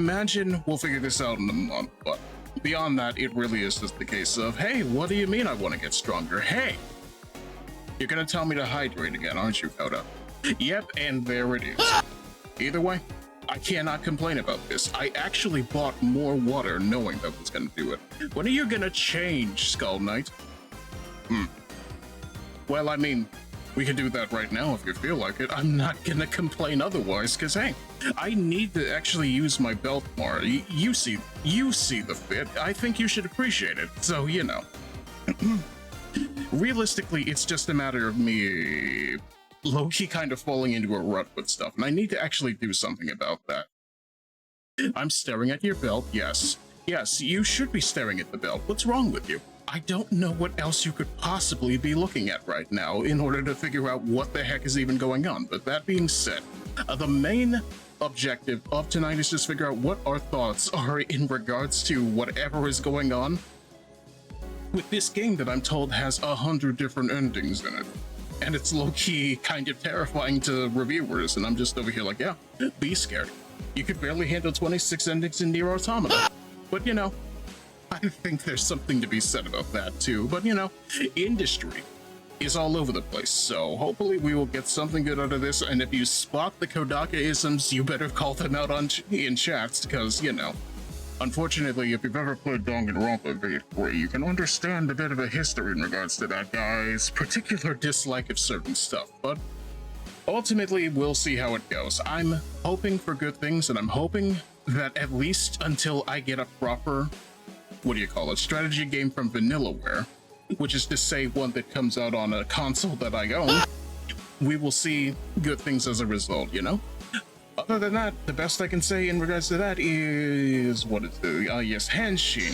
imagine we'll figure this out in a month, but beyond that, it really is just the case of, hey, what do you mean I want to get stronger? Hey, you're gonna tell me to hydrate again, aren't you, Koda? Yep, and there it is. Either way, I cannot complain about this. I actually bought more water knowing that was gonna do it. When are you gonna change, Skull Knight? Well, I mean, we can do that right now if you feel like it. I'm not gonna complain otherwise, because, hey, I need to actually use my belt more. You see the fit. I think you should appreciate it, so, you know. Realistically, it's just a matter of me low-key kind of falling into a rut with stuff, and I need to actually do something about that. I'm staring at your belt, yes. Yes, you should be staring at the belt. What's wrong with you? I don't know what else you could possibly be looking at right now in order to figure out what the heck is even going on. But that being said, the main objective of tonight is just figure out what our thoughts are in regards to whatever is going on with this game that I'm told has 100 different endings in it. And it's low-key kind of terrifying to reviewers, and I'm just over here like, yeah, be scared. You could barely handle 26 endings in Nier Automata. But, you know, I think there's something to be said about that, too. But, you know, industry is all over the place, so hopefully we will get something good out of this, and if you spot the Kodaka-isms, you better call them out in chats, because, you know, unfortunately, if you've ever played Danganronpa V3, you can understand a bit of a history in regards to that guy's particular dislike of certain stuff, but ultimately, we'll see how it goes. I'm hoping for good things, and I'm hoping that at least until I get a proper, strategy game from Vanillaware, which is to say one that comes out on a console that I own, we will see good things as a result, you know? Other than that, the best I can say in regards to that is, what is the, yes, Henshin.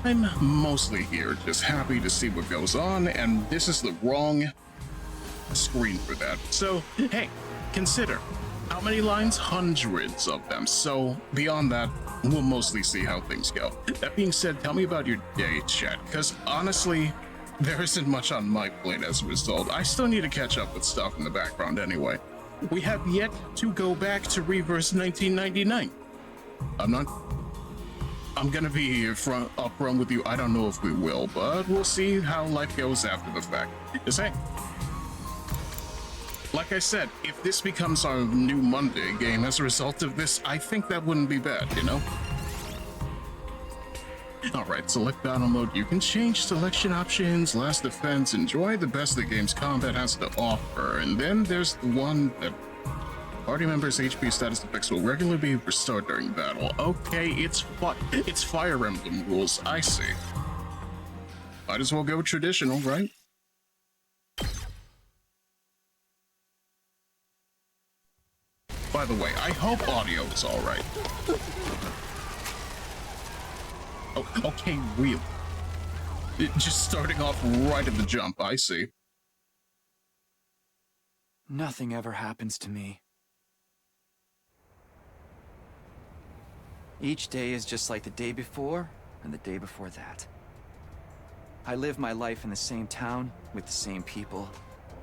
I'm mostly here, just happy to see what goes on, and this is the wrong screen for that. So, hey, consider, how many lines? Hundreds of them. So, beyond that, we'll mostly see how things go. That being said, tell me about your day, chat, because honestly, there isn't much on my plate as a result. I still need to catch up with stuff in the background anyway. We have yet to go back to Reverse 1999. I'm gonna be upfront with you, I don't know if we will, but we'll see how life goes after the fact. Just hey, like I said, if this becomes our new Monday game as a result of this, I think that wouldn't be bad, you know? Alright, select battle mode. You can change selection options, last defense, enjoy the best the game's combat has to offer, and then there's the one that party members' HP status effects will regularly be restored during battle. Okay, it's Fire Emblem rules, I see. Might as well go traditional, right? By the way, I hope audio is alright. Oh, okay, really. Just starting off right at the jump, I see. Nothing ever happens to me. Each day is just like the day before and the day before that. I live my life in the same town with the same people,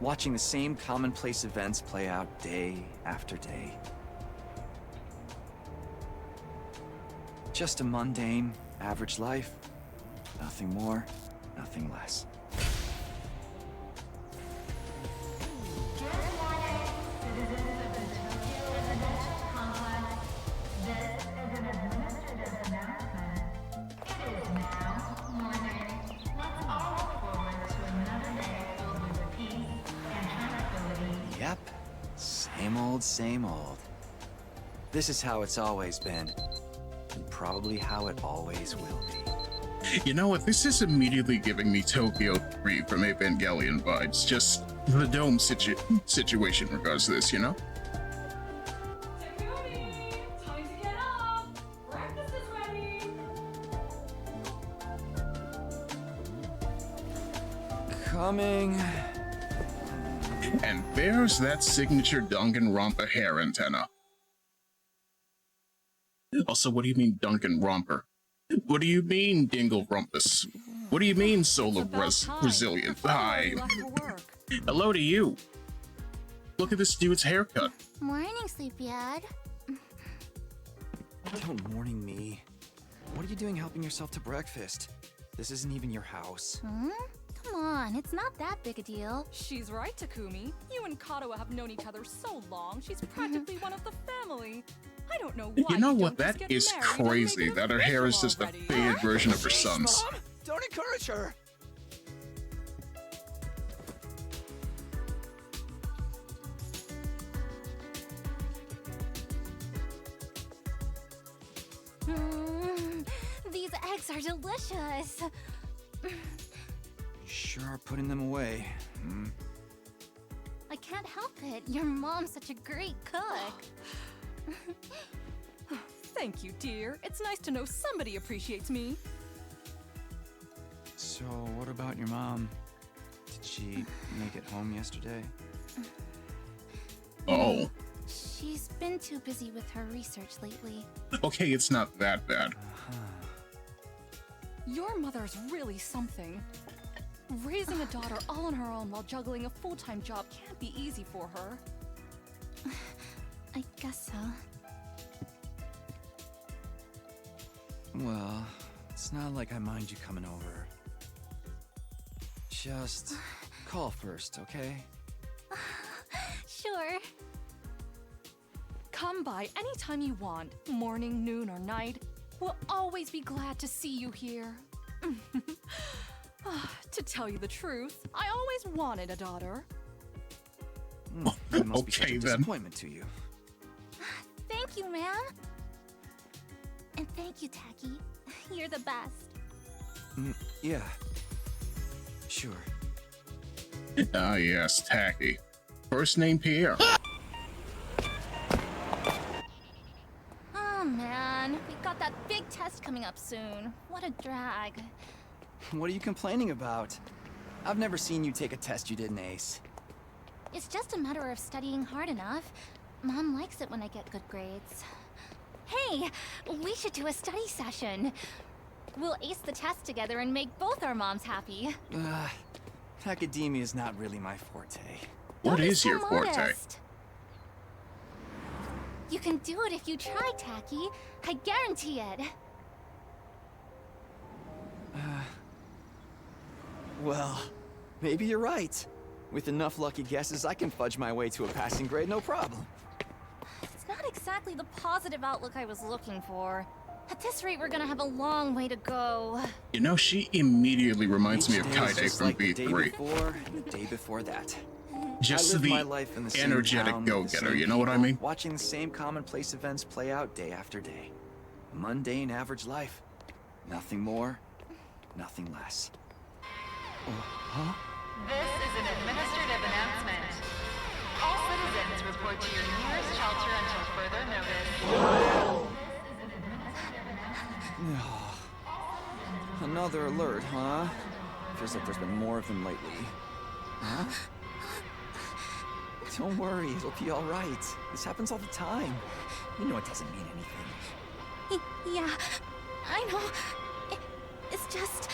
watching the same commonplace events play out day after day. Just a mundane, average life. Nothing more, nothing less. Yep, same old. This is how it's always been, and probably how it always will be. You know what, this is immediately giving me Tokyo 3 from Evangelion vibes, just the dome situation in regards to this, you know? Time to get up! Breakfast is ready! Coming. And there's that signature Danganronpa hair antenna. Also, what do you mean Danganronpa? What do you mean Dinglerumpus? What do you mean Solar Resilient? Hi. Hello to you. Look at this dude's haircut. Morning, sleepyhead. Don't morning me. What are you doing helping yourself to breakfast? This isn't even your house. Come on, it's not that big a deal. She's right, Takumi. You and Kato have known each other so long, she's practically one of the family. I don't know why You know don't what? just That get is married and make crazy it that her hair is just official a already. faded version of her son's. Mom, don't encourage her. These eggs are delicious. Sure are putting them away. I can't help it. Your mom's such a great cook. Thank you, dear. It's nice to know somebody appreciates me. So, what about your mom? Did she make it home yesterday? Oh. She's been too busy with her research lately. Okay, it's not that bad. Your mother's really something. Raising a daughter all on her own while juggling a full-time job can't be easy for her. I guess so. Well, it's not like I mind you coming over. Just call first, okay? Sure. Come by anytime you want, morning, noon, or night. We'll always be glad to see you here. To tell you the truth, I always wanted a daughter. That must be such Okay, a then. disappointment to you. Thank you, ma'am. And thank you, Tacky. You're the best. Yeah. Sure. Ah, yes, Tacky. First name Pierre. Oh, man. We've got that big test coming up soon. What a drag. What are you complaining about? I've never seen you take a test you didn't ace. It's just a matter of studying hard enough. Mom likes it when I get good grades. Hey, we should do a study session. We'll ace the test together and make both our moms happy. Academia is not really my forte. What Don't be is so your forte? modest. You can do it if you try, Tacky. I guarantee it. Well, maybe you're right. With enough lucky guesses, I can fudge my way to a passing grade, no problem. It's not exactly the positive outlook I was looking for. At this rate, we're gonna have a long way to go. You know, she immediately reminds me of Each day is Kaide just from like the day B3. before, and the day before that. Just I live my the life in the same energetic town with the go-getter, same you know what I people, mean? Watching the same commonplace events play out day after day. Mundane, average life. Nothing more, nothing less. Huh? This is an administrative announcement. All citizens report to your nearest shelter until further notice. Another alert, huh? Feels like there's been more of them lately. Huh? Don't worry, it'll be all right. This happens all the time. You know it doesn't mean anything. Yeah, I know. It's just...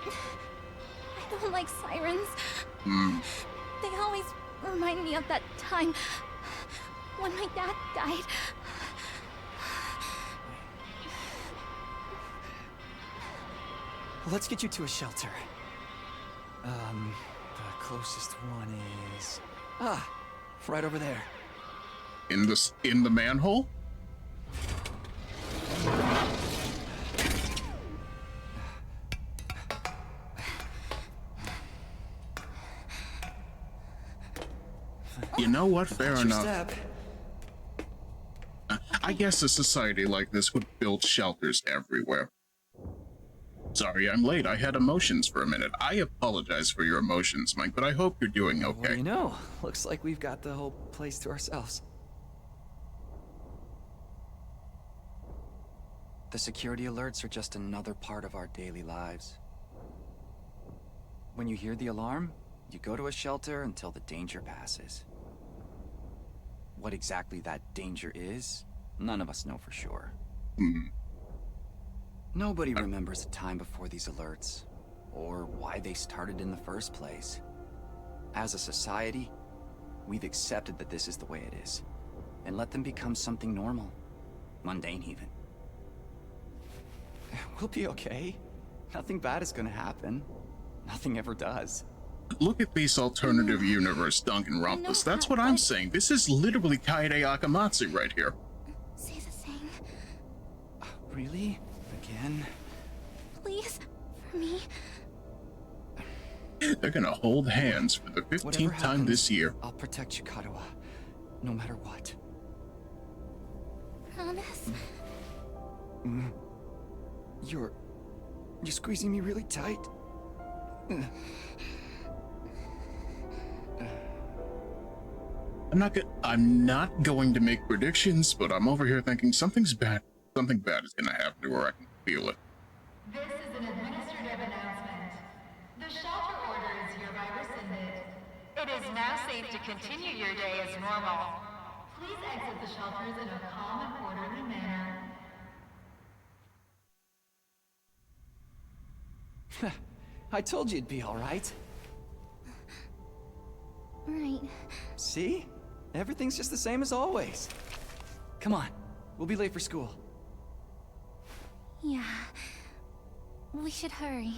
I don't like sirens. They always remind me of that time when my dad died. Let's get you to a shelter. The closest one is... right over there. In the manhole? You know what? Fair Watch your enough. step. I guess a society like this would build shelters everywhere. Sorry, I'm late. I had emotions for a minute. I apologize for your emotions, Mike, but I hope you're doing What do okay. you know? Looks like we've got the whole place to ourselves. The security alerts are just another part of our daily lives. When you hear the alarm, you go to a shelter until the danger passes. What exactly that danger is, none of us know for sure. Nobody remembers a time before these alerts, or why they started in the first place. As a society, We've accepted that this is the way it is. And let them become something normal. Mundane, even. We'll be okay. Nothing bad is gonna happen. Nothing ever does. Look at these alternative universe Danganronpas. That's what I'm saying. This is literally Kaede Akamatsu right here. Say the thing. Really? Again? Please, for me. They're gonna hold hands for the 15th time this year. I'll protect you, Kotaro. No matter what. Promise? You're squeezing me really tight. I'm not going to make predictions, but I'm over here thinking something's bad. Something bad is gonna happen to her. I can feel it. This is an administrative announcement. The shelter order is hereby rescinded. It is now safe to continue your day as normal. Please exit the shelters in a calm and orderly manner. I told you it'd be all right. Right. See? Everything's just the same as always. Come on. We'll be late for school. Yeah. We should hurry.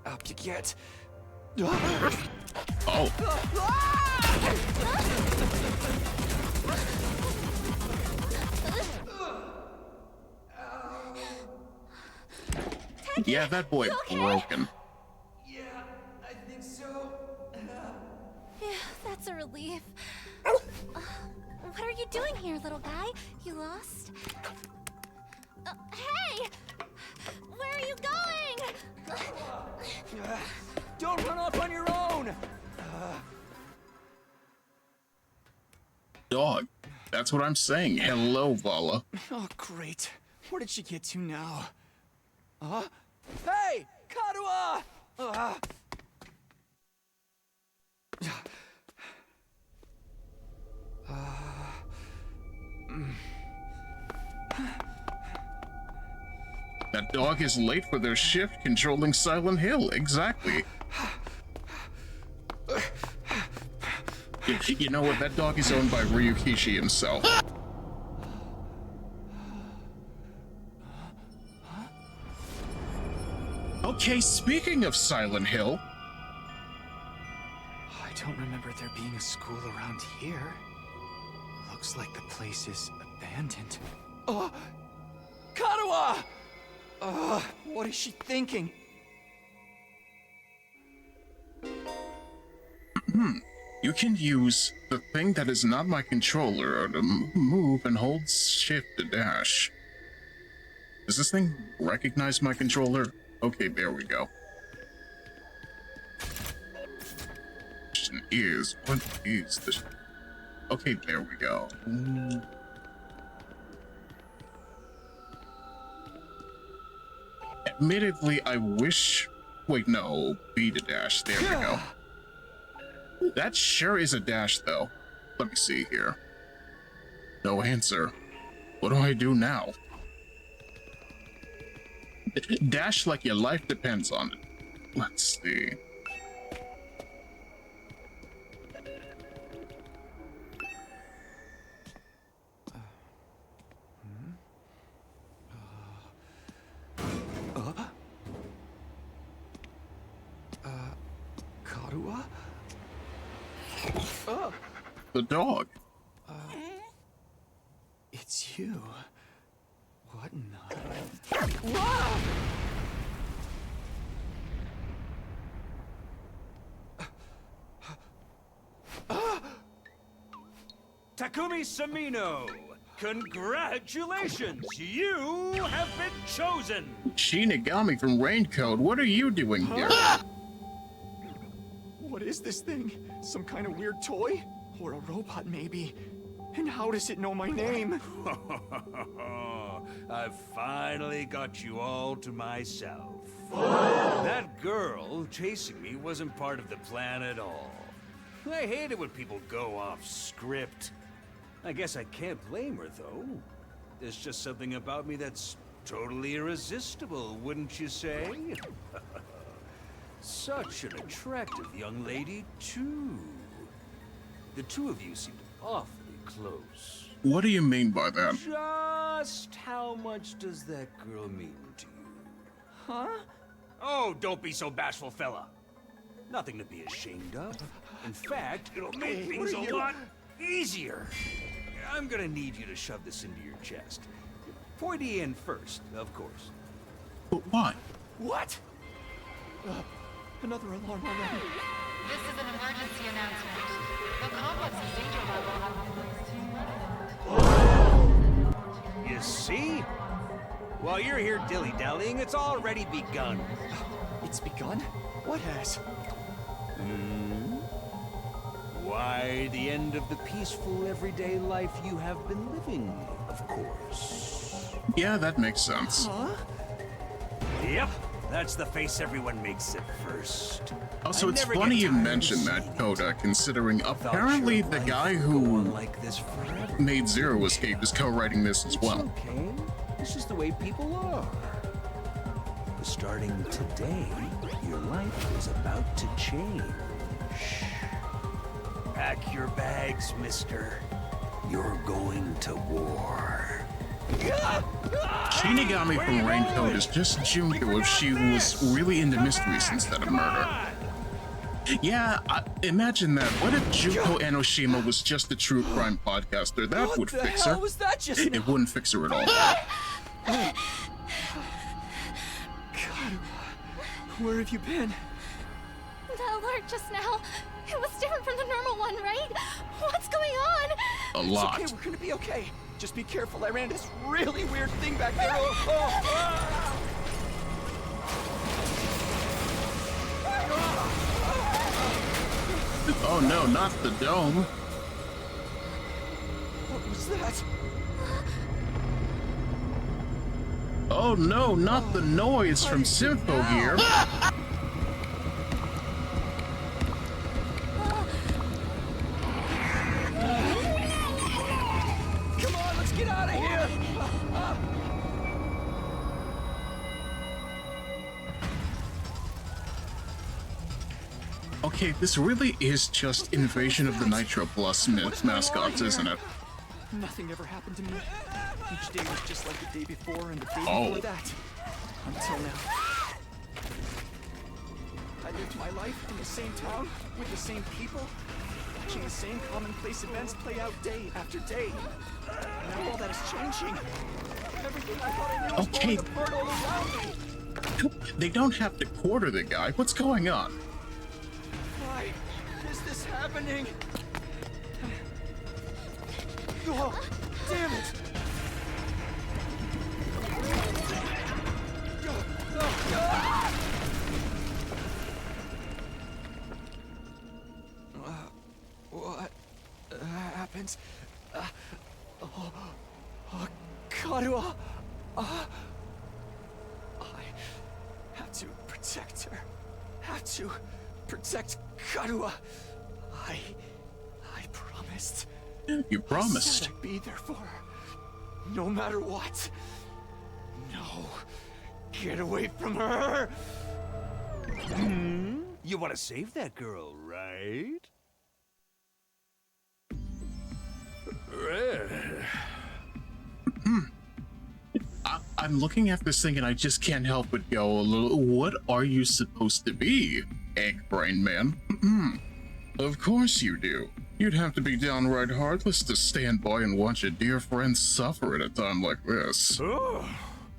Up you get. Oh. Yeah, that boy broken. Yeah, I think so. Yeah, that's a relief. What are you doing here, little guy? You lost? Hey! Where are you going? Don't run off on your own! Dog. That's what I'm saying. Hello, Vala. Oh, great. Where did she get to now? Hey! Karuha! That dog is late for their shift controlling Silent Hill. Exactly. You know what? That dog is owned by Ryukishi himself. Okay, speaking of Silent Hill. I don't remember there being a school around here. Looks like the place is abandoned. Karuha! What is she thinking? You can use the thing that is not my controller to move and hold shift to dash. Does this thing recognize my controller? Okay, there we go. Question is, what is this? Okay, there we go. Admittedly, I wish... Wait, no. B to dash. There we go. That sure is a dash, though. Let me see here. No answer. What do I do now? Dash like your life depends on it. Let's see. Karuha? The dog. It's you. What in the... Whoa! Takumi Samino, congratulations! You have been chosen! Shinigami from Raincoat, what are you doing here? What is this thing? Some kind of weird toy? Or a robot, maybe? And how does it know my name? I've finally got you all to myself. That girl chasing me wasn't part of the plan at all. I hate it when people go off script. I guess I can't blame her, though. There's just something about me that's totally irresistible, wouldn't you say? Such an attractive young lady, too. The two of you seem awfully close. What do you mean by that? Just how much does that girl mean to you? Huh? Oh, don't be so bashful, fella. Nothing to be ashamed of. In fact, it'll make things a lot easier. I'm gonna need you to shove this into your chest. Pointy end first, of course. But why? What? Another alarm already. This is an emergency announcement. The complex's danger level has been placed to You see? While you're here dilly-dallying, it's already begun. It's begun? What has? Why, the end of the peaceful, everyday life you have been living, of course. Yeah, that makes sense. Huh? Yep, that's the face everyone makes at first. Also, I it's never funny get you tired of mentioned seeing that, it. Coda, considering Thought apparently your the life guy would go who on like this forever. made Zero Escape is co-writing this as well. It's okay. This is the way people are. Starting today, your life is about to change. Pack your bags, mister. You're going to war. Shinigami from Raincoat is just Junko if she was really into mysteries instead of murder. Yeah, imagine that. What if Junko Enoshima was just a true crime podcaster? That would fix her. What the hell was that just now? It wouldn't fix her at all. God, where have you been? The alert just now. It was different from the normal one, right? What's going on? A It's lot. okay, we're gonna be okay. Just be careful, I ran into this really weird thing back there. Oh no, not the dome. What was that? Oh no, not the noise from Sympho Gear. Come on, let's get out of here! Okay, this really is just Invasion of the Nitro Plus mascots, isn't it? Nothing ever happened to me. Each day was just like the day before and the day Oh. before that. Until now. I lived my life in the same town, with the same people, watching the same commonplace events play out day after day. Now all that is changing. Everything I thought I knew is Okay. falling apart all around me. They don't have to quarter the guy. What's going on? Why is this happening? Oh, damn it! What happened? Karua! I have to protect her. Have to protect Karua. I promised. You promised. Said I'd be there for her. No matter what. No. Get away from her! You want to save that girl, right? I'm looking at this thing and I just can't help but go a little, what are you supposed to be, Egg Brain Man? Of course you do. You'd have to be downright heartless to stand by and watch a dear friend suffer at a time like this. Oh.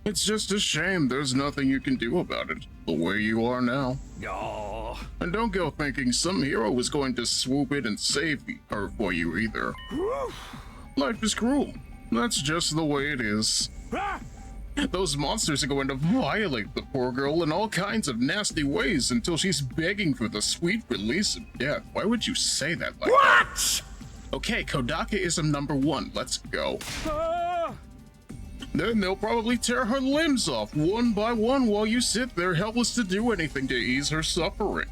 It's just a shame there's nothing you can do about it, the way you are now. Oh. And don't go thinking some hero was going to swoop in and save her for you either. Life is cruel. That's just the way it is. Ah! Those monsters are going to violate the poor girl in all kinds of nasty ways until she's begging for the sweet release of death. Why would you say that like that? What? Okay, Kodaka-ism number 1. Let's go. Ah! Then they'll probably tear her limbs off one by one while you sit there helpless to do anything to ease her suffering.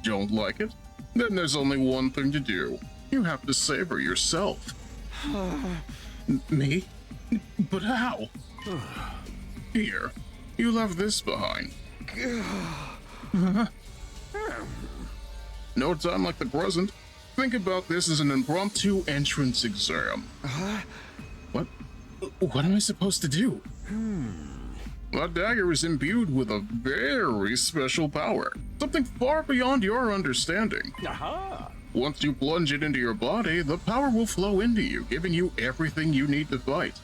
Don't like it? Then there's only one thing to do. You have to save her yourself. Me? But how? Here, you left this behind. No time like the present. Think about this as an impromptu entrance exam. What am I supposed to do? That dagger is imbued with a very special power. Something far beyond your understanding. Aha! Once you plunge it into your body, the power will flow into you, giving you everything you need to fight.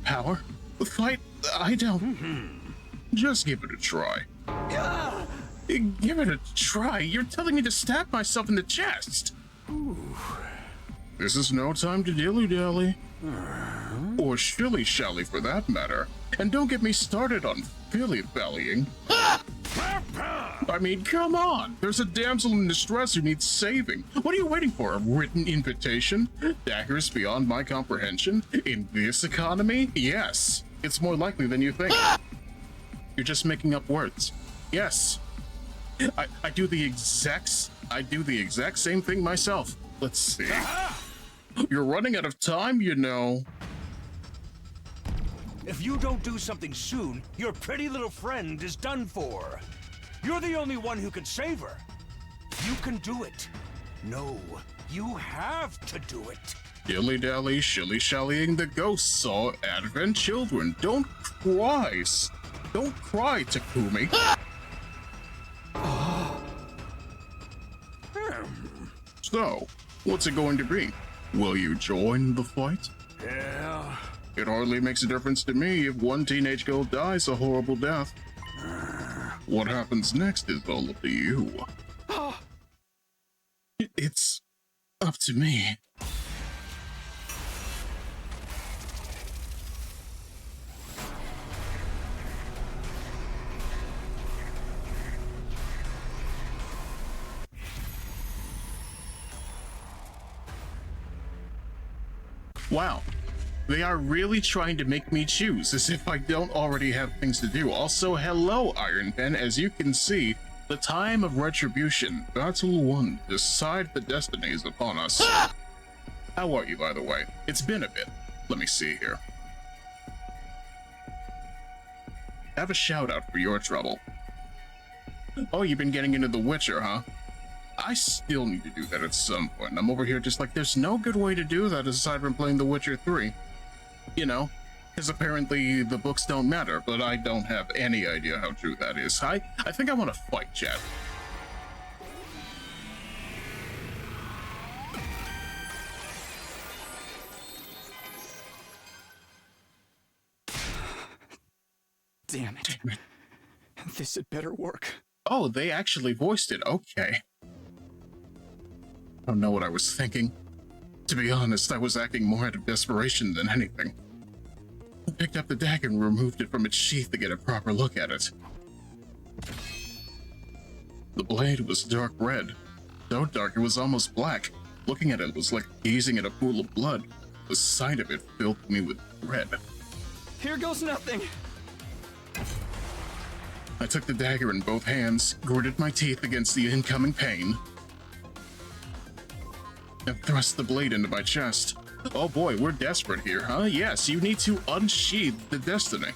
Power? Fight? I don't... Just give it a try. Give it a try? You're telling me to stab myself in the chest? This is no time to dilly-dally. Or shilly-shally for that matter. And don't get me started on filly-ballying. I mean, come on! There's a damsel in distress who needs saving. What are you waiting for? A written invitation? Daggers beyond my comprehension? In this economy? Yes. It's more likely than you think. You're just making up words. Yes. I do the exact same thing myself. Let's see. You're running out of time, you know. If you don't do something soon, your pretty little friend is done for. You're the only one who can save her. You can do it. No, you have to do it. Dilly-dally, shilly-shallying, the ghosts saw Advent children. Don't cry. Don't cry, Takumi. So, what's it going to be? Will you join the fight? Yeah. It hardly makes a difference to me if one teenage girl dies a horrible death. What happens next is all up to you. It's up to me. Wow. They are really trying to make me choose, as if I don't already have things to do. Also, hello, Iron Pen. As you can see, the time of retribution. Battle 1. Decide the destinies upon us. How are you, by the way? It's been a bit. Let me see here. Have a shout-out for your trouble. Oh, you've been getting into The Witcher, huh? I still need to do that at some point. I'm over here just like, there's no good way to do that aside from playing The Witcher 3. You know, because apparently the books don't matter, but I don't have any idea how true that is. I think I want to fight, chat. Damn it. This had better work. Oh, they actually voiced it. Okay. I don't know what I was thinking. To be honest, I was acting more out of desperation than anything. I picked up the dagger and removed it from its sheath to get a proper look at it. The blade was dark red. So dark it was almost black. Looking at it was like gazing at a pool of blood. The sight of it filled me with dread. Here goes nothing. I took the dagger in both hands, gritted my teeth against the incoming pain, and thrust the blade into my chest. Oh boy, we're desperate here, huh? Yes, you need to unsheathe the destiny.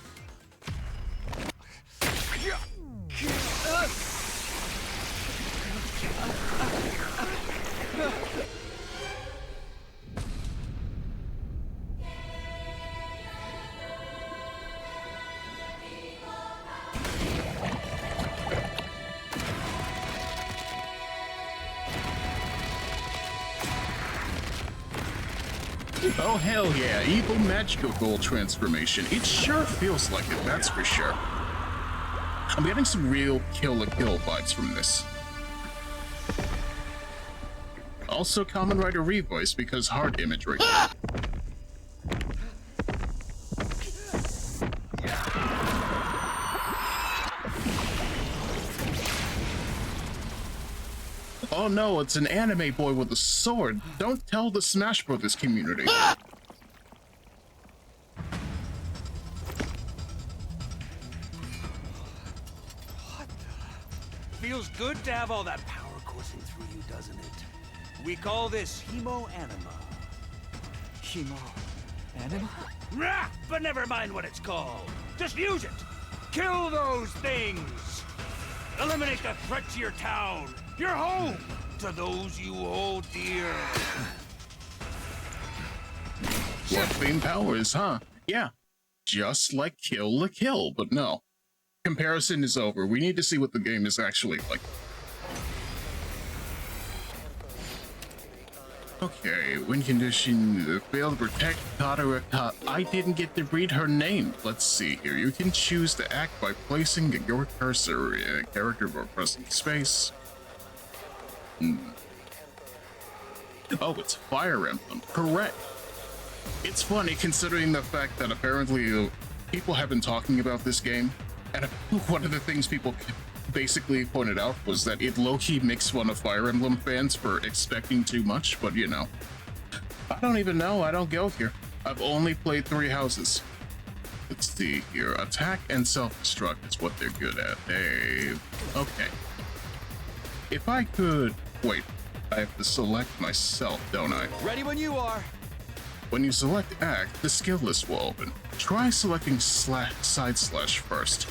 Oh hell yeah, evil magical gold transformation. It sure feels like it, that's for sure. I'm getting some real Kill la Kill vibes from this. Also Kamen Rider revoice because heart imagery. Oh no, it's an anime boy with a sword. Don't tell the Smash Brothers community. Feels good to have all that power coursing through you, doesn't it? We call this hemo anima. Hemo. Anima? Rah! But never mind what it's called. Just use it. Kill those things. Eliminate the threat to your town, your home, to those you hold dear. What famed powers, huh? Yeah. Just like Kill la Kill, but no. Comparison is over. We need to see what the game is actually like. Okay, win condition, fail to protect Kotaro. I didn't get to read her name. Let's see here. You can choose to act by placing your cursor in a character or pressing space. Oh, it's Fire Emblem. Correct. It's funny considering the fact that apparently people have been talking about this game, and one of the things people basically pointed out was that it low-key makes fun of Fire Emblem fans for expecting too much, but you know. I don't even know, I don't go here. I've only played 3 houses. Let's see here. Attack and self-destruct is what they're good at. Okay. If I could... Wait, I have to select myself, don't I? Ready when you are. When you select Act, the skill list will open. Try selecting side slash first.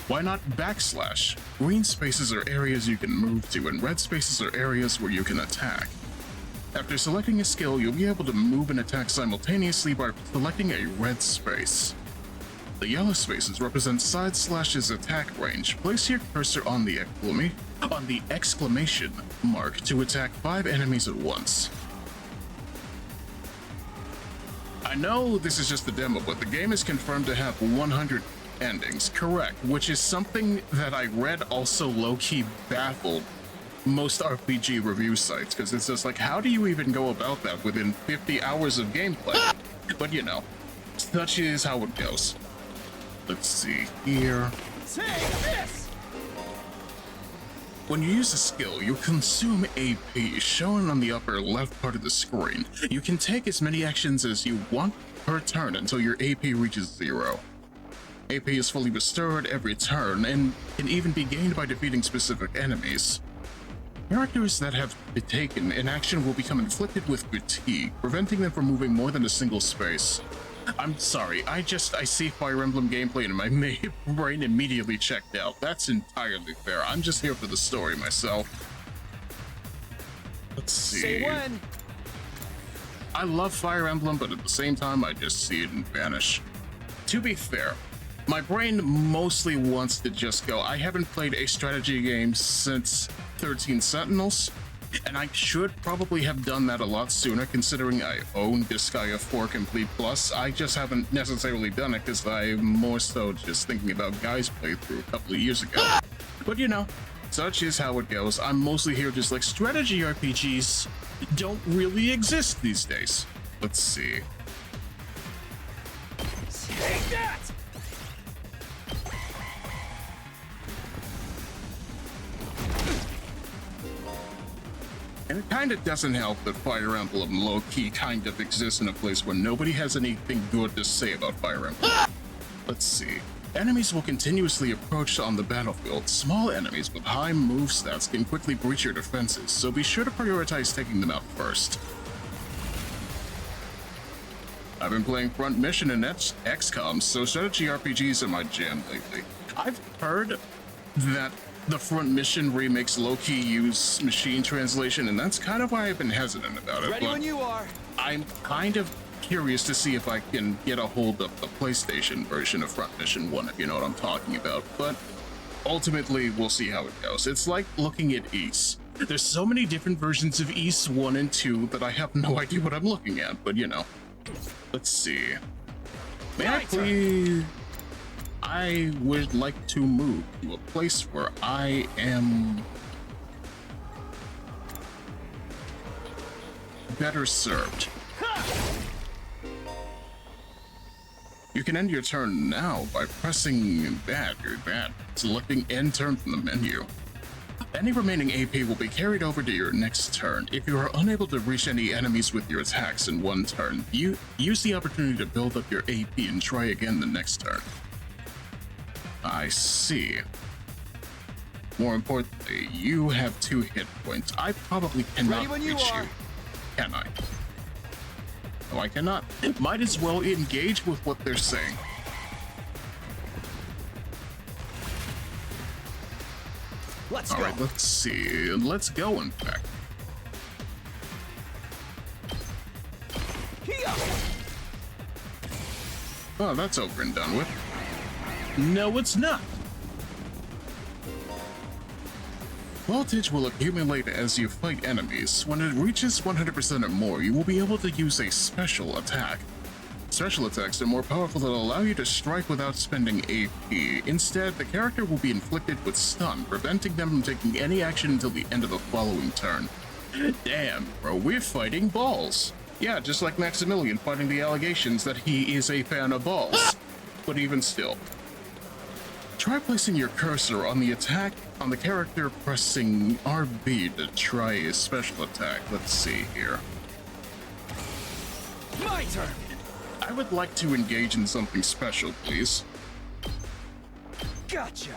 Why not backslash? Green spaces are areas you can move to, and red spaces are areas where you can attack. After selecting a skill, you'll be able to move and attack simultaneously by selecting a red space. The yellow spaces represent side slash's attack range. Place your cursor on the exclamation mark to attack 5 enemies at once. I know this is just the demo, but the game is confirmed to have 100 endings, correct, which is something that I read also low-key baffled most RPG review sites, because it's just like, how do you even go about that within 50 hours of gameplay? But you know, such is how it goes. Let's see here. Take this! When you use a skill, you consume AP, shown on the upper left part of the screen. You can take as many actions as you want per turn until your AP reaches 0. AP is fully restored every turn, and can even be gained by defeating specific enemies. Characters that have been taken in action will become inflicted with fatigue, preventing them from moving more than a single space. I'm sorry, I see Fire Emblem gameplay and my brain immediately checked out. That's entirely fair. I'm just here for the story myself. Let's see. Say when. I love Fire Emblem, but at the same time, I just see it and vanish. To be fair, my brain mostly wants to just go, I haven't played a strategy game since 13 Sentinels, and I should probably have done that a lot sooner, considering I own Disgaea 4 Complete Plus. I just haven't necessarily done it because I'm more so just thinking about Guy's playthrough a couple of years ago. But you know, such is how it goes. I'm mostly here just like strategy RPGs don't really exist these days. Let's see. Take that! And it kind of doesn't help that Fire Emblem low-key kind of exists in a place where nobody has anything good to say about Fire Emblem. Let's see. Enemies will continuously approach on the battlefield. Small enemies with high move stats can quickly breach your defenses, so be sure to prioritize taking them out first. I've been playing Front Mission and XCOM, so strategy RPGs are my jam lately. I've heard that the Front Mission remakes low-key use machine translation, and that's kind of why I've been hesitant about it. Ready but when you are. I'm kind of curious to see if I can get a hold of the PlayStation version of Front Mission 1, if you know what I'm talking about. But ultimately, we'll see how it goes. It's like looking at Ys. There's so many different versions of Ys 1 and 2 that I have no idea what I'm looking at, but you know. Let's see. May I please... I would like to move to a place where I am better served. You can end your turn now by pressing that, selecting end turn from the menu. Any remaining AP will be carried over to your next turn. If you are unable to reach any enemies with your attacks in one turn, you use the opportunity to build up your AP and try again the next turn. I see. More importantly, you have 2 hit points. I probably cannot reach you. Can I? No, I cannot. Might as well engage with what they're saying. Let's go. Alright, let's see. Let's go, in fact. Oh, that's over and done with. No, it's not. Voltage will accumulate as you fight enemies. When it reaches 100% or more, you will be able to use a special attack. Special attacks are more powerful that allow you to strike without spending AP. Instead, the character will be inflicted with stun, preventing them from taking any action until the end of the following turn. Damn, bro, we're fighting balls. Yeah, just like Maximilian fighting the allegations that he is a fan of balls. But even still. Try placing your cursor on the attack on the character, pressing RB to try a special attack. Let's see here. My turn. I would like to engage in something special, please. Gotcha.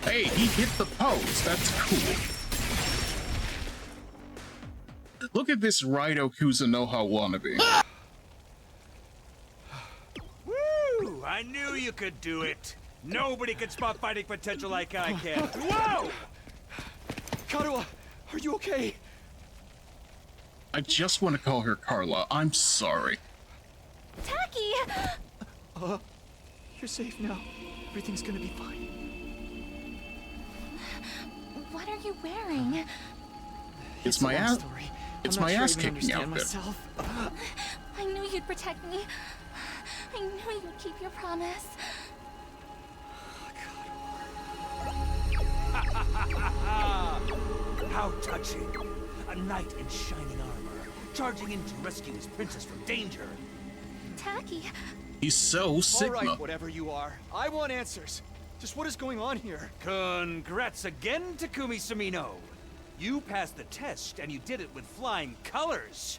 Hey, he hit the pose. That's cool. Look at this Raido Kuzunoha wannabe. Woo! I knew you could do it. Nobody can spot fighting potential like I can. Whoa! Kotaro, are you okay? I just want to call her Carla. I'm sorry. Taki! You're safe now. Everything's gonna be fine. What are you wearing? It's my ass. Story. It's I'm not my sure I ass even kicking understand outfit. myself. I knew you'd protect me. I knew you'd keep your promise. How touching. A knight in shining armor, charging in to rescue his princess from danger. Taki, He's so Sigma. All right, whatever you are. I want answers. Just what is going on here? Congrats again, Takumi Sumino. You passed the test, and you did it with flying colors.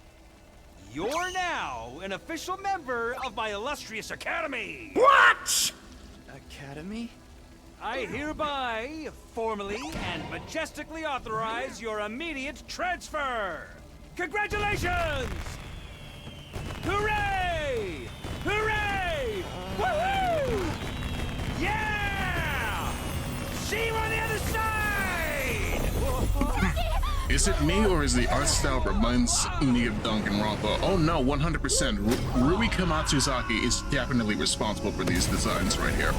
You're now an official member of my illustrious academy! What? Academy? I hereby, formally and majestically authorize your immediate transfer! Congratulations! Hooray! Hooray! Woohoo! Yeah! See you on the other side! Is it me, or is the art style reminds me of Danganronpa? Oh no, 100%. Rui Kamatsuzaki is definitely responsible for these designs right here.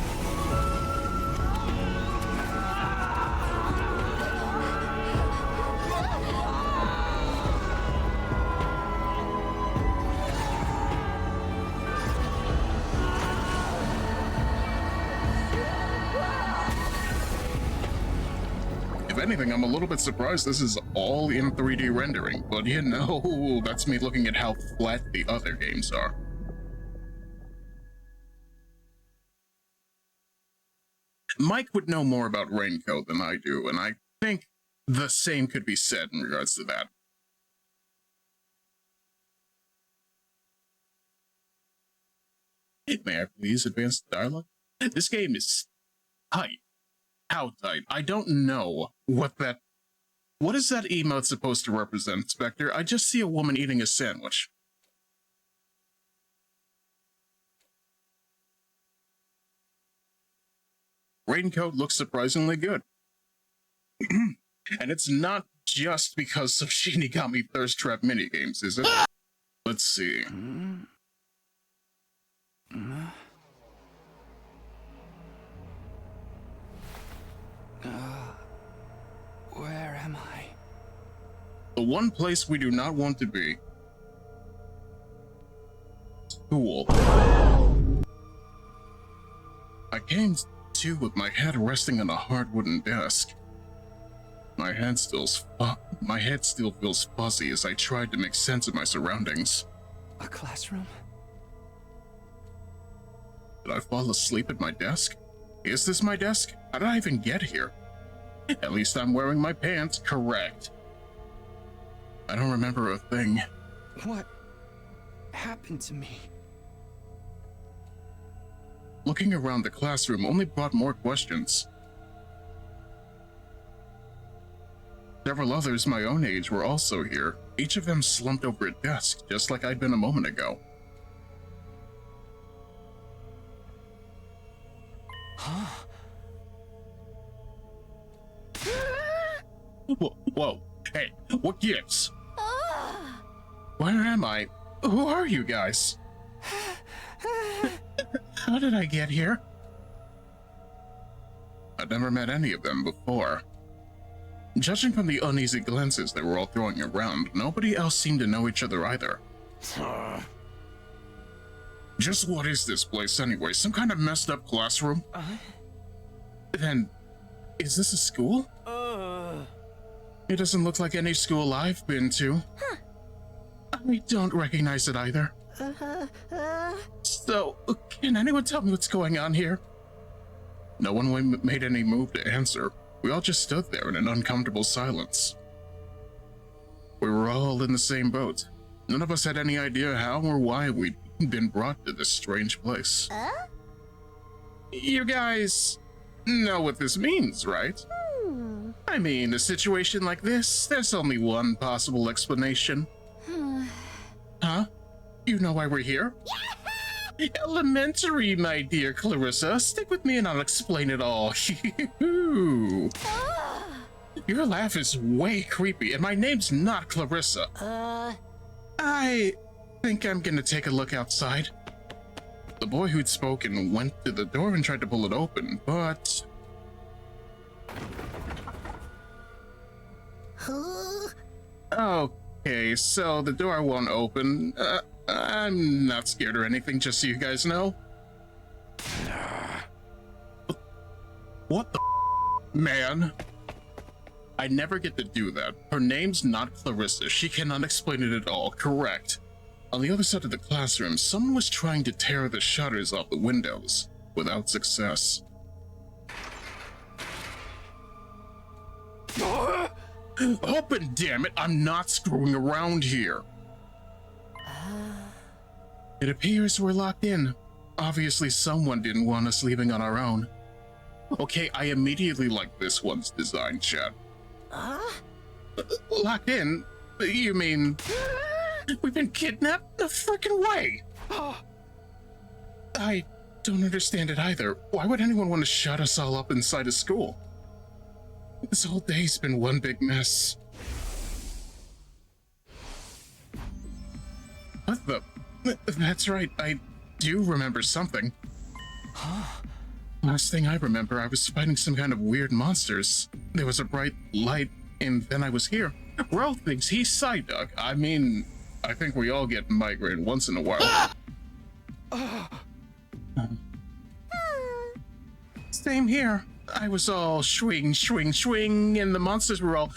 If anything, I'm a little bit surprised this is all in 3D rendering, but you know, that's me looking at how flat the other games are. Mike would know more about Raincoat than I do, and I think the same could be said in regards to that. May I please advance the dialogue? This game is tight. How tight? I don't know what is that emote supposed to represent, Spectre? I just see a woman eating a sandwich. Raincoat looks surprisingly good. And it's not just because of Shinigami Thirst Trap minigames, is it? Let's see. Where am I? The one place we do not want to be. School. I came to with my head resting on a hard wooden desk. My head still feels fuzzy as I tried to make sense of my surroundings. A classroom? Did I fall asleep at my desk? Is this my desk? How did I even get here? At least I'm wearing my pants correct. I don't remember a thing. What happened to me? Looking around the classroom only brought more questions. Several others my own age were also here, each of them slumped over a desk, just like I'd been a moment ago. Huh? Whoa. Hey, what gives? Where am I? Who are you guys? How did I get here? I'd never met any of them before. Judging from the uneasy glances they were all throwing around, nobody else seemed to know each other either. Just what is this place anyway? Some kind of messed up classroom? Then, is this a school? It doesn't look like any school I've been to. I don't recognize it either. So, can anyone tell me what's going on here? No one made any move to answer. We all just stood there in an uncomfortable silence. We were all in the same boat. None of us had any idea how or why we'd been brought to this strange place. You guys know what this means, right? I mean, a situation like this, there's only one possible explanation. Huh? You know why we're here? Elementary, my dear Clarissa. Stick with me and I'll explain it all. Your laugh is way creepy, and my name's not Clarissa. I think I'm gonna take a look outside. The boy who'd spoken went to the door and tried to pull it open, but... Okay, so the door won't open. I'm not scared or anything, just so you guys know. What the man? I never get to do that. Her name's not Clarissa. She cannot explain it at all. Correct. On the other side of the classroom, someone was trying to tear the shutters off the windows, without success. Open, damn it! I'm not screwing around here. It appears we're locked in. Obviously, someone didn't want us leaving on our own. Okay, I immediately liked this one's design, chat. Locked in? You mean we've been kidnapped? No frickin' way! I don't understand it either. Why would anyone want to shut us all up inside a school? This whole day's been one big mess. What the? That's right, I do remember something. Last thing I remember, I was fighting some kind of weird monsters. There was a bright light, and then I was here. Ro thinks he's Psyduck. I mean, I think we all get migraine once in a while. Same here. I was all swing, and the monsters were all...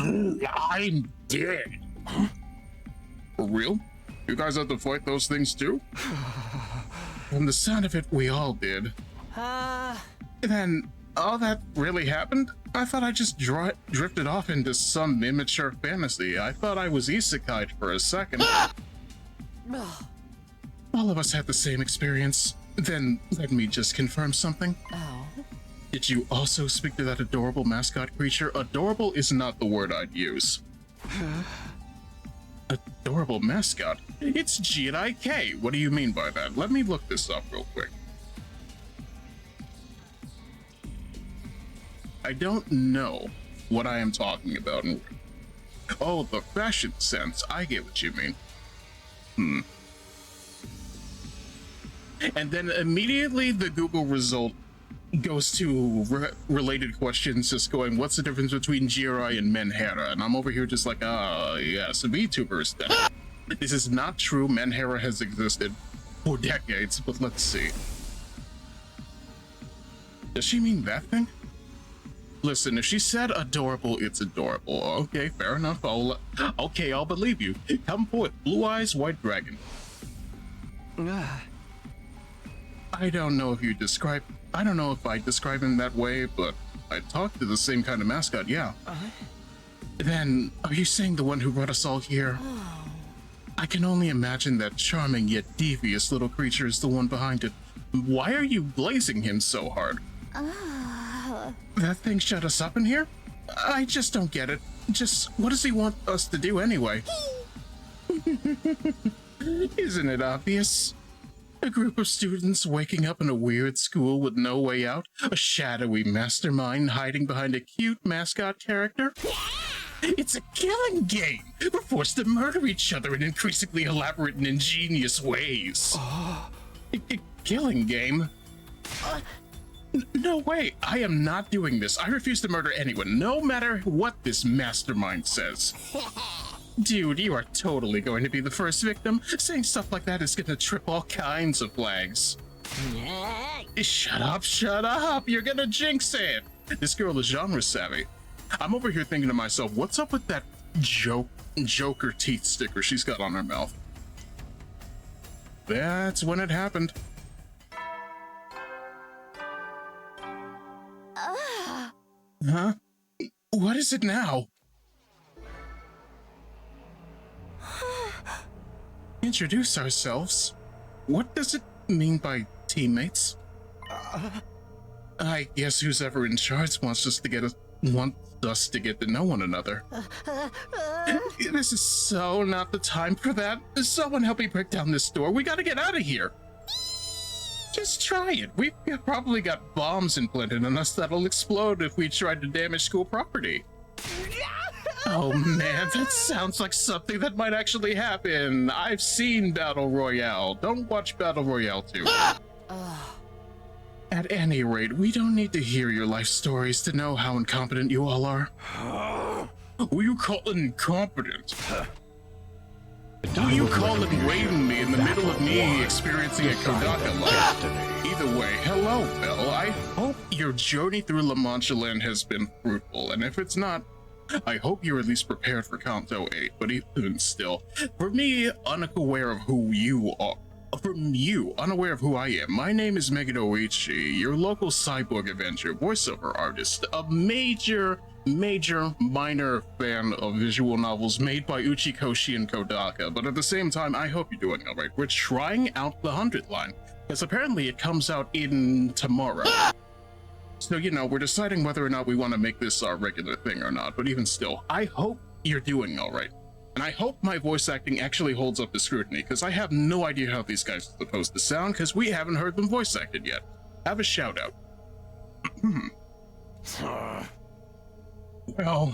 I'm dead. For real? You guys had to fight those things too? From the sound of it, we all did. Then, all that really happened? I thought I just drifted off into some immature fantasy. I thought I was isekai'd for a second. All of us had the same experience. Then, let me just confirm something. Did you also speak to that adorable mascot creature? Adorable is not the word I'd use. Adorable mascot? It's G-I-K. What do you mean by that? Let me look this up real quick. I don't know what I am talking about. Oh, the fashion sense. I get what you mean. And then immediately the Google result goes to related questions, just going, what's the difference between Jirai and Menhera? And I'm over here just like, yes, VTubers. This is not true. Menhera has existed for decades, but let's see. Does she mean that thing? Listen, if she said adorable, it's adorable. Okay, fair enough. I'll believe you. Come forth, blue eyes, white dragon. I don't know if I describe him that way, but I talked to the same kind of mascot, yeah. Then, are you saying the one who brought us all here? I can only imagine that charming yet devious little creature is the one behind it. Why are you blazing him so hard? That thing shut us up in here? I just don't get it. Just, what does he want us to do anyway? Isn't it obvious? A group of students waking up in a weird school with no way out? A shadowy mastermind hiding behind a cute mascot character? It's a killing game! We're forced to murder each other in increasingly elaborate and ingenious ways. Killing game? No way! I am not doing this. I refuse to murder anyone, no matter what this mastermind says. Dude, you are totally going to be the first victim. Saying stuff like that is gonna trip all kinds of flags. Shut up! You're gonna jinx it! This girl is genre savvy. I'm over here thinking to myself, what's up with that Joker teeth sticker she's got on her mouth? That's when it happened. Huh? What is it now? Introduce ourselves. What does it mean by teammates? I guess who's ever in charge wants us to get to know one another. This is so not the time for that. Someone help me break down this door. We gotta get out of here. Just try it. We've probably got bombs implanted in us that'll explode if we tried to damage school property. Oh man, that sounds like something that might actually happen. I've seen Battle Royale. Don't watch Battle Royale 2. At any rate, we don't need to hear your life stories to know how incompetent you all are. Who you calling incompetent? Who you calling raping me in the middle of me experiencing a Kodaka life? Either way, hello, Belle. I hope your journey through La Mancha Land has been fruitful, and if it's not, I hope you're at least prepared for Kanto 8, but even still, for me, unaware of who you are, unaware of who I am, my name is Megiddo Ichi, your local cyborg Avenger voiceover artist, a major minor fan of visual novels made by Uchikoshi and Kodaka, but at the same time, I hope you're doing alright. We're trying out the 100 line, because apparently it comes out in tomorrow. So, you know, we're deciding whether or not we want to make this our regular thing or not, but even still, I hope you're doing alright. And I hope my voice acting actually holds up to scrutiny, because I have no idea how these guys are supposed to sound, because we haven't heard them voice acted yet. Have a shout out. Well,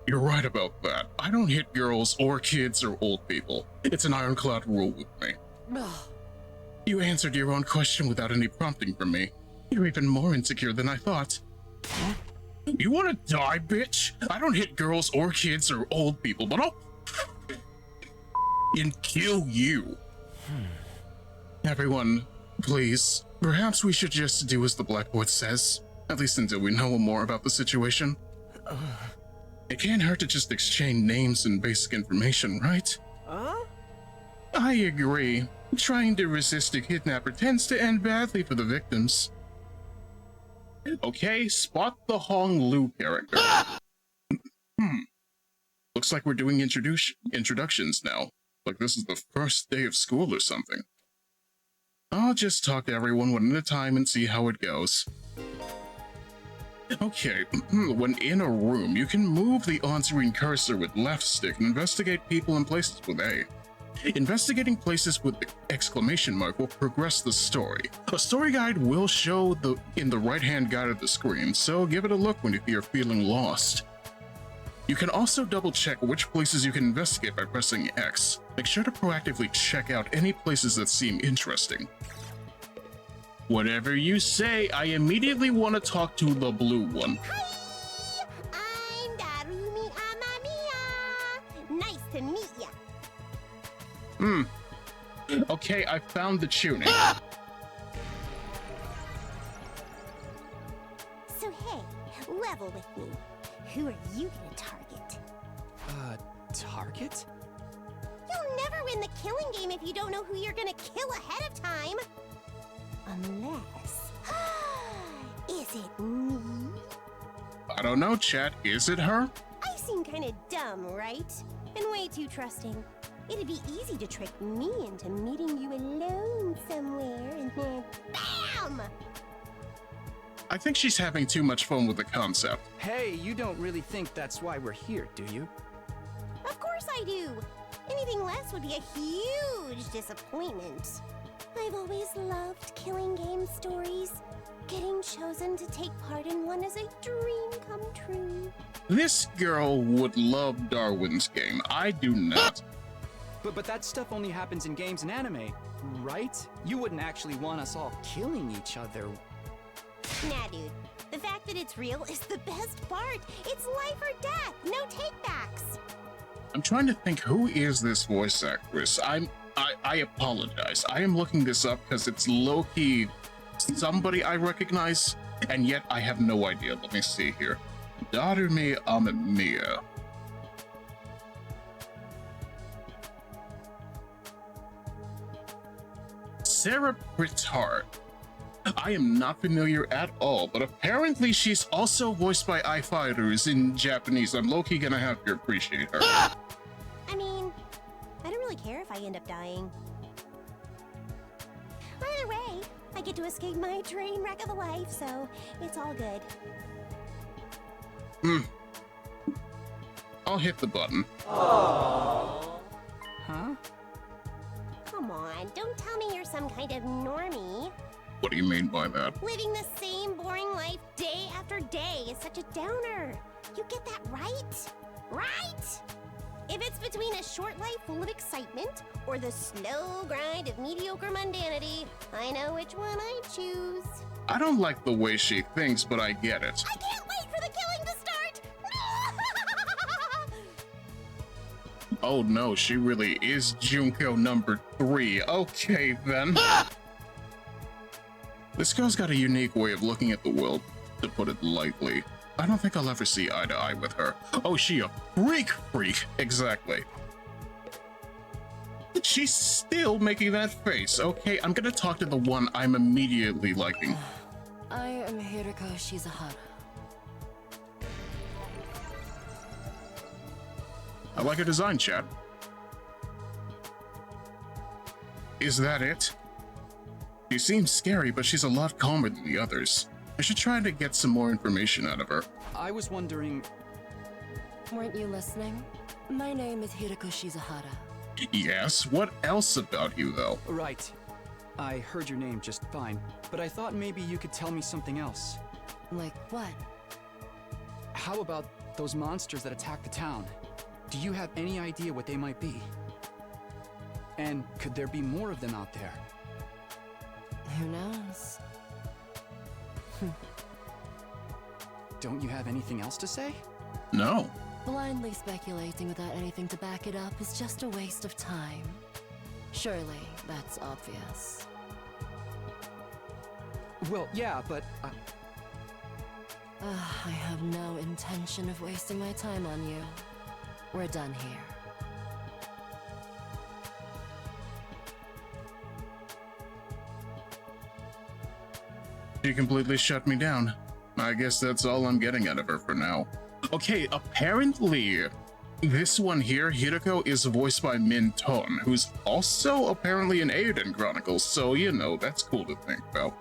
you're right about that. I don't hit girls or kids or old people. It's an ironclad rule with me. You answered your own question without any prompting from me. You're even more insecure than I thought. You wanna die, bitch? I don't hit girls or kids or old people, but I'll and kill you. Everyone, please, perhaps we should just do as the blackboard says, at least until we know more about the situation. It can't hurt to just exchange names and basic information, right? I agree. Trying to resist a kidnapper tends to end badly for the victims. Okay, spot the Hong Lu character. Looks like we're doing introductions now. Like this is the first day of school or something. I'll just talk to everyone one at a time and see how it goes. Okay, when in a room, you can move the on-screen cursor with left stick and investigate people and places with A. Investigating places with the exclamation mark will progress the story. A story guide will show in the right-hand guide of the screen, so give it a look when you're feeling lost. You can also double-check which places you can investigate by pressing X. Make sure to proactively check out any places that seem interesting. Whatever you say, I immediately want to talk to the blue one. Hi! I'm Darumi Amamiya! Nice to meet ya! Okay, I found the tuning. So hey, level with me. Who are you gonna target? Target? You'll never win the killing game if you don't know who you're gonna kill ahead of time. Unless... Is it me? I don't know, chat. Is it her? I seem kinda dumb, right? And way too trusting. It'd be easy to trick me into meeting you alone somewhere and then BAM! I think she's having too much fun with the concept. Hey, you don't really think that's why we're here, do you? Of course I do. Anything less would be a huge disappointment. I've always loved killing game stories. Getting chosen to take part in one is a dream come true. This girl would love Darwin's game. I do not. But that stuff only happens in games and anime, right? You wouldn't actually want us all killing each other. Nah, dude. The fact that it's real is the best part. It's life or death, no takebacks. I'm trying to think, who is this voice actress? I apologize. I am looking this up because it's low-key somebody I recognize, and yet I have no idea. Let me see here. Darume Amemiya. Sarah Britard. I am not familiar at all, but apparently she's also voiced by iFighters in Japanese. I'm low-key gonna have to appreciate her. I mean, I don't really care if I end up dying. Either way, I get to escape my train wreck of a life, so it's all good. I'll hit the button. Huh? Come on, don't tell me you're some kind of normie. What do you mean by that? Living the same boring life day after day is such a downer. You get that right? Right? If it's between a short life full of excitement or the slow grind of mediocre mundanity, I know which one I choose. I don't like the way she thinks, but I get it. I can't wait for the killing to start! Oh no, she really is Junko number 3. Okay then. This girl's got a unique way of looking at the world, to put it lightly. I don't think I'll ever see eye to eye with her. Oh, she a freak. Exactly. She's still making that face. Okay, I'm gonna talk to the one I'm immediately liking. I am Hiroko Shizahara. I like her design, chat. Is that it? She seems scary, but she's a lot calmer than the others. I should try to get some more information out of her. I was wondering... Weren't you listening? My name is Hiroko Shizahara. Yes? What else about you, though? Right. I heard your name just fine, but I thought maybe you could tell me something else. Like what? How about those monsters that attacked the town? Do you have any idea what they might be? And could there be more of them out there? Who knows? Don't you have anything else to say? No. Blindly speculating without anything to back it up is just a waste of time. Surely, that's obvious. Well, yeah, but... I have no intention of wasting my time on you. We're done here. She completely shut me down. I guess that's all I'm getting out of her for now. Okay, apparently, this one here, Hiroko, is voiced by Min Ton, who's also apparently in Eiyuden Chronicles, so, you know, that's cool to think about.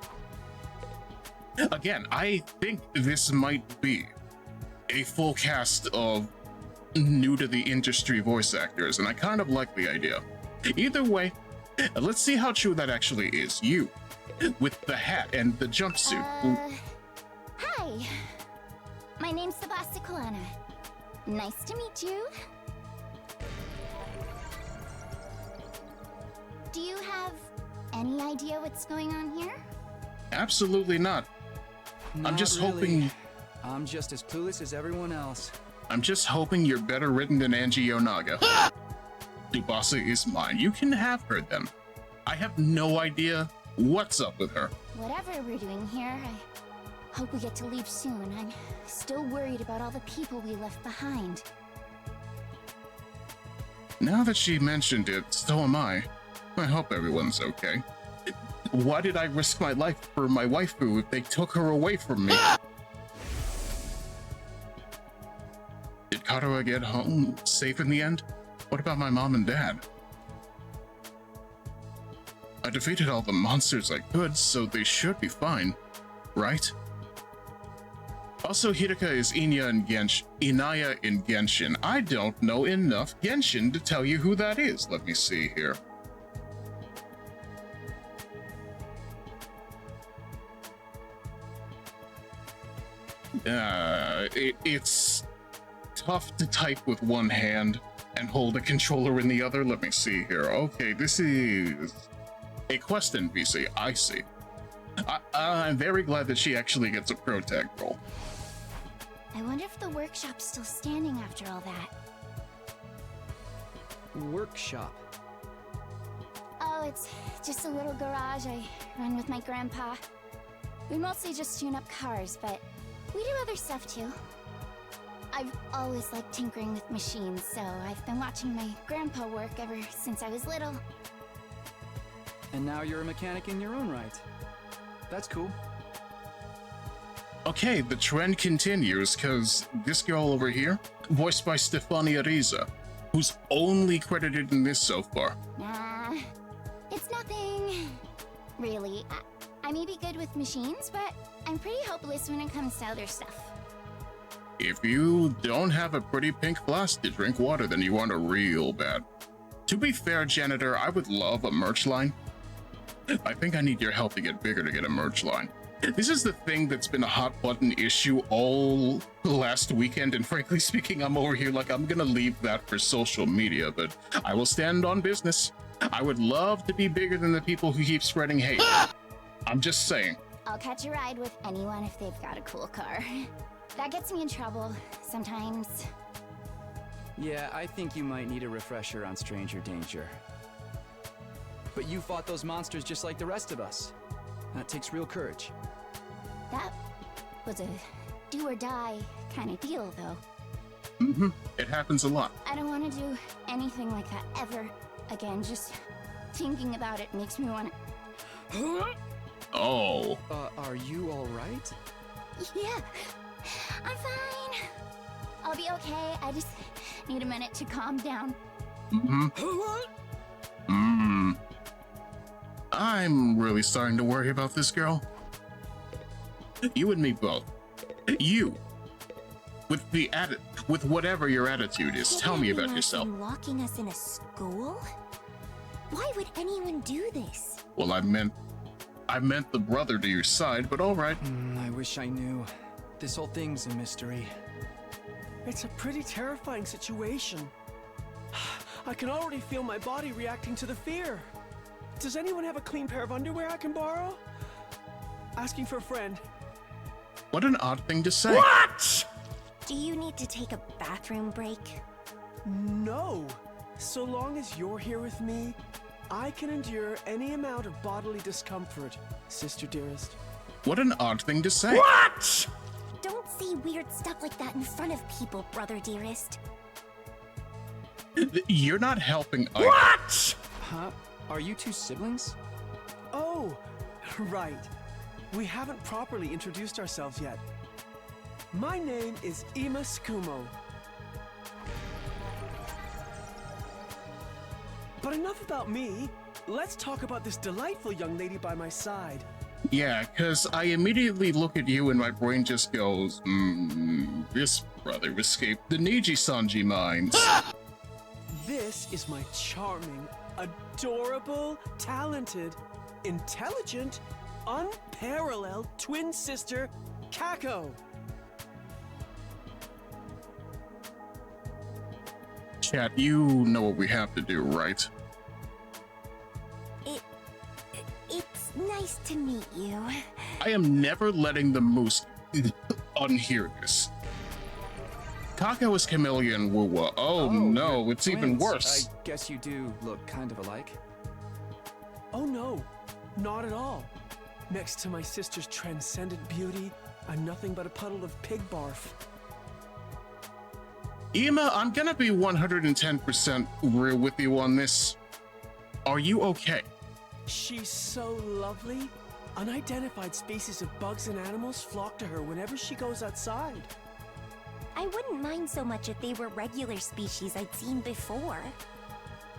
Again, I think this might be a full cast of new-to-the-industry voice actors, and I kind of like the idea. Either way, let's see how true that actually is. You, with the hat and the jumpsuit. Hi. My name's Sebasta Kalana. Nice to meet you. Do you have any idea what's going on here? Absolutely not. I'm just hoping... I'm just as clueless as everyone else. I'm just hoping you're better written than Angie Yonaga. Tsubasa is mine. You can have her then. I have no idea what's up with her. Whatever we're doing here, I hope we get to leave soon. I'm still worried about all the people we left behind. Now that she mentioned it, so am I. I hope everyone's okay. Why did I risk my life for my waifu if they took her away from me? Did Kotaro get home safe in the end? What about my mom and dad? I defeated all the monsters I could, so they should be fine, right? Also, Hidaka is Inaya in Genshin. I don't know enough Genshin to tell you who that is. Let me see here. It's tough to type with one hand and hold a controller in the other. Let me see here. Okay, this is a quest NPC. I see. I'm very glad that she actually gets a pro tag role. I wonder if the workshop's still standing after all that. Workshop. Oh, it's just a little garage I run with my grandpa. We mostly just tune up cars, but we do other stuff too. I've always liked tinkering with machines, so I've been watching my grandpa work ever since I was little. And now you're a mechanic in your own right. That's cool. Okay, the trend continues, because this girl over here, voiced by Stefania Riza, who's only credited in this so far. Nah, it's nothing. Really, I may be good with machines, but I'm pretty hopeless when it comes to other stuff. If you don't have a pretty pink flask to drink water, then you want it real bad. To be fair, janitor, I would love a merch line. I think I need your help to get bigger to get a merch line. This is the thing that's been a hot button issue all last weekend, and frankly speaking, I'm over here like I'm gonna leave that for social media, but I will stand on business. I would love to be bigger than the people who keep spreading hate. I'm just saying. I'll catch a ride with anyone if they've got a cool car. That gets me in trouble sometimes. Yeah, I think you might need a refresher on stranger danger. But you fought those monsters just like the rest of us. That takes real courage. That was a do or die kind of deal, though. Mm-hmm. It happens a lot. I don't want to do anything like that ever again. Just thinking about it makes me want to... Oh. Are you all right? Yeah, I'm fine. I'll be okay. I just need a minute to calm down. I'm really starting to worry about this girl. You and me both. You, with whatever your attitude is, tell me about yourself. Locking us in a school? Why would anyone do this? Well, I meant the brother to your side, but all right. I wish I knew. This whole thing's a mystery. It's a pretty terrifying situation. I can already feel my body reacting to the fear. Does anyone have a clean pair of underwear I can borrow? Asking for a friend. What an odd thing to say. What? Do you need to take a bathroom break? No. So long as you're here with me, I can endure any amount of bodily discomfort, sister dearest. What an odd thing to say. What? Don't say weird stuff like that in front of people, brother dearest. You're not helping either. What? Huh? Are you two siblings? Oh, right. We haven't properly introduced ourselves yet. My name is Ima Skumo. But enough about me. Let's talk about this delightful young lady by my side. Yeah, because I immediately look at you and my brain just goes, this brother escaped the Niji-sanji mines. This is my charming, adorable, talented, intelligent, unparalleled twin sister, Kako. Chat, you know what we have to do, right? It's nice to meet you. I am never letting the moose unhear this. Kako is Chameleon Wuwa. Oh no, you're it's even twins. worse. I guess you do look kind of alike. Oh no, not at all. Next to my sister's transcendent beauty, I'm nothing but a puddle of pig barf. Ima, I'm gonna be 110% real with you on this. Are you okay? She's so lovely. Unidentified species of bugs and animals flock to her whenever she goes outside. I wouldn't mind so much if they were regular species I'd seen before.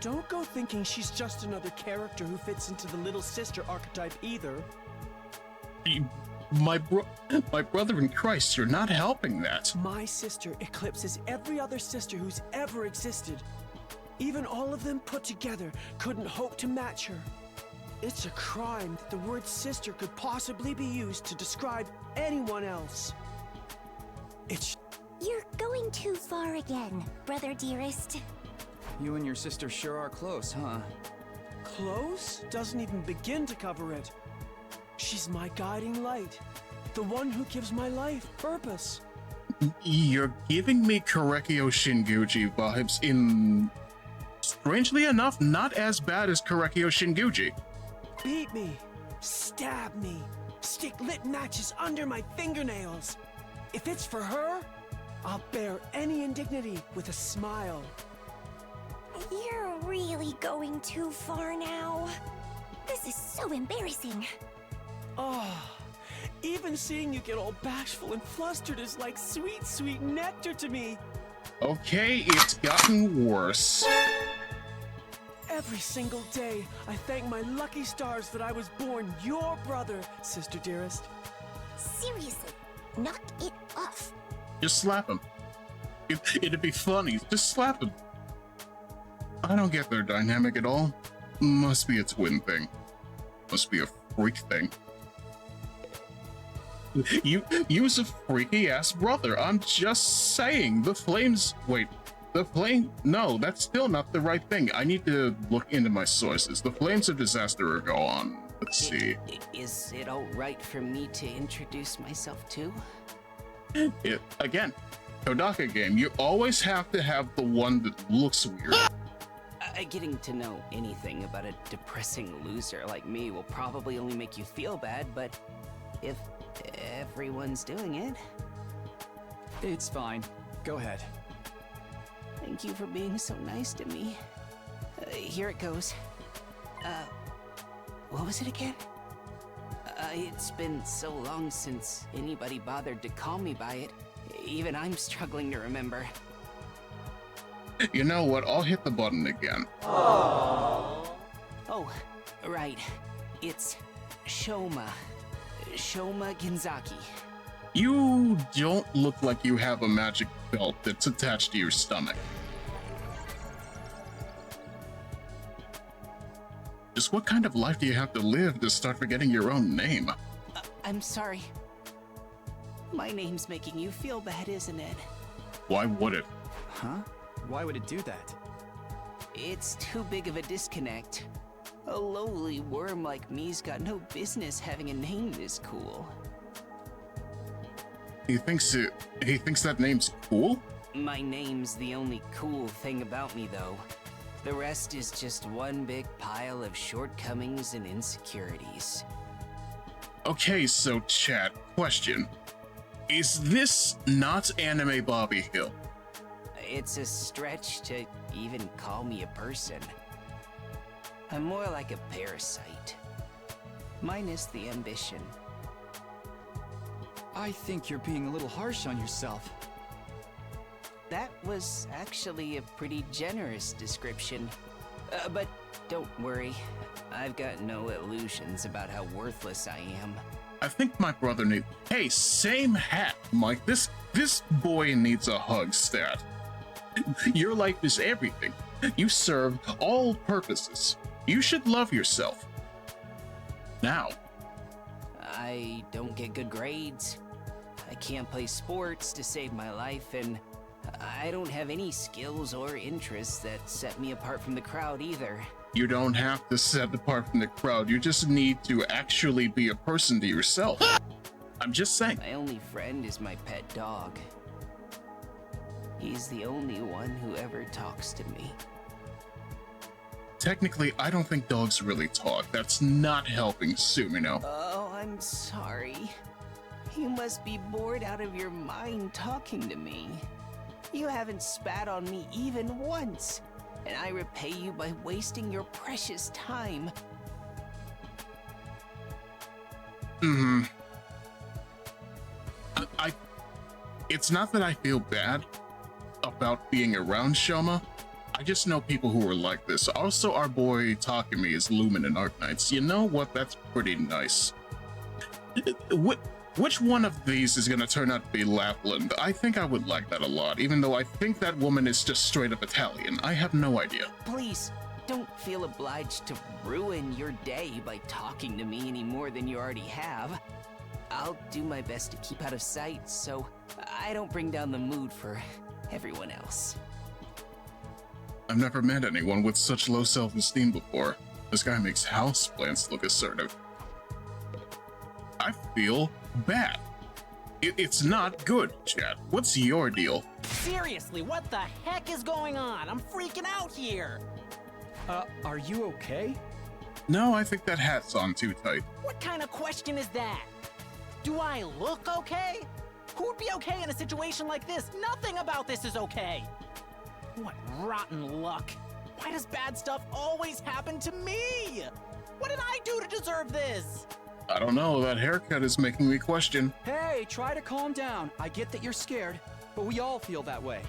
Don't go thinking she's just another character who fits into the little sister archetype either. My brother in Christ, you're not helping that. My sister eclipses every other sister who's ever existed. Even all of them put together couldn't hope to match her. It's a crime that the word sister could possibly be used to describe anyone else. It's... You're going too far again, brother dearest. You and your sister sure are close, huh? Close doesn't even begin to cover it. She's my guiding light, the one who gives my life purpose. You're giving me Korekio Shinguji vibes in, strangely enough, not as bad as Korekio Shinguji. Beat me, stab me, stick lit matches under my fingernails. If it's for her, I'll bear any indignity with a smile. You're really going too far now. This is so embarrassing. Oh, even seeing you get all bashful and flustered is like sweet, sweet nectar to me. Okay, it's gotten worse. Every single day, I thank my lucky stars that I was born your brother, sister dearest. Seriously, knock it off. Just slap him. It'd be funny. Just slap him. I don't get their dynamic at all. Must be a twin thing. Must be a freak thing. You's a freaky ass brother. I'm just saying. The flames. Wait. The flame. No, that's still not the right thing. I need to look into my sources. The flames of disaster are gone. Let's see. Is it all right for me to introduce myself too? Again, Kodaka game. You always have to have the one that looks weird. Getting to know anything about a depressing loser like me will probably only make you feel bad, but if everyone's doing it... It's fine. Go ahead. Thank you for being so nice to me. Here it goes. What was it again? It's been so long since anybody bothered to call me by it. Even I'm struggling to remember. You know what? I'll hit the button again. Oh, right. It's Shoma. Shoma Genzaki. You don't look like you have a magic belt that's attached to your stomach. Just what kind of life do you have to live to start forgetting your own name? I'm sorry. My name's making you feel bad, isn't it? Why would it? Huh? Why would it do that? It's too big of a disconnect. A lowly worm like me's got no business having a name this cool. He thinks that name's cool? My name's the only cool thing about me, though. The rest is just one big pile of shortcomings and insecurities. Okay, so chat, question. Is this not Anime Bobby Hill? It's a stretch to even call me a person. I'm more like a parasite. Minus the ambition. I think you're being a little harsh on yourself. That was actually a pretty generous description. But don't worry, I've got no illusions about how worthless I am. I think my brother needs... Hey, same hat, Mike. This boy needs a hug, stat. Your life is everything. You serve all purposes. You should love yourself. Now. I don't get good grades. I can't play sports to save my life, and I don't have any skills or interests that set me apart from the crowd either. You don't have to set apart from the crowd. You just need to actually be a person to yourself. I'm just saying. My only friend is my pet dog. He's the only one who ever talks to me. Technically, I don't think dogs really talk. That's not helping Sumino. Oh, I'm sorry. You must be bored out of your mind talking to me. You haven't spat on me even once, and I repay you by wasting your precious time. It's not that I feel bad about being around Shoma. I just know people who are like this. Also, our boy Takumi is Lumen in Arknights. You know what? That's pretty nice. Which one of these is gonna turn out to be Lapland? I think I would like that a lot, even though I think that woman is just straight up Italian. I have no idea. Please, don't feel obliged to ruin your day by talking to me any more than you already have. I'll do my best to keep out of sight so I don't bring down the mood for everyone else. I've never met anyone with such low self-esteem before. This guy makes houseplants look assertive. I feel bad. It's not good, chat. What's your deal? Seriously, what the heck is going on? I'm freaking out here! Are you okay? No, I think that hat's on too tight. What kind of question is that? Do I look okay? Who'd be okay in a situation like this? Nothing about this is okay! What rotten luck! Why does bad stuff always happen to me? What did I do to deserve this? I don't know, that haircut is making me question. Hey, try to calm down. I get that you're scared, but we all feel that way.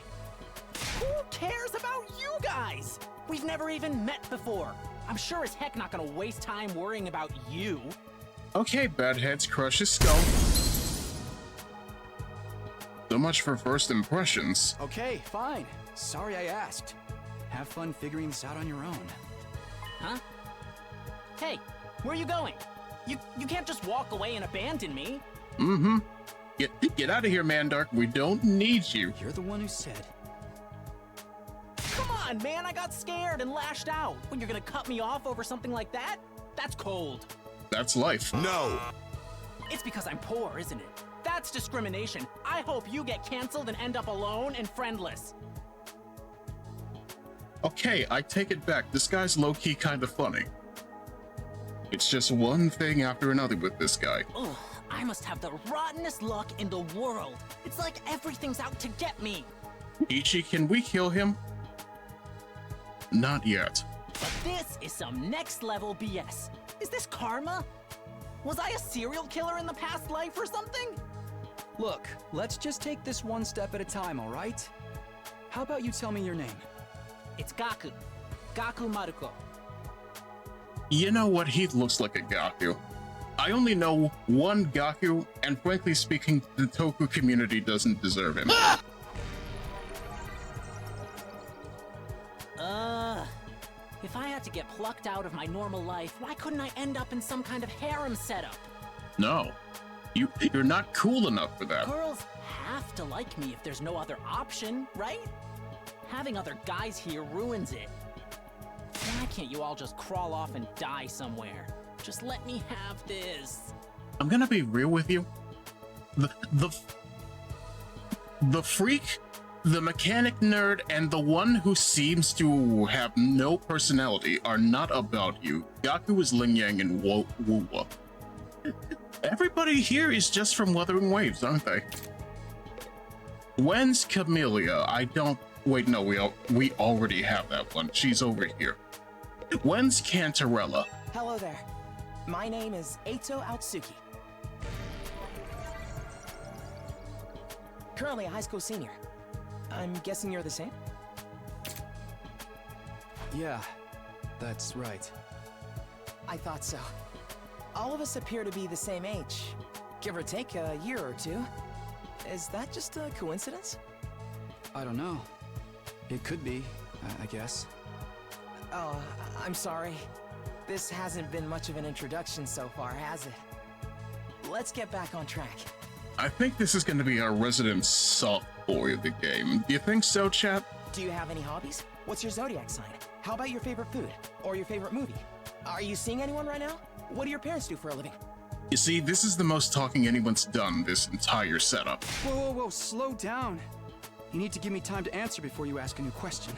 Who cares about you guys? We've never even met before. I'm sure as heck not gonna waste time worrying about you. Okay, Batheads, crush his skull. So much for first impressions. Okay, fine. Sorry I asked. Have fun figuring this out on your own. Huh? Hey, where are you going? You can't just walk away and abandon me. Mm-hmm. Get out of here, Mandark. We don't need you. You're the one who said. Come on, man, I got scared and lashed out. When you're gonna cut me off over something like that? That's cold. That's life. No! It's because I'm poor, isn't it? That's discrimination. I hope you get canceled and end up alone and friendless. Okay, I take it back. This guy's low-key kind of funny. It's just one thing after another with this guy. Ugh, I must have the rottenest luck in the world. It's like everything's out to get me. Ichi, can we kill him? Not yet. But this is some next level BS. Is this karma? Was I a serial killer in the past life or something? Look, let's just take this one step at a time, all right? How about you tell me your name? It's Gaku. Gaku Maruko. You know what? He looks like a Gaku. I only know one Gaku, and frankly speaking, the Toku community doesn't deserve him. If I had to get plucked out of my normal life, why couldn't I end up in some kind of harem setup? No. You're not cool enough for that. Girls have to like me if there's no other option, right? Having other guys here ruins it. Why can't you all just crawl off and die somewhere? Just let me have this. I'm gonna be real with you. The freak, the mechanic nerd, and the one who seems to have no personality are not about you. Gaku is Ling Yang and Wuwa. Everybody here is just from Wuthering Waves, aren't they? When's Camellia? I don't... Wait, no, we already have that one. She's over here. When's Cantarella? Hello there. My name is Eito Aotsuki. Currently a high school senior. I'm guessing you're the same? Yeah, that's right. I thought so. All of us appear to be the same age, give or take a year or two. Is that just a coincidence? I don't know. It could be, I guess. Oh, I'm sorry. This hasn't been much of an introduction so far, has it? Let's get back on track. I think this is going to be our resident soft boy of the game. Do you think so, chat? Do you have any hobbies? What's your zodiac sign? How about your favorite food? Or your favorite movie? Are you seeing anyone right now? What do your parents do for a living? You see, this is the most talking anyone's done this entire setup. Whoa, slow down. You need to give me time to answer before you ask a new question.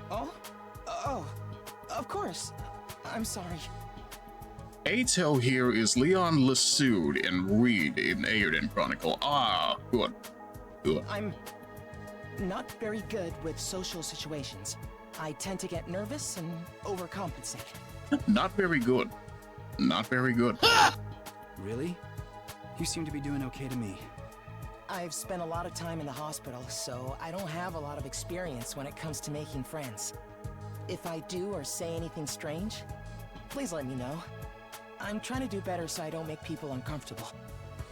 Oh, of course. I'm sorry. Eito here is Leon Lasud and Reed in Aiden Chronicle. Ah, good. I'm not very good with social situations. I tend to get nervous and overcompensate. Not very good. Not very good. Really? You seem to be doing okay to me. I've spent a lot of time in the hospital, so I don't have a lot of experience when it comes to making friends. If I do or say anything strange, please let me know. I'm trying to do better so I don't make people uncomfortable.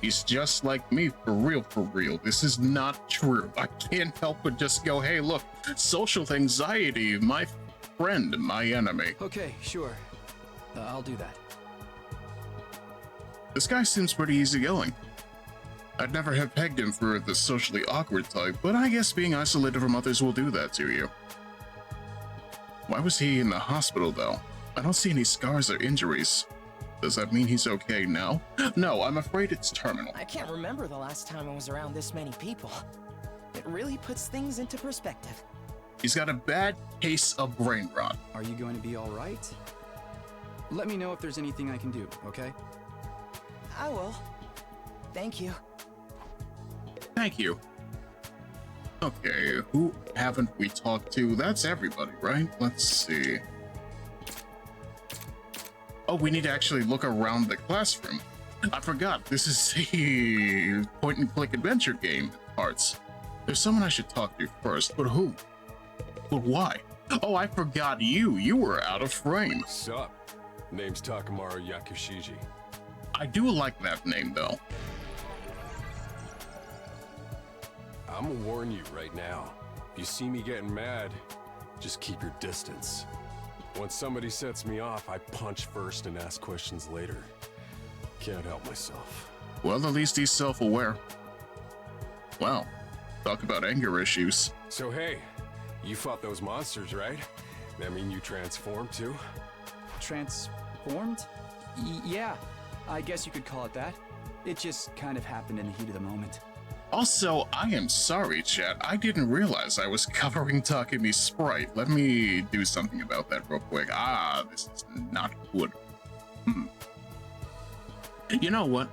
He's just like me, for real, for real. This is not true. I can't help but just go, hey, look, social anxiety, my friend, my enemy. Okay, sure. I'll do that. This guy seems pretty easygoing. I'd never have pegged him for the socially awkward type, but I guess being isolated from others will do that to you. Why was he in the hospital, though? I don't see any scars or injuries. Does that mean he's okay now? No, I'm afraid it's terminal. I can't remember the last time I was around this many people. It really puts things into perspective. He's got a bad case of brain rot. Are you going to be all right? Let me know if there's anything I can do, okay? I will. Thank you. Thank you. Okay, who haven't we talked to? That's everybody, right? Let's see. Oh, we need to actually look around the classroom. I forgot, this is a point-and-click adventure game parts. There's someone I should talk to first, but who? But why? Oh, I forgot you. You were out of frame. Sup? Name's Takamaru Yakushiji. I do like that name, though. I'm gonna warn you right now. If you see me getting mad, just keep your distance. Once somebody sets me off, I punch first and ask questions later. Can't help myself. Well, at least he's self-aware. Wow. Talk about anger issues. So hey, you fought those monsters, right? That mean you transformed too? Transformed? Yeah, I guess you could call it that. It just kind of happened in the heat of the moment. Also, I am sorry, chat. I didn't realize I was covering Takemi's sprite. Let me do something about that real quick. Ah, this is not good. You know what?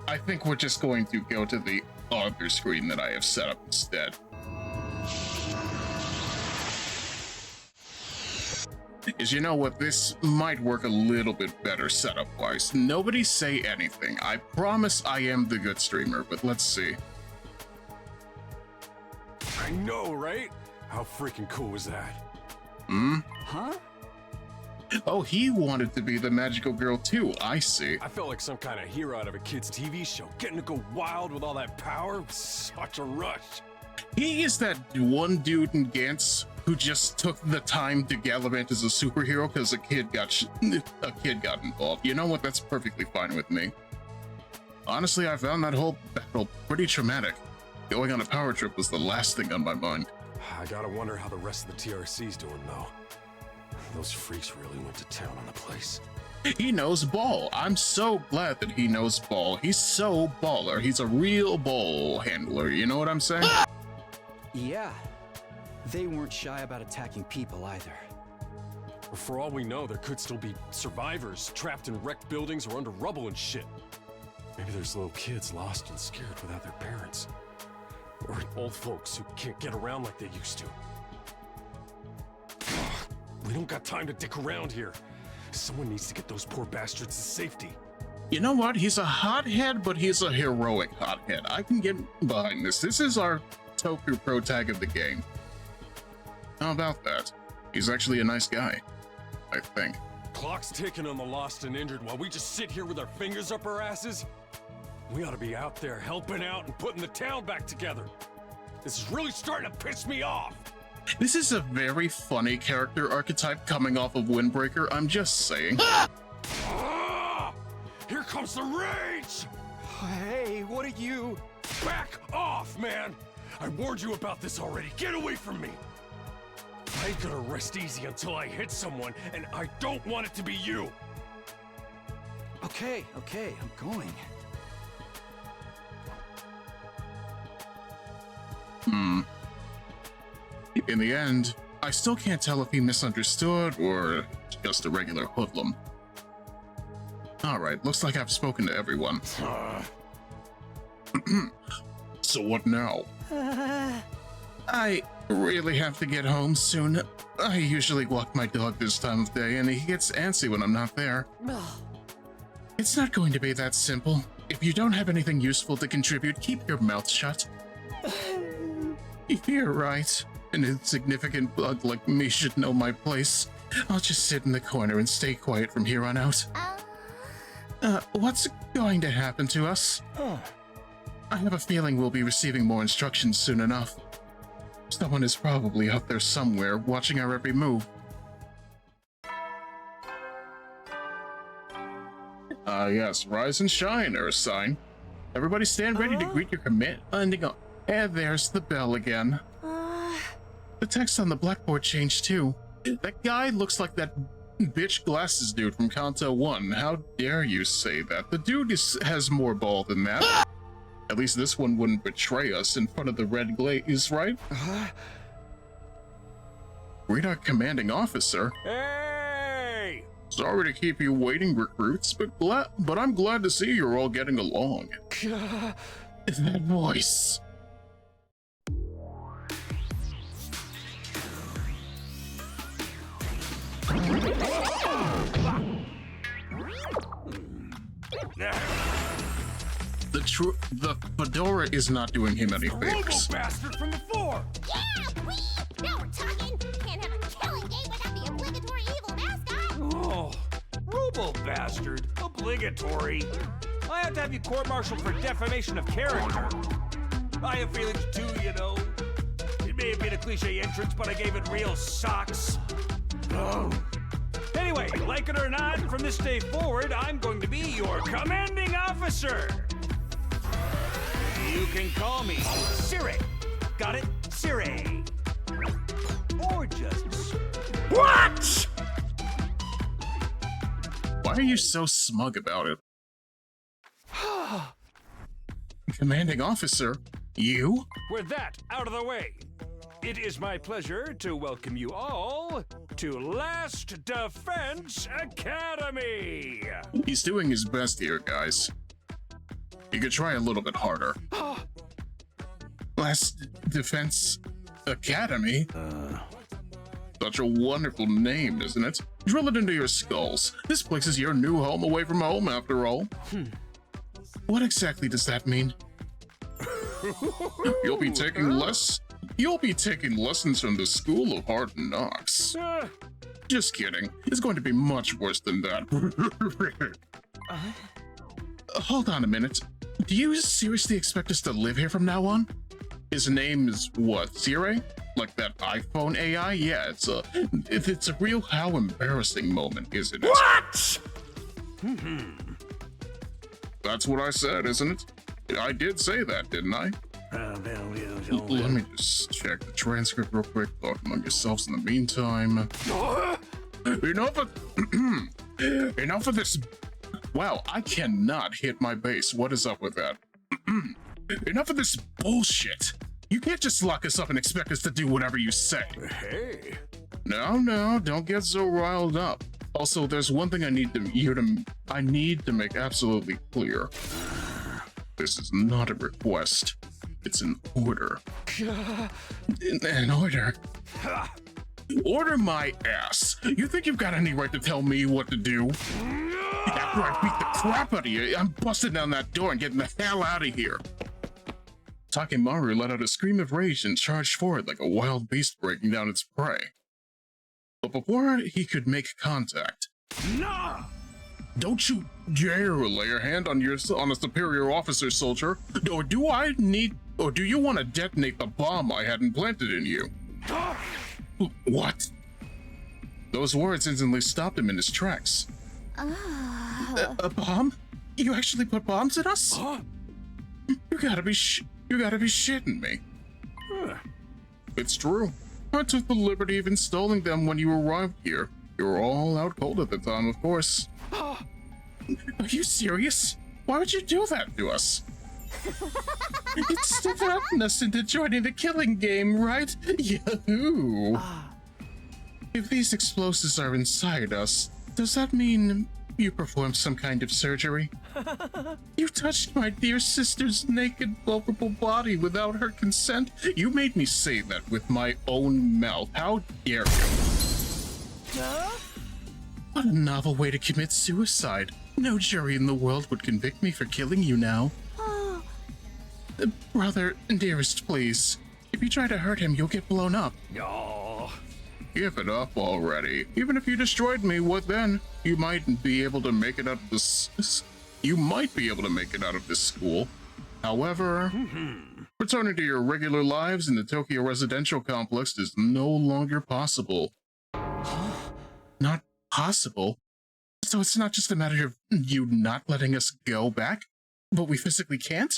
I think we're just going to go to the other screen that I have set up instead. Is you know what, this might work a little bit better setup-wise. Nobody say anything. I promise I am the good streamer, but let's see. I know, right? How freaking cool was that? Huh? Oh, he wanted to be the magical girl too, I see. I felt like some kind of hero out of a kid's TV show. Getting to go wild with all that power was such a rush. He is that one dude in Gantz who just took the time to gallivant as a superhero because a kid got involved. You know what? That's perfectly fine with me. Honestly, I found that whole battle pretty traumatic. Going on a power trip was the last thing on my mind. I gotta wonder how the rest of the TRC's doing, though. Those freaks really went to town on the place. He knows ball. I'm so glad that he knows ball. He's so baller. He's a real ball handler. You know what I'm saying? Yeah. They weren't shy about attacking people either. For all we know, there could still be survivors trapped in wrecked buildings or under rubble and shit. Maybe there's little kids lost and scared without their parents. Or old folks who can't get around like they used to. We don't got time to dick around here. Someone needs to get those poor bastards to safety. You know what? He's a hothead, but he's a heroic hothead. I can get behind this. This is our Toku pro tag of the game. How about that? He's actually a nice guy, I think. Clock's ticking on the lost and injured while we just sit here with our fingers up our asses? We ought to be out there helping out and putting the town back together. This is really starting to piss me off. This is a very funny character archetype coming off of Windbreaker, I'm just saying. Here comes the rage! Hey, what are you? Back off, man! I warned you about this already. Get away from me! I ain't gonna rest easy until I hit someone, and I don't want it to be you! Okay, I'm going. In the end, I still can't tell if he misunderstood or just a regular hoodlum. Alright, looks like I've spoken to everyone. So what now? I really have to get home soon. I usually walk my dog this time of day, and he gets antsy when I'm not there. It's not going to be that simple. If you don't have anything useful to contribute, keep your mouth shut. You're right. An insignificant bug like me should know my place. I'll just sit in the corner and stay quiet from here on out. What's going to happen to us? I have a feeling we'll be receiving more instructions soon enough. Someone is probably out there somewhere, watching our every move. Yes, rise and shine, Earth Sign. Everybody stand ready to greet your commanding. And there's the bell again. The text on the blackboard changed too. That guy looks like that bitch glasses dude from Kanto 1. How dare you say that? The dude has more ball than that. At least this one wouldn't betray us in front of the red glaze, right? Greet our commanding officer. Hey! Sorry to keep you waiting, recruits, but I'm glad to see you're all getting along. That voice. The fedora is not doing him any favors. Bastard from the floor! Yeah, wee! Now we're talking! Can't have a killing game without the obligatory evil mascot! Oh, Robo Bastard. Obligatory. I have to have you court-martialed for defamation of character. I have feelings too, you know. It may have been a cliche entrance, but I gave it real socks. Oh. Anyway, like it or not, from this day forward, I'm going to be your commanding officer. You can call me Siri. Got it? Siri. Or just... What? Why are you so smug about it? Commanding officer, you? With that out of the way, it is my pleasure to welcome you all to Last Defense Academy. He's doing his best here, guys. You could try a little bit harder. Last Defense Academy? Such a wonderful name, isn't it? Drill it into your skulls. This place is your new home away from home, after all. What exactly does that mean? You'll be taking lessons from the School of Hard Knocks. Just kidding. It's going to be much worse than that. Hold on a minute. Do you seriously expect us to live here from now on? His name is what, Siri? Like that iPhone AI? Yeah, it's a real how embarrassing moment, isn't it? What? That's what I said, isn't it? I did say that, didn't I? Let me just check the transcript real quick. Talk among yourselves in the meantime. Enough of this. Wow, I cannot hit my base. What is up with that? Enough of this bullshit. You can't just lock us up and expect us to do whatever you say. Hey. No, don't get so riled up. Also, there's one thing I need to make absolutely clear. This is not a request. It's an order. An order? Order my ass. You think you've got any right to tell me what to do? After I beat the crap out of you, I'm busting down that door and getting the hell out of here. Takemaru let out a scream of rage and charged forward like a wild beast breaking down its prey. But before he could make contact... No! Don't you dare lay your hand on a superior officer, soldier, or do you want to detonate the bomb I had implanted in you? What? Those words instantly stopped him in his tracks. A bomb? You actually put bombs in us? You gotta be shitting me. It's true. I took the liberty of installing them when you arrived here. You were all out cold at the time, of course. Are you serious? Why would you do that to us? It's to threaten us into joining the killing game, right? Yahoo! If these explosives are inside us, does that mean you performed some kind of surgery? You touched my dear sister's naked, vulnerable body without her consent. You made me say that with my own mouth. How dare you? What a novel way to commit suicide. No jury in the world would convict me for killing you now. Brother, dearest, please. If you try to hurt him, you'll get blown up. Oh, Give it up already. Even if you destroyed me, what then? You might be able to make it out of this. You might be able to make it out of this school. However, returning to your regular lives in the Tokyo residential complex is no longer possible. Not possible? So it's not just a matter of you not letting us go back, but we physically can't?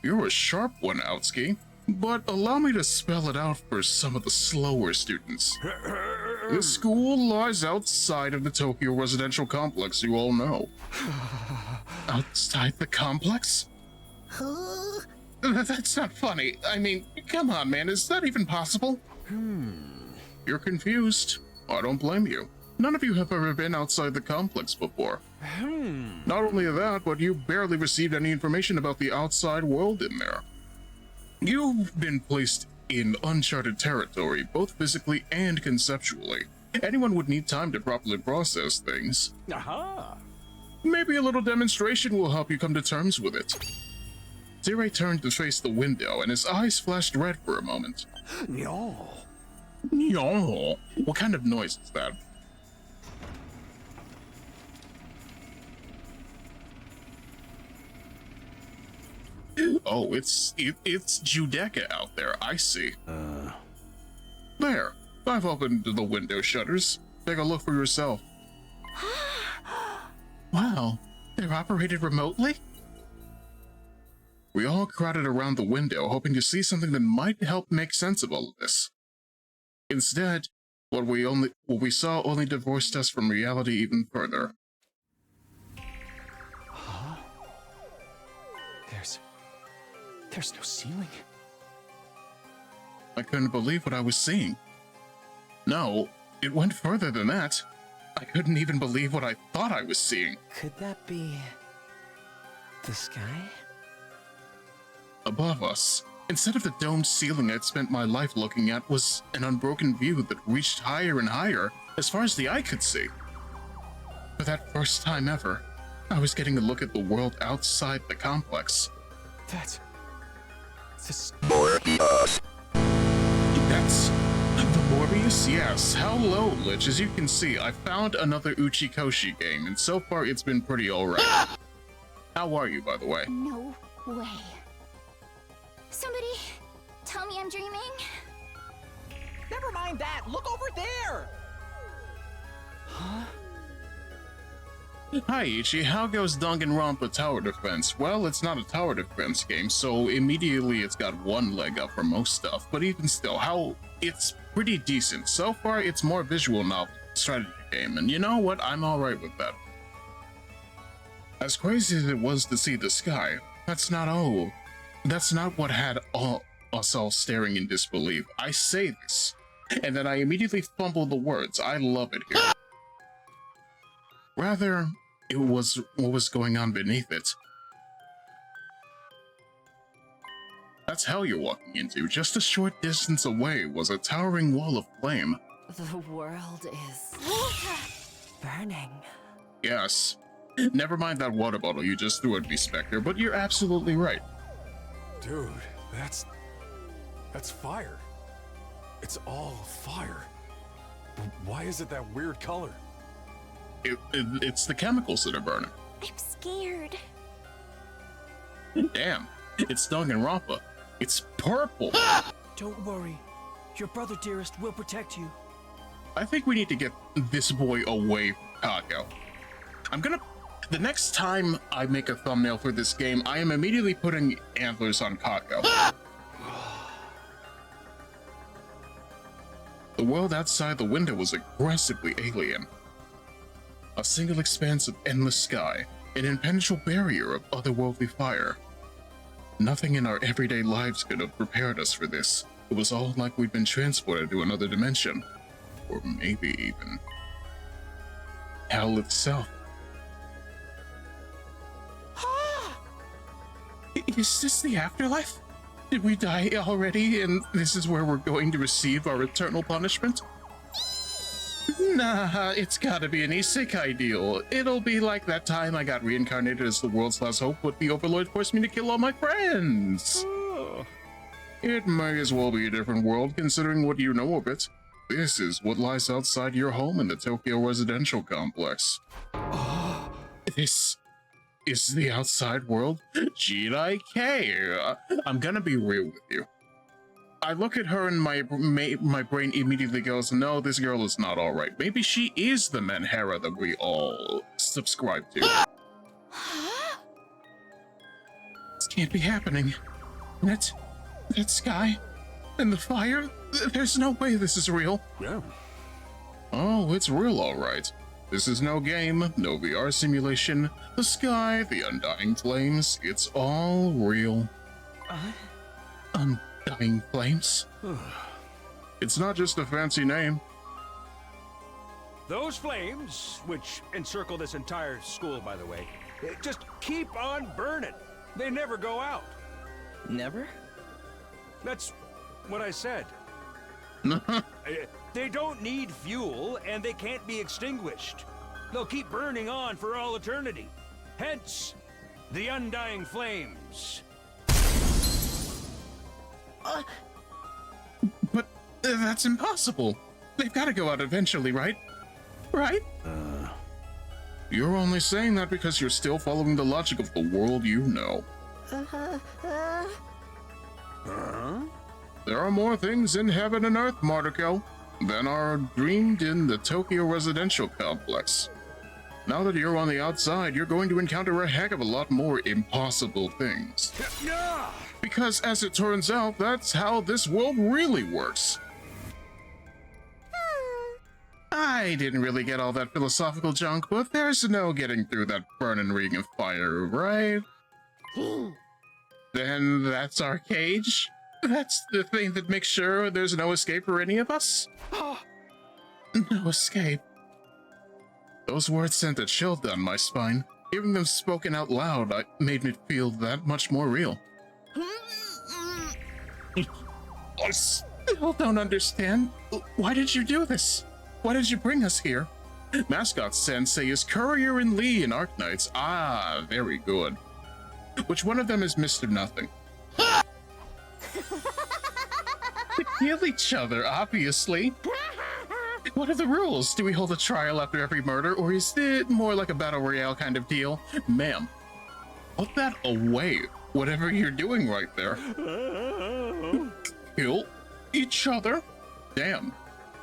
You're a sharp one, Outski. But allow me to spell it out for some of the slower students. The school lies outside of the Tokyo residential complex, you all know. Outside the complex? That's not funny. I mean, come on, man, is that even possible? You're confused. I don't blame you. None of you have ever been outside the complex before. Not only that, but you barely received any information about the outside world in there. You've been placed in uncharted territory, both physically and conceptually. Anyone would need time to properly process things. Maybe a little demonstration will help you come to terms with it. Zirei turned to face the window, and his eyes flashed red for a moment. No. No. What kind of noise is that? Oh, it's Judeka out there, I see. There, I've opened the window shutters. Take a look for yourself. Wow, they're operated remotely? We all crowded around the window, hoping to see something that might help make sense of all of this. Instead, what we saw only divorced us from reality even further. There's no ceiling. I couldn't believe what I was seeing. No, it went further than that. I couldn't even believe what I thought I was seeing. Could that be the sky? Above us, instead of the domed ceiling I'd spent my life looking at, was an unbroken view that reached higher and higher as far as the eye could see. For that first time ever, I was getting a look at the world outside the complex. That's Morbius. That's the Morbius? Yes. Hello, Lich. As you can see, I found another Uchikoshi game, and so far it's been pretty alright. How are you, by the way? No way. Somebody tell me I'm dreaming. Never mind that. Look over there. Hi, Ichi. How goes Danganronpa Tower Defense? Well, it's not a tower defense game, so immediately it's got one leg up for most stuff, but even still, it's pretty decent. So far, it's more visual novel strategy game, and you know what? I'm alright with that. As crazy as it was to see the sky, that's not what had us all staring in disbelief. I say this, and then I immediately fumble the words. I love it here. Rather, it was what was going on beneath it. That's hell you're walking into. Just a short distance away was a towering wall of flame. The world is burning. Yes. Never mind that water bottle you just threw at me, Spectre, but you're absolutely right. Dude, that's fire. It's all fire. Why is it that weird color? It's the chemicals that are burning. I'm scared. Damn, it's Danganronpa. It's purple. Don't worry. Your brother dearest will protect you. I think we need to get this boy away from Kako. The next time I make a thumbnail for this game, I am immediately putting antlers on Kako. The world outside the window was aggressively alien. A single expanse of endless sky, an impenetrable barrier of otherworldly fire. Nothing in our everyday lives could have prepared us for this. It was all like we'd been transported to another dimension. Or maybe even hell itself. Is this the afterlife? Did we die already and this is where we're going to receive our eternal punishment? Nah, it's gotta be an isekai deal. It'll be like that time I got reincarnated as the world's last hope, but the Overlord forced me to kill all my friends. It may as well be a different world considering what you know of it. This is what lies outside your home in the Tokyo residential complex. This is the outside world? GIK. I'm gonna be real with you. I look at her and my brain immediately goes, no, this girl is not alright. Maybe she is the Menhera that we all subscribe to. This can't be happening. That sky and the fire, there's no way this is real. Yeah. Oh, it's real alright. This is no game, no VR simulation. The sky, the undying flames, it's all real. Undying flames? It's not just a fancy name. Those flames, which encircle this entire school, by the way, just keep on burning. They never go out. Never? That's what I said. They don't need fuel, and they can't be extinguished. They'll keep burning on for all eternity. Hence, the undying flames. But that's impossible. They've got to go out eventually, right? Right? You're only saying that because you're still following the logic of the world you know. There are more things in heaven and earth, Martico, than are dreamed in the Tokyo residential complex. Now that you're on the outside, you're going to encounter a heck of a lot more impossible things. Because as it turns out, that's how this world really works. I didn't really get all that philosophical junk, but there's no getting through that burning ring of fire, right? Then that's our cage? That's the thing that makes sure there's no escape for any of us? No escape. Those words sent a chill down my spine. Hearing them spoken out loud made me feel that much more real. I still don't understand. Why did you do this? Why did you bring us here? Mascot Sensei is Courier and Lee in Arknights. Ah, very good. Which one of them is Mr. Nothing? To kill each other, obviously. What are the rules? Do we hold a trial after every murder, or is it more like a battle royale kind of deal? Ma'am, put that away, whatever you're doing right there. Kill each other? Damn.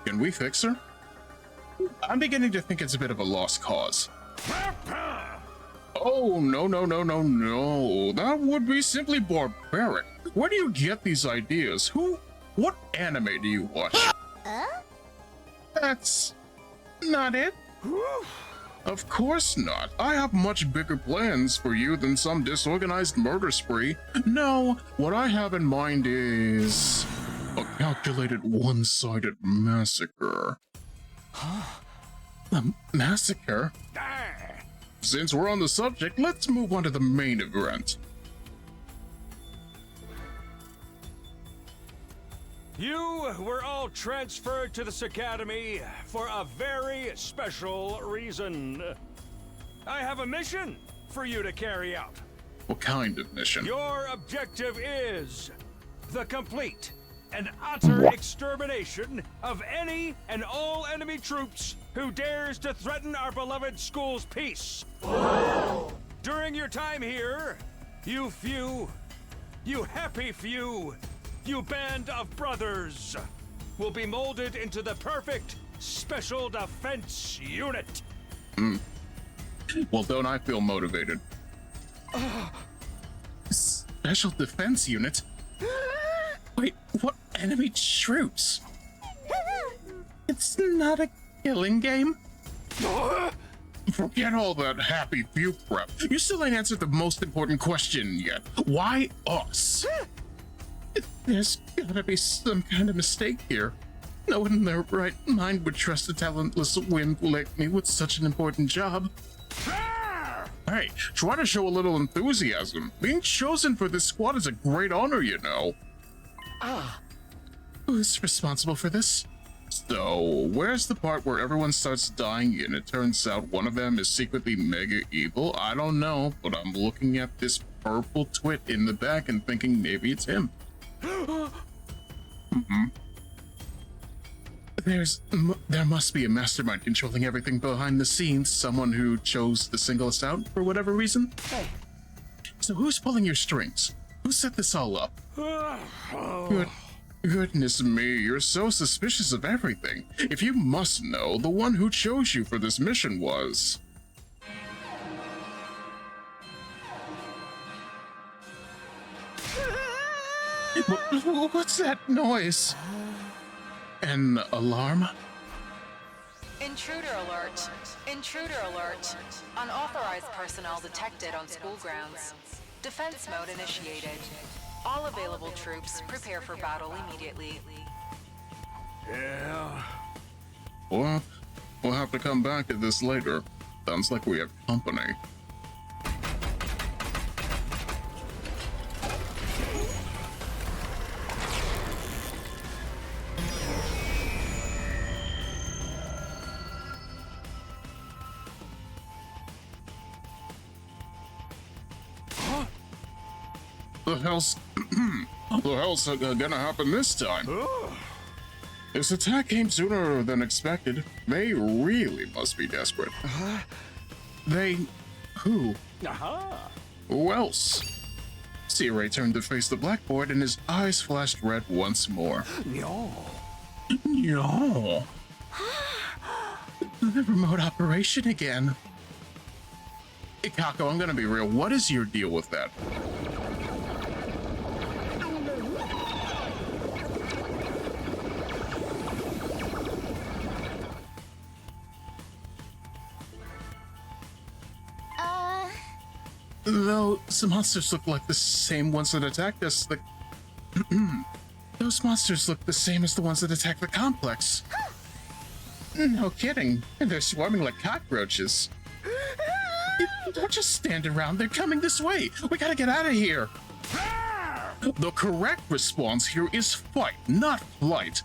Can we fix her? I'm beginning to think it's a bit of a lost cause. Oh, no. That would be simply barbaric. Where do you get these ideas? What anime do you watch? That's not it. Of course not. I have much bigger plans for you than some disorganized murder spree. No, what I have in mind is a calculated one-sided massacre. A massacre? Since we're on the subject, let's move on to the main event. You were all transferred to this academy for a very special reason. I have a mission for you to carry out. What kind of mission? Your objective is the complete and utter extermination of any and all enemy troops who dares to threaten our beloved school's peace. During your time here, you happy few, you band of brothers will be molded into the perfect special defense unit. Well, don't I feel motivated? Special defense unit? Wait, what enemy troops? It's not a killing game? Forget all that happy few prep. You still ain't answered the most important question yet. Why us? There's gotta be some kind of mistake here. No one in their right mind would trust a talentless wimp like me with such an important job. Hey, try to show a little enthusiasm. Being chosen for this squad is a great honor, you know. Who's responsible for this? So, where's the part where everyone starts dying and it turns out one of them is secretly mega evil? I don't know, but I'm looking at this purple twit in the back and thinking maybe it's him. There must be a mastermind controlling everything behind the scenes, someone who chose to single us out for whatever reason. Hey. So who's pulling your strings? Who set this all up? Goodness me, you're so suspicious of everything. If you must know, the one who chose you for this mission was... What's that noise? An alarm? Intruder alert. Intruder alert. Unauthorized personnel detected on school grounds. Defense mode initiated. All available troops prepare for battle immediately. Yeah. Well, we'll have to come back to this later. Sounds like we have company. The hell's gonna happen this time? This attack came sooner than expected. They really must be desperate. Who? Who else? C-Ray turned to face the blackboard and his eyes flashed red once more. No. The remote operation again. Kako, I'm gonna be real. What is your deal with that? Though some monsters look like the same ones that attacked us, those monsters look the same as the ones that attacked the complex. No kidding. And they're swarming like cockroaches. Don't just stand around. They're coming this way. We gotta get out of here. The correct response here is fight, not flight.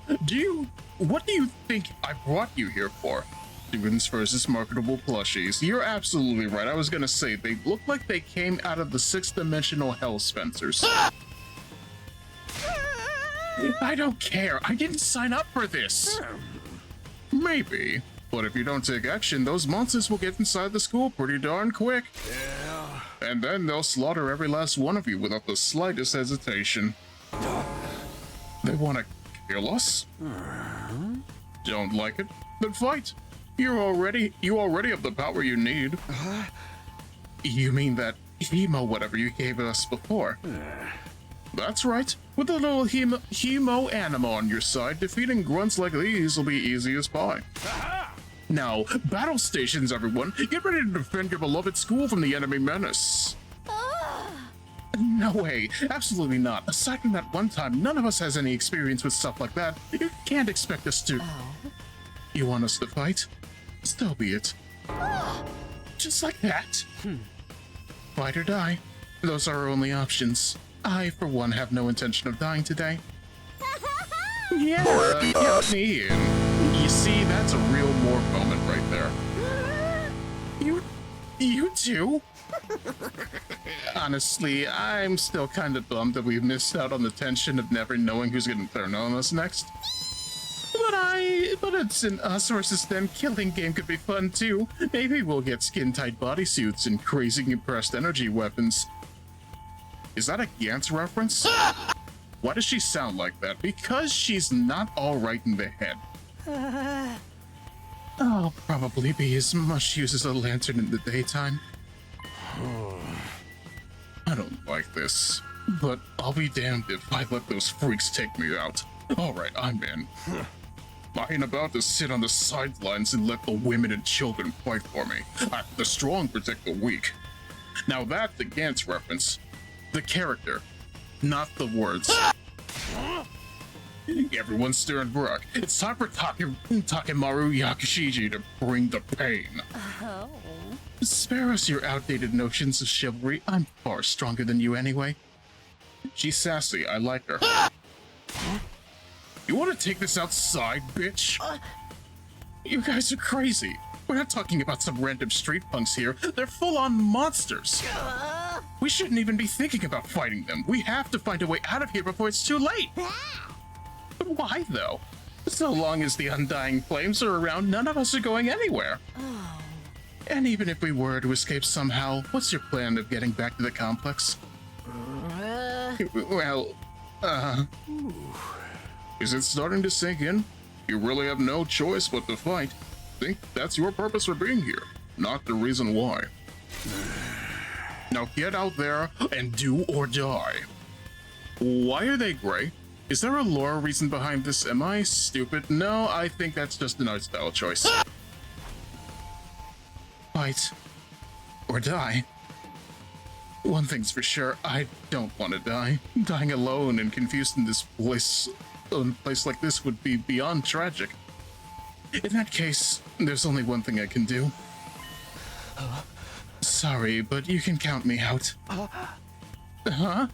What do you think I brought you here for? Students versus marketable plushies. You're absolutely right. I was gonna say, they look like they came out of the 6th-dimensional Hell Spencers. I don't care. I didn't sign up for this. Maybe. But if you don't take action, those monsters will get inside the school pretty darn quick. Yeah. And then they'll slaughter every last one of you without the slightest hesitation. They want to kill us? Don't like it? Then fight. You already have the power you need. You mean that hemo whatever you gave us before? That's right. With a little hemo anima on your side, defeating grunts like these will be easy as pie. Now, battle stations, everyone. Get ready to defend your beloved school from the enemy menace. No way. Absolutely not. Aside from that one time, none of us has any experience with stuff like that. You can't expect us to... You want us to fight? So be it. Just like that. Fight or die. Those are our only options. I, for one, have no intention of dying today. Yeah, count me in. You see, that's a real war moment right there. You too? Honestly, I'm still kind of bummed that we've missed out on the tension of never knowing who's gonna turn on us next. But it's an us versus them killing game could be fun too. Maybe we'll get skin-tight bodysuits and crazy compressed energy weapons. Is that a Gantz reference? Why does she sound like that? Because she's not all right in the head. I'll probably be as much use as a lantern in the daytime. I don't like this, but I'll be damned if I let those freaks take me out. Alright, I'm in. I ain't about to sit on the sidelines and let the women and children fight for me. The strong protect the weak. Now that's the Gantz reference. The character, not the words. Everyone stir and brook. It's time for Takemaru Yakushiji to bring the pain. Oh. Spare us your outdated notions of chivalry. I'm far stronger than you anyway. She's sassy. I like her. You want to take this outside, bitch? You guys are crazy. We're not talking about some random street punks here. They're full-on monsters. We shouldn't even be thinking about fighting them. We have to find a way out of here before it's too late. But why, though? So long as the undying flames are around, none of us are going anywhere. And even if we were to escape somehow, what's your plan of getting back to the complex? Well, is it starting to sink in? You really have no choice but to fight. Think that's your purpose for being here, not the reason why. Now get out there and do or die. Why are they gray? Is there a lore reason behind this? Am I stupid? No, I think that's just an art style choice. Fight or die. One thing's for sure, I don't want to die. Dying alone and confused in this place, in a place like this would be beyond tragic. In that case, there's only one thing I can do. Sorry, but you can count me out. Huh?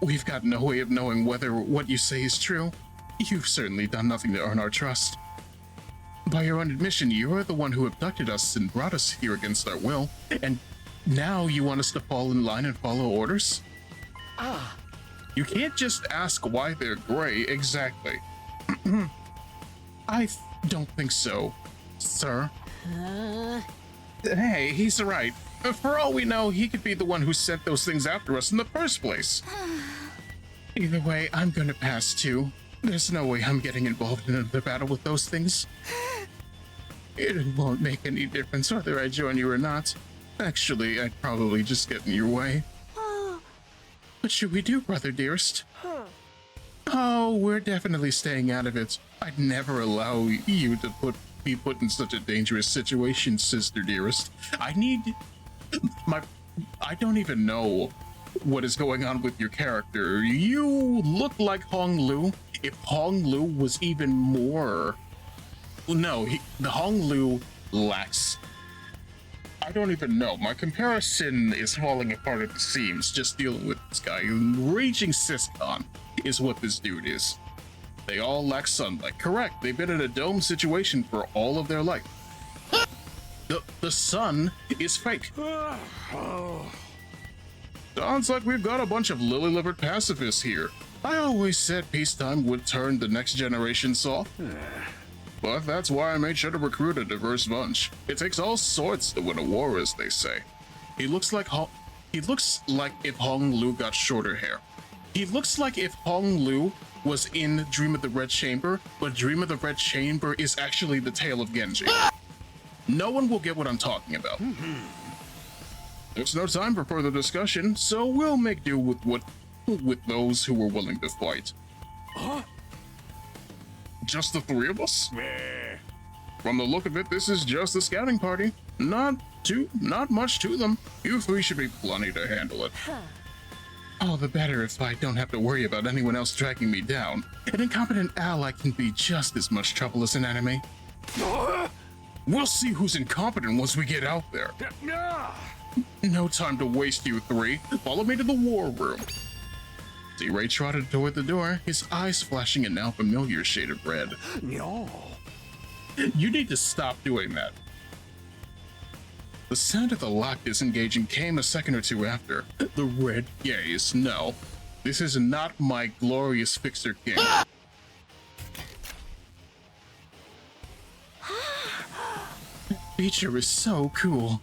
We've got no way of knowing whether what you say is true. You've certainly done nothing to earn our trust. By your own admission, you are the one who abducted us and brought us here against our will, and now you want us to fall in line and follow orders? You can't just ask why they're gray, exactly. I don't think so, sir. Hey, he's right. For all we know, he could be the one who sent those things after us in the first place. Either way, I'm gonna pass too. There's no way I'm getting involved in another battle with those things. It won't make any difference whether I join you or not. Actually, I'd probably just get in your way. What should we do, brother dearest? Oh, we're definitely staying out of it. I'd never allow you to be put in such a dangerous situation, sister dearest. I don't even know what is going on with your character. You look like Hong Lu. If Hong Lu was even more... No, the Hong Lu lacks... I don't even know. My comparison is falling apart at the seams just dealing with this guy. Raging Siscon is what this dude is. They all lack sunlight. Correct. They've been in a dome situation for all of their life. The sun is fake. Sounds like we've got a bunch of lily-livered pacifists here. I always said peacetime would turn the next generation soft. But that's why I made sure to recruit a diverse bunch. It takes all sorts to win a war, as they say. He looks like if Hong Lu got shorter hair. He looks like if Hong Lu was in Dream of the Red Chamber, but Dream of the Red Chamber is actually the tale of Genji. No one will get what I'm talking about. There's no time for further discussion, so we'll make do with those who were willing to fight. Just the three of us? From the look of it, this is just a scouting party. Not much to them. You three should be plenty to handle it. All the better if I don't have to worry about anyone else dragging me down. An incompetent ally can be just as much trouble as an enemy. We'll see who's incompetent once we get out there. No time to waste, you three. Follow me to the war room. Z-Ray trotted toward the door, his eyes flashing a now familiar shade of red. No. You need to stop doing that. The sound of the lock disengaging came a second or two after. The red gaze. No, this is not my glorious fixer king. That feature is so cool.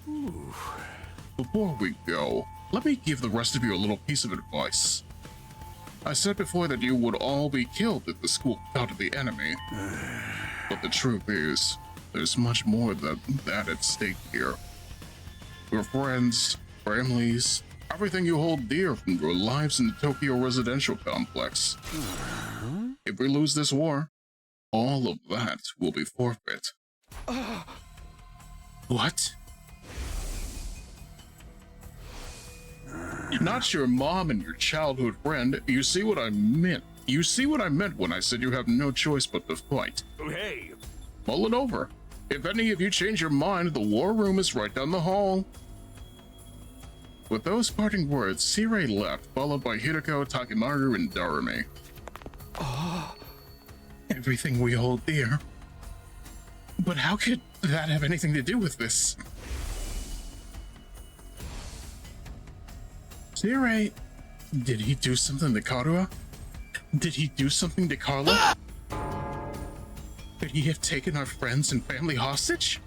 Before we go, let me give the rest of you a little piece of advice. I said before that you would all be killed if the school fell to the enemy. But the truth is, there's much more than that at stake here. Your friends, families, everything you hold dear from your lives in the Tokyo residential complex. If we lose this war, all of that will be forfeit. What? Not your mom and your childhood friend. You see what I meant. You see what I meant when I said you have no choice but to fight. Hey! Mull it over. If any of you change your mind, the war room is right down the hall. With those parting words, Z-Ray left, followed by Hideko, Takemaru, and Darumi. Everything we hold dear. But how could that have anything to do with this? Zire, did he do something to Karua? Did he do something to Carla? Could he have taken our friends and family hostage?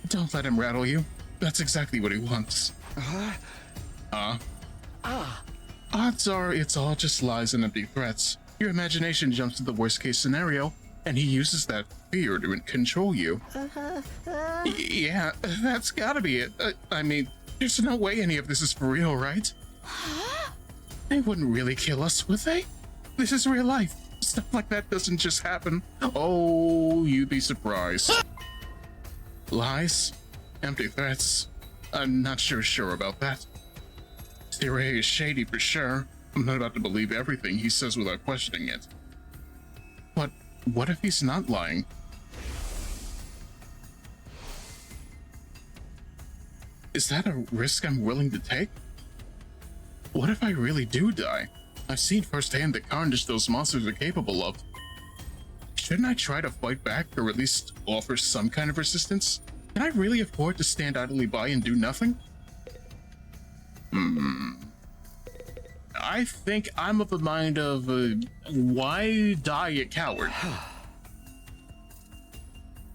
Don't let him rattle you. That's exactly what he wants. Odds are it's all just lies and empty threats. Your imagination jumps to the worst case scenario, and he uses that fear to control you. Yeah, that's gotta be it. I mean, there's no way any of this is for real, right? They wouldn't really kill us, would they? This is real life. Stuff like that doesn't just happen. Oh, you'd be surprised. Lies? Empty threats? I'm not sure about that. Zire is shady for sure. I'm not about to believe everything he says without questioning it. But what if he's not lying? Is that a risk I'm willing to take? What if I really do die? I've seen firsthand the carnage those monsters are capable of. Shouldn't I try to fight back, or at least offer some kind of resistance? Can I really afford to stand idly by and do nothing? I think I'm of the mind of, why die a coward?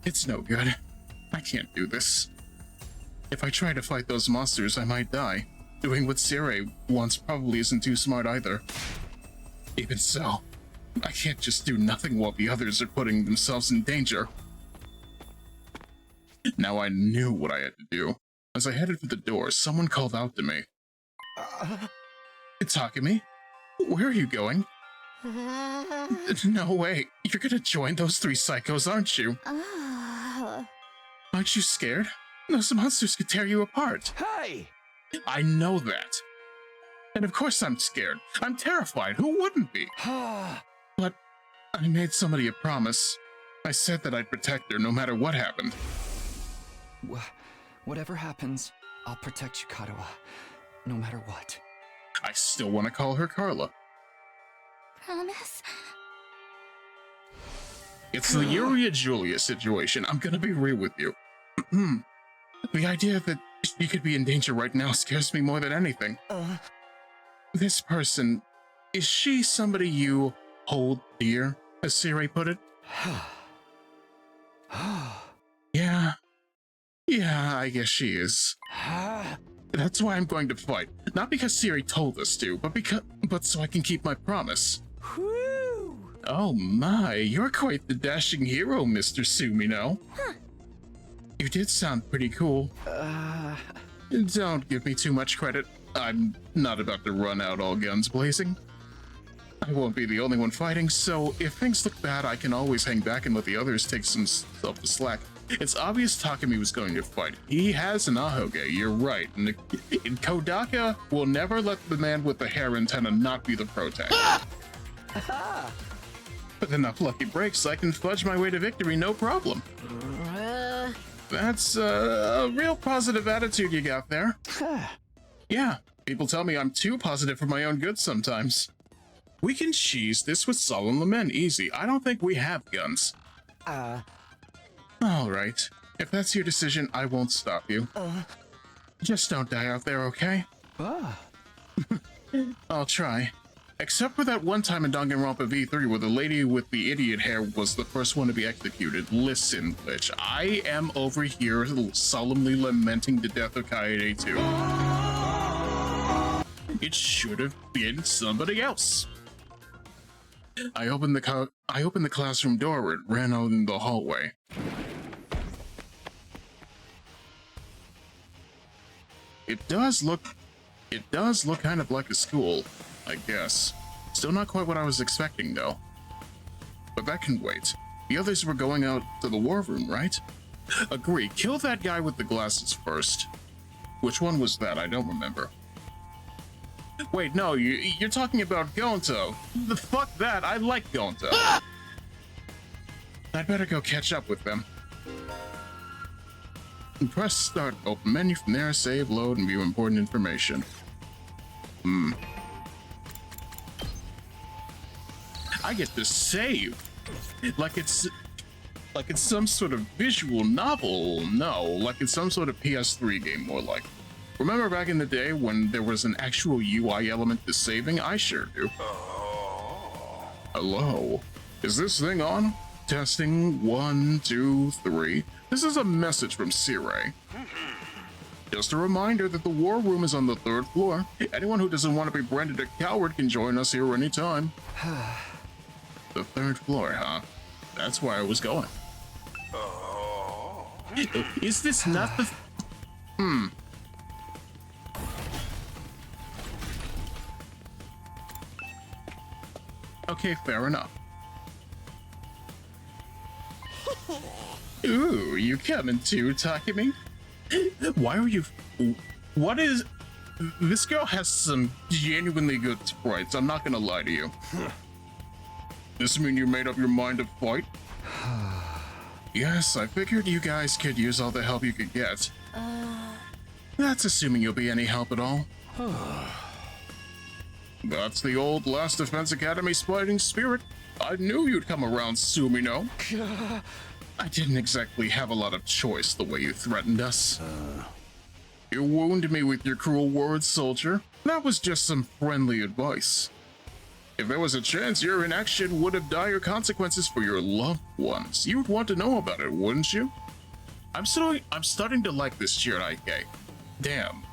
It's no good. I can't do this. If I try to fight those monsters, I might die. Doing what Zire wants probably isn't too smart either. Even so, I can't just do nothing while the others are putting themselves in danger. Now I knew what I had to do. As I headed for the door, someone called out to me. Takumi? Where are you going? No way. You're gonna join those three psychos, aren't you? Aren't you scared? Those monsters could tear you apart. Hey! I know that. And of course I'm scared. I'm terrified. Who wouldn't be? But I made somebody a promise. I said that I'd protect her no matter what happened. Whatever happens, I'll protect you, Kadoa. No matter what. I still want to call her Carla. Promise? It's the Yuria Julia situation. I'm gonna be real with you. The idea that she could be in danger right now scares me more than anything. This person, is she somebody you hold dear, as Zire put it? Yeah, I guess she is. That's why I'm going to fight. Not because Zire told us to, but so I can keep my promise. Oh my, you're quite the dashing hero, Mr. Sumino. You did sound pretty cool. Don't give me too much credit. I'm not about to run out all guns blazing. I won't be the only one fighting, so if things look bad, I can always hang back and let the others take some of the slack. It's obvious Takumi was going to fight. He has an ahoge, you're right. And Kodaka will never let the man with the hair antenna not be the protagonist. With enough lucky breaks, I can fudge my way to victory, no problem. That's a real positive attitude you got there. Yeah, people tell me I'm too positive for my own good sometimes. We can cheese this with solemn lament easy. I don't think we have guns. Alright, if that's your decision, I won't stop you. Just don't die out there, okay? I'll try. Except for that one time in Danganronpa V3 where the lady with the idiot hair was the first one to be executed. Listen, Glitch, I am over here solemnly lamenting the death of Kaede 2. It should have been somebody else. I opened the classroom door and ran out in the hallway. It does look kind of like a school, I guess. Still not quite what I was expecting, though. But that can wait. The others were going out to the war room, right? Agree. Kill that guy with the glasses first. Which one was that? I don't remember. Wait, no, you're talking about Gonto. The fuck that, I like Gonto. I'd better go catch up with them. Press start, open menu from there, save, load, and view important information. I get to save. Like it's some sort of visual novel. No, like it's some sort of PS3 game, more like. Remember back in the day when there was an actual UI element to saving? I sure do. Hello? Is this thing on? Testing 1, 2, 3. This is a message from Sirei. Just a reminder that the war room is on the 3rd floor. Anyone who doesn't want to be branded a coward can join us here anytime. The 3rd floor, huh? That's where I was going. Is this not the... Okay, fair enough. Ooh, you coming too, Takumi? Why are you... What is... This girl has some genuinely good sprites, I'm not gonna lie to you. This mean you made up your mind to fight? Yes, I figured you guys could use all the help you could get. That's assuming you'll be any help at all. That's the old Last Defense Academy's fighting spirit. I knew you'd come around, Sumino. I didn't exactly have a lot of choice the way you threatened us. You wounded me with your cruel words, soldier. That was just some friendly advice. If there was a chance your inaction would have dire consequences for your loved ones, you'd want to know about it, wouldn't you? I'm starting to like this Jiraiya. Damn,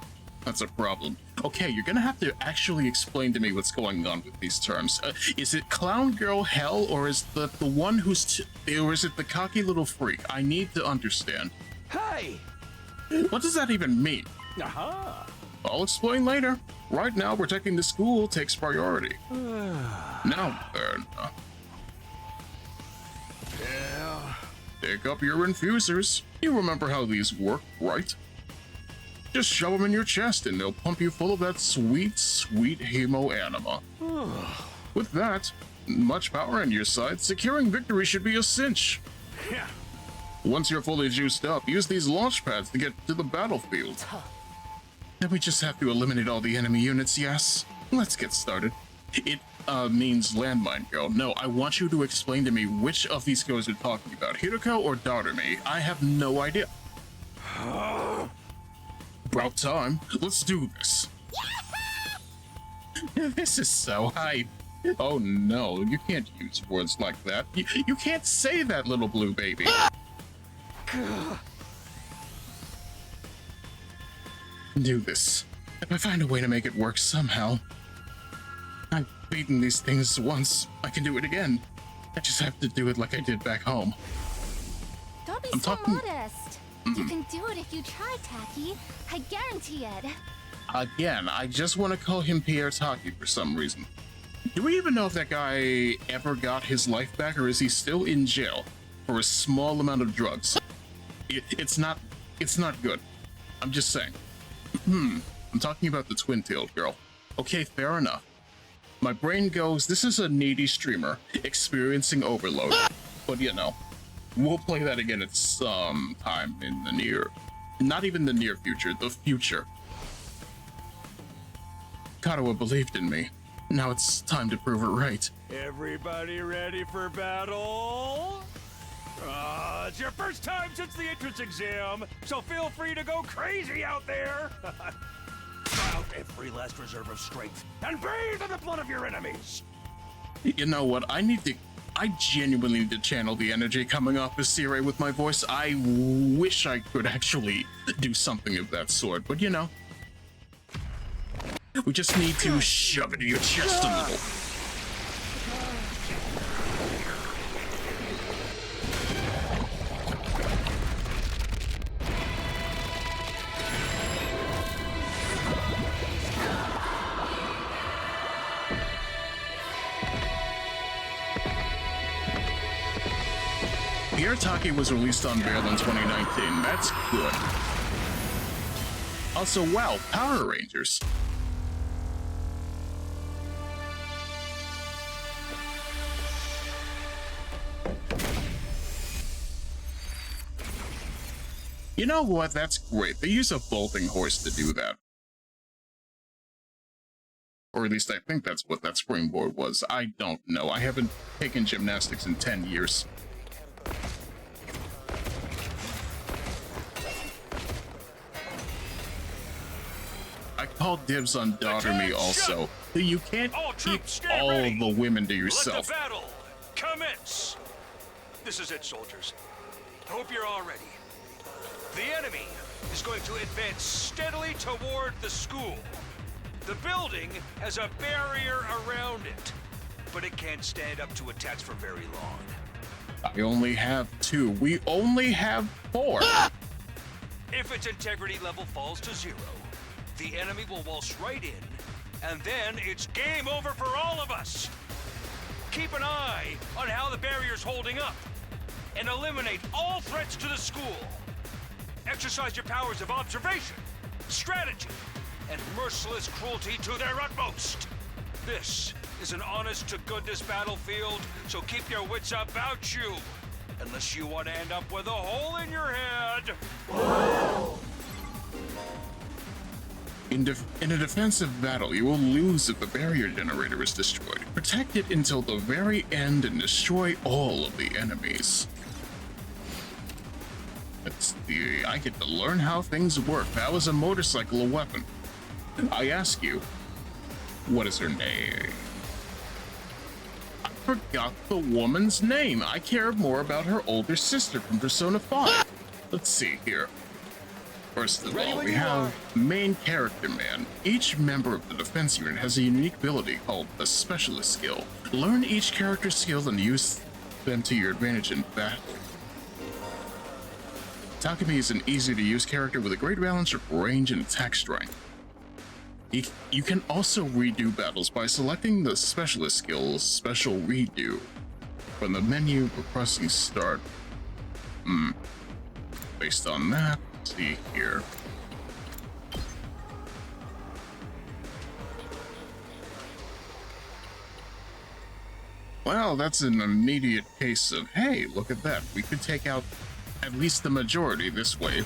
that's a problem. Okay, you're gonna have to actually explain to me what's going on with these terms. Is it clown girl hell, or is the one who's or is it the cocky little freak? I need to understand. Hey! What does that even mean? Aha! I'll explain later. Right now, protecting the school takes priority. Now then. Yeah. Pick up your infusers. You remember how these work, right? Just shove them in your chest and they'll pump you full of that sweet, sweet hemo anima. With that, much power on your side, securing victory should be a cinch. Yeah. Once you're fully juiced up, use these launch pads to get to the battlefield. Then we just have to eliminate all the enemy units, yes? Let's get started. It means landmine girl. No, I want you to explain to me which of these girls you're talking about, Hiroko or Darumi. I have no idea. About time. Let's do this. This is so hype. Oh no, you can't use words like that. You can't say that, little blue baby. Do this. If I find a way to make it work somehow. I've beaten these things once. I can do it again. I just have to do it like I did back home. Don't be so modest. You can do it if you try, Taki. I guarantee it. Again, I just want to call him Pierre Taki for some reason. Do we even know if that guy ever got his life back, or is he still in jail for a small amount of drugs? It's not good. I'm just saying. I'm talking about the twin-tailed girl. Okay, fair enough. My brain goes, this is a needy streamer experiencing overload. But you know, we'll play that again at some time in the not even the near future, the future. Kotaro believed in me. Now it's time to prove it right. Everybody ready for battle? It's your first time since the entrance exam, so feel free to go crazy out there. Try out every last reserve of strength and bathe in the blood of your enemies. You know what? I genuinely need to channel the energy coming off of Sirei with my voice. I wish I could actually do something of that sort, but you know. We just need to shove it in your chest a little. Taki was released on bail in 2019. That's good. Also, wow, Power Rangers. You know what? That's great. They use a bolting horse to do that. Or at least I think that's what that springboard was. I don't know. I haven't taken gymnastics in 10 years. call dibs on daughter me also. You can't keep all the women to yourself. Let the battle commence. This is it, soldiers. Hope you're all ready. The enemy is going to advance steadily toward the school. The building has a barrier around it, but it can't stand up to attacks for very long. I only have 2. We only have 4. If its integrity level falls to 0, the enemy will waltz right in, and then it's game over for all of us. Keep an eye on how the barrier's holding up, and eliminate all threats to the school. Exercise your powers of observation, strategy, and merciless cruelty to their utmost. This is an honest-to-goodness battlefield, so keep your wits about you. Unless you want to end up with a hole in your head. In a defensive battle, you will lose if the barrier generator is destroyed. Protect it until the very end and destroy all of the enemies. I get to learn how things work. How is a motorcycle a weapon? I ask you, what is her name? I forgot the woman's name. I care more about her older sister from Persona 5. Let's see here. First of all, we have main character man. Each member of the defense unit has a unique ability called a specialist skill. Learn each character's skill and use them to your advantage in battle. Takumi is an easy-to-use character with a great balance of range and attack strength. You can also redo battles by selecting the specialist skill's special redo from the menu or pressing start. Based on that, let's see here. Well, that's an immediate case of, hey, look at that. We could take out at least the majority this way.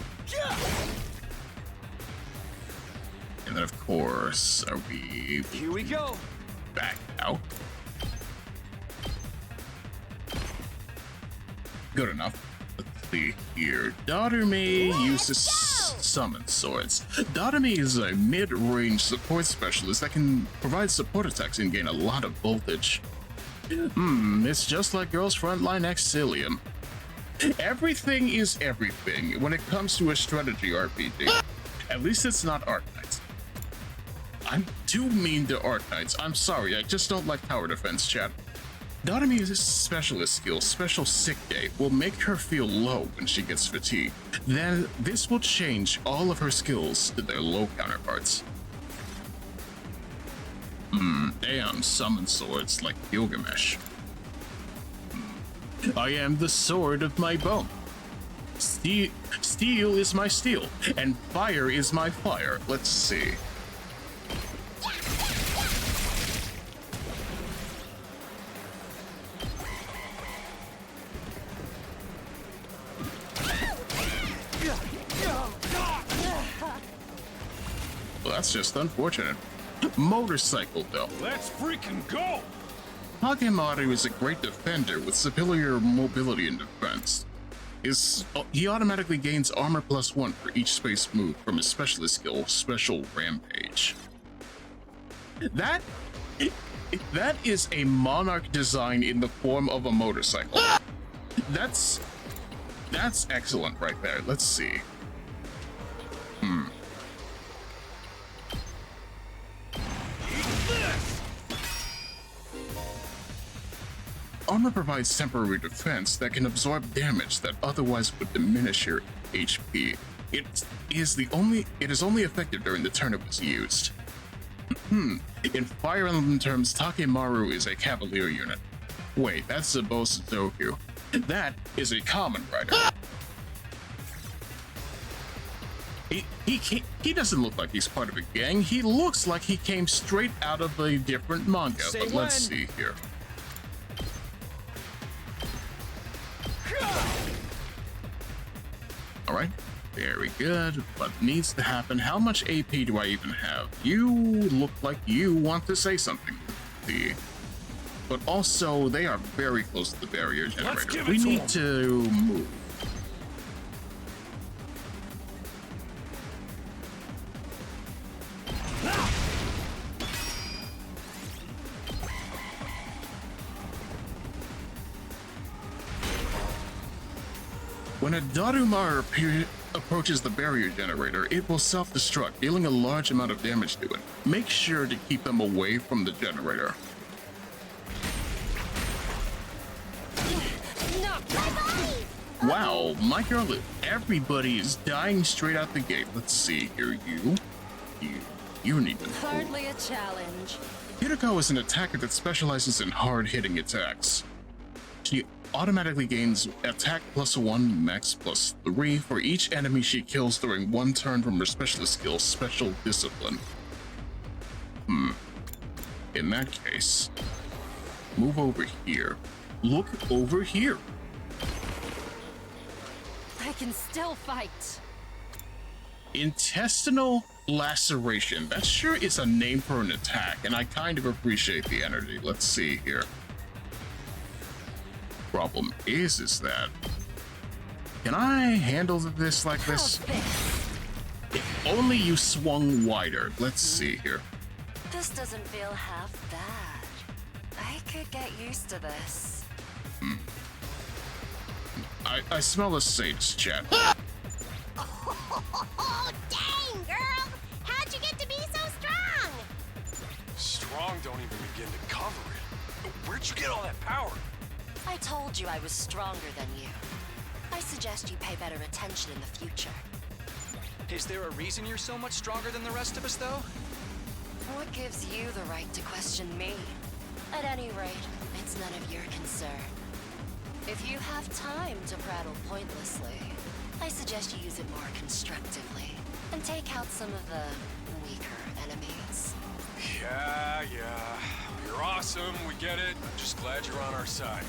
And then, of course, are we... Here we go. Back out. Good enough. Let's see here. Daughter May uses summon swords. Daughter May is a mid-range support specialist that can provide support attacks and gain a lot of voltage. It's just like Girls Frontline Exilium. Everything is everything when it comes to a strategy RPG. At least it's not Arknights. I'm too mean to Arknights. I'm sorry, I just don't like tower defense, chat. Daughter's specialist skill, Special Sick Day, will make her feel low when she gets fatigued. Then this will change all of her skills to their low counterparts. Damn, summon swords like Gilgamesh. I am the sword of my bone. Steel is my steel, and fire is my fire. Let's see. Well, that's just unfortunate. Motorcycle, though. Let's freaking go! Hagemaru is a great defender with superior mobility and defense. He automatically gains armor +1 for each space move from his specialist skill, Special Rampage. That is a Monarch design in the form of a motorcycle. That's excellent right there. Let's see. Armor provides temporary defense that can absorb damage that otherwise would diminish your HP. It is only effective during the turn it was used. In Fire Emblem terms, Takemaru is a Cavalier unit. Wait, that's Zabo Sudoku. That is a Common Rider. He doesn't look like he's part of a gang. He looks like he came straight out of a different manga. But let's see here. Alright, very good. What needs to happen? How much AP do I even have? You look like you want to say something. But also, they are very close to the barrier generator. We need to move. When a Darumar approaches the barrier generator, it will self-destruct, dealing a large amount of damage to it. Make sure to keep them away from the generator. Wow, my girl, everybody is dying straight out the gate. Let's see here, you need to Hardly a challenge. Kodaka is an attacker that specializes in hard-hitting attacks. She automatically gains attack +1, max +3 for each enemy she kills during one turn from her specialist skill, Special Discipline. In that case, move over here. Look over here. I can still fight. Intestinal laceration. That sure is a name for an attack, and I kind of appreciate the energy. Let's see here. Problem is that can I handle this like this? If only you swung wider. Let's see here. This doesn't feel half bad. I could get used to this. I smell a sage, chat. Oh, dang, girl! How'd you get to be so strong? Strong don't even begin to cover it. Where'd you get all that power? I told you I was stronger than you. I suggest you pay better attention in the future. Is there a reason you're so much stronger than the rest of us, though? What gives you the right to question me? At any rate, it's none of your concern. If you have time to prattle pointlessly, I suggest you use it more constructively and take out some of the weaker enemies. Yeah. You're awesome, we get it. I'm just glad you're on our side.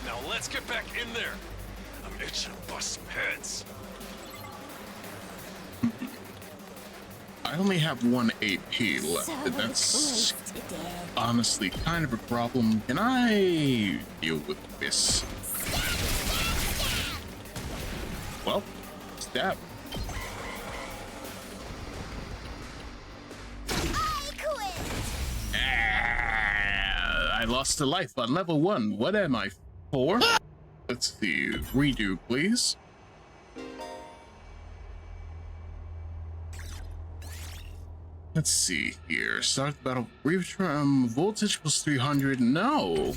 Now let's get back in there. I'm itching to bust some heads. I only have 1 AP left, and that's honestly kind of a problem. Can I deal with this? Well, stab. I lost a life on level 1. What am I, 4? Let's see. Redo, please. Let's see here. Start the battle. Voltage plus 300. No.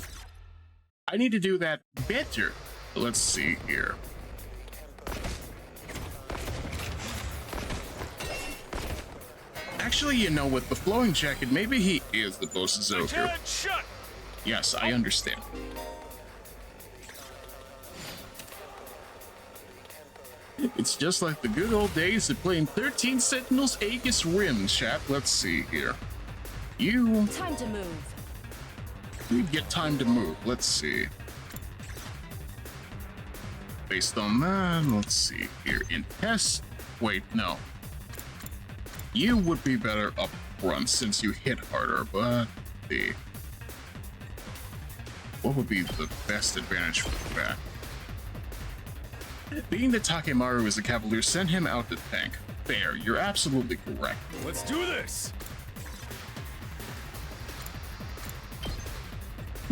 I need to do that better. Let's see here. Actually, you know what? The flowing jacket, maybe he is the boss's ogre. Yes, I understand. It's just like the good old days of playing 13 Sentinels Aegis Rim, chat. Let's see here. Time to move. You get time to move. Let's see. Based on that, let's see here. In test. Wait, no. You would be better up front since you hit harder, but let's see. What would be the best advantage for that? Being that Takemaru is a cavalier, send him out to tank. Fair, you're absolutely correct. Let's do this!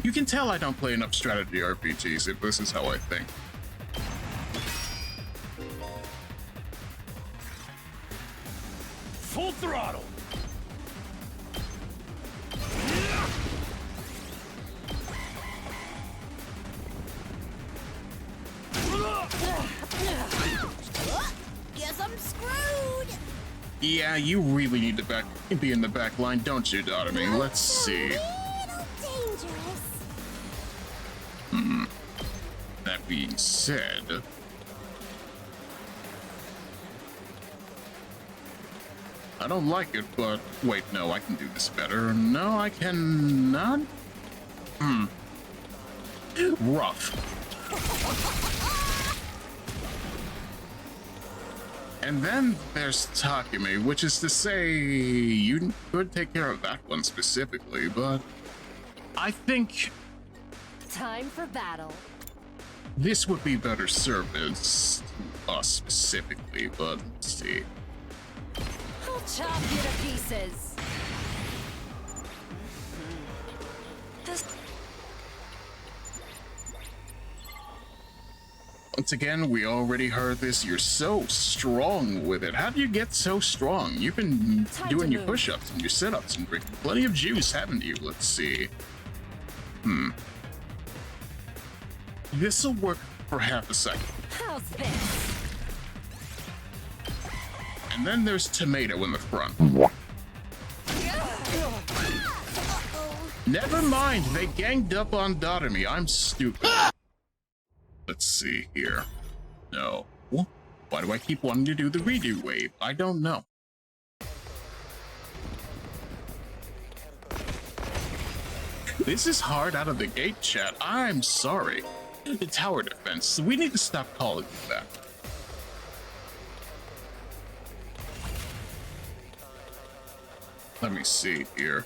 You can tell I don't play enough strategy RPGs if this is how I think. Full throttle! Guess I'm screwed! Yeah, you really need to be in the back line, don't you, Daughter-Me? Let's see. That being said... I don't like it, but... Wait, no, I can do this better. No, I cannot? Rough. And then there's Takumi, which is to say, you could take care of that one specifically, but I think Time for battle. this would be better served as us specifically, but let's see. I'll chop you to pieces. Once again, we already heard this. You're so strong with it. How do you get so strong? You've been doing your push-ups and your sit-ups and drinking plenty of juice, haven't you? Let's see. This'll work for half a second. How's this? And then there's tomato in the front. Never mind, they ganged up on Dotomi. I'm stupid. Let's see here. No. Why do I keep wanting to do the redo wave? I don't know. This is hard out of the gate, chat. I'm sorry. The tower defense. We need to stop calling it that. Let me see here.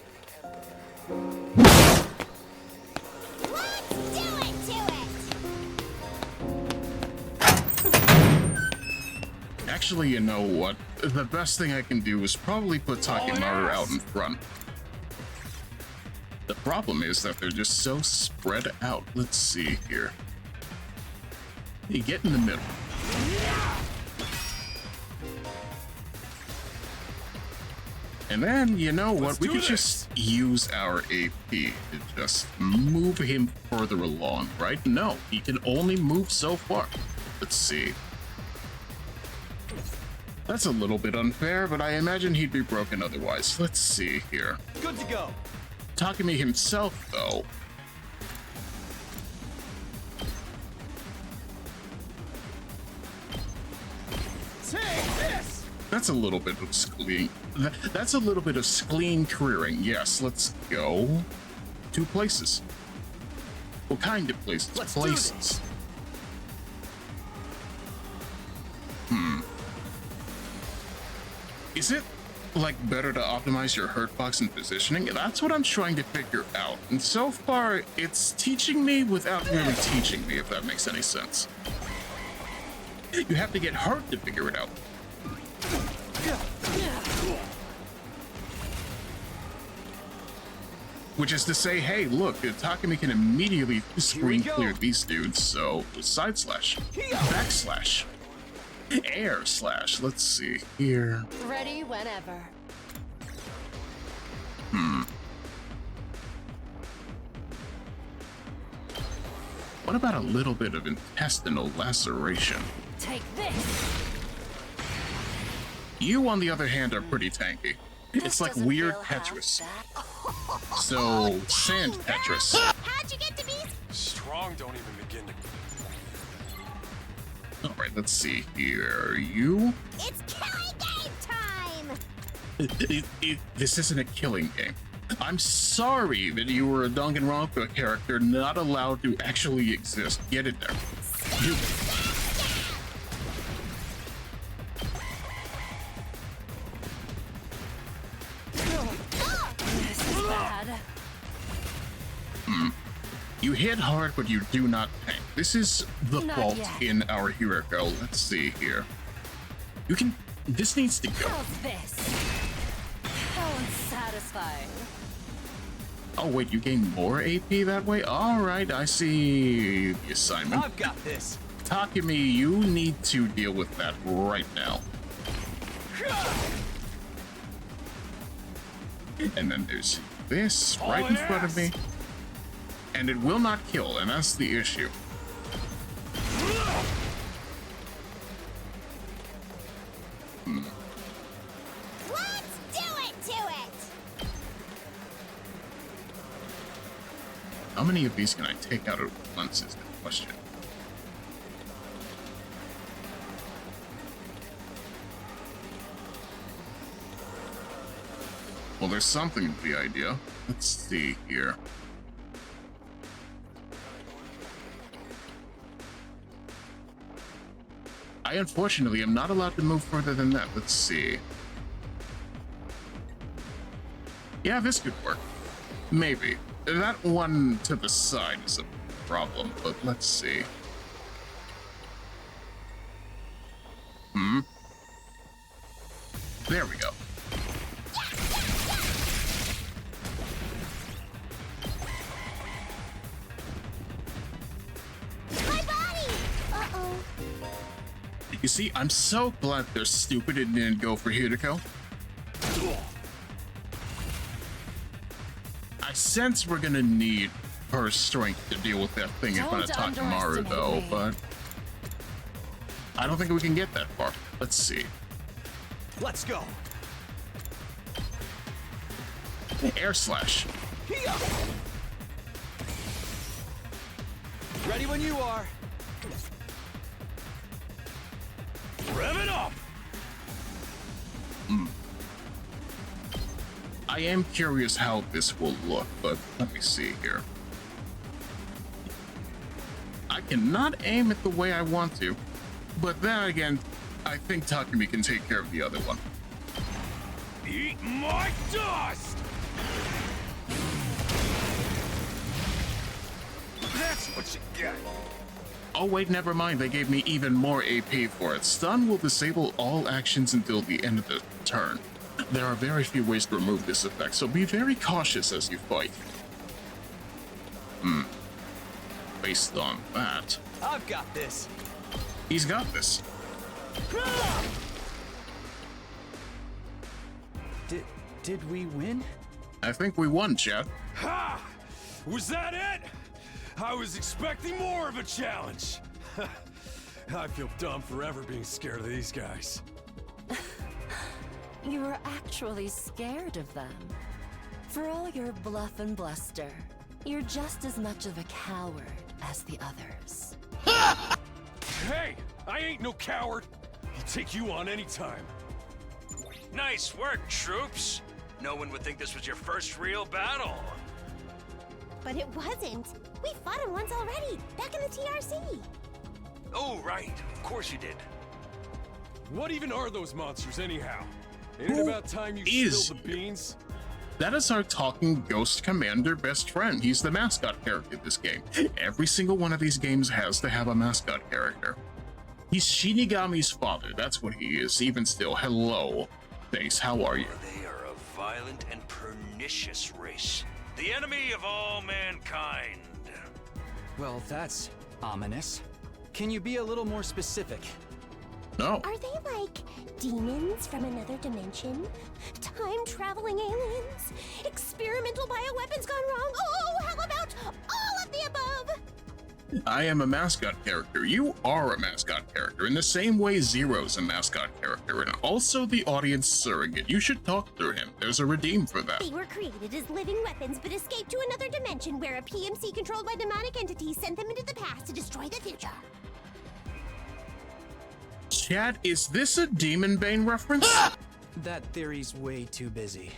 Actually, you know what? The best thing I can do is probably put Takemaru out in front. The problem is that they're just so spread out. Let's see here. You get in the middle. And then, you know what? We could just use our AP to just move him further along, right? No, he can only move so far. Let's see. That's a little bit unfair, but I imagine he'd be broken otherwise. Let's see here. Good to go. Takemi himself, though. Take this! That's a little bit of spleen. That's a little bit of spleen careering. Yes, let's go. 2 places. What kind of places? Let's places. Is it, like, better to optimize your hurt box and positioning? That's what I'm trying to figure out. And so far, it's teaching me without really teaching me, if that makes any sense. You have to get hurt to figure it out. Which is to say, hey, look, Takemi can immediately screen clear these dudes, so side slash, backslash, air slash, let's see here. Ready whenever. What about a little bit of intestinal laceration? Take this. You, on the other hand, are pretty tanky. It's like weird Tetris. So, sand Tetris. How'd you get to be Strong don't even begin to... Alright, let's see here. You? It's killing game time! This isn't a killing game. I'm sorry that you were a Danganronpa character not allowed to actually exist. Get it there. You... This is bad. You hit hard, but you do not tank. This is the Not fault yet. in our Hirako. Let's see here. You can... This needs to go. How's this? How unsatisfying. Oh, wait, you gain more AP that way? Alright, I see the assignment. I've got this. Takemi, you need to deal with that right now. And then there's this right in front of me. And it will not kill, and that's the issue. Let's do it to it! How many of these can I take out at once is the question. Well, there's something to the idea. Let's see here. I unfortunately am not allowed to move further than that. Let's see. Yeah, this could work. Maybe. That one to the side is a problem, but let's see. There we go. My body! Uh-oh. You see, I'm so glad they're stupid and didn't go for Hideko. I sense we're gonna need her strength to deal with that thing in front of Takamaru, though, but I don't think we can get that far. Let's see. Let's go. Air slash. Ready when you are. Rev it up. I am curious how this will look, but let me see here. I cannot aim it the way I want to, but then again, I think Takumi can take care of the other one. Eat my dust! That's what you get. Oh wait, never mind, they gave me even more AP for it. Stun will disable all actions until the end of the turn. There are very few ways to remove this effect, so be very cautious as you fight. Based on that... I've got this. He's got this. Did we win? I think we won, chat. Ha! Was that it? I was expecting more of a challenge. I feel dumb forever being scared of these guys. You were actually scared of them. For all your bluff and bluster, you're just as much of a coward as the others. Hey, I ain't no coward. I'll take you on anytime. Nice work, troops. No one would think this was your first real battle. But it wasn't. We fought him once already, back in the TRC. Oh, right. Of course you did. What even are those monsters anyhow? Ain't it about time you spilled the beans? That is our talking ghost commander best friend. He's the mascot character in this game. Every single one of these games has to have a mascot character. He's Shinigami's father. That's what he is. Even still, hello. Thanks, how are you? They are a violent and pernicious race. The enemy of all mankind. Well, that's ominous. Can you be a little more specific? No. Are they like demons from another dimension? Time-traveling aliens? Experimental bioweapons gone wrong? Oh, how about all of the above? I am a mascot character. You are a mascot character. In the same way Zero's a mascot character, and also the audience surrogate. You should talk through him. There's a redeem for that. They were created as living weapons, but escaped to another dimension where a PMC controlled by demonic entities sent them into the past to destroy the future. Chat, is this a Demon Bane reference? That theory's way too busy.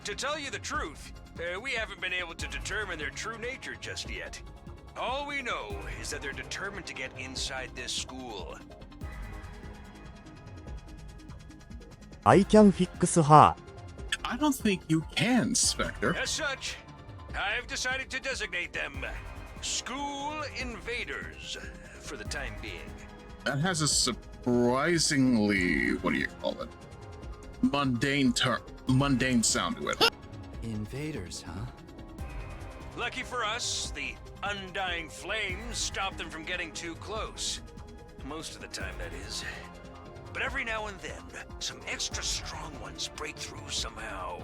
To tell you the truth, we haven't been able to determine their true nature just yet. All we know is that they're determined to get inside this school. I can fix her. I don't think you can, Spectre. As such, I've decided to designate them School Invaders for the time being. That has a surprisingly, what do you call it? Mundane sound to it. Invaders, huh? Lucky for us, the undying flames stop them from getting too close. Most of the time, that is. But every now and then, some extra strong ones break through somehow.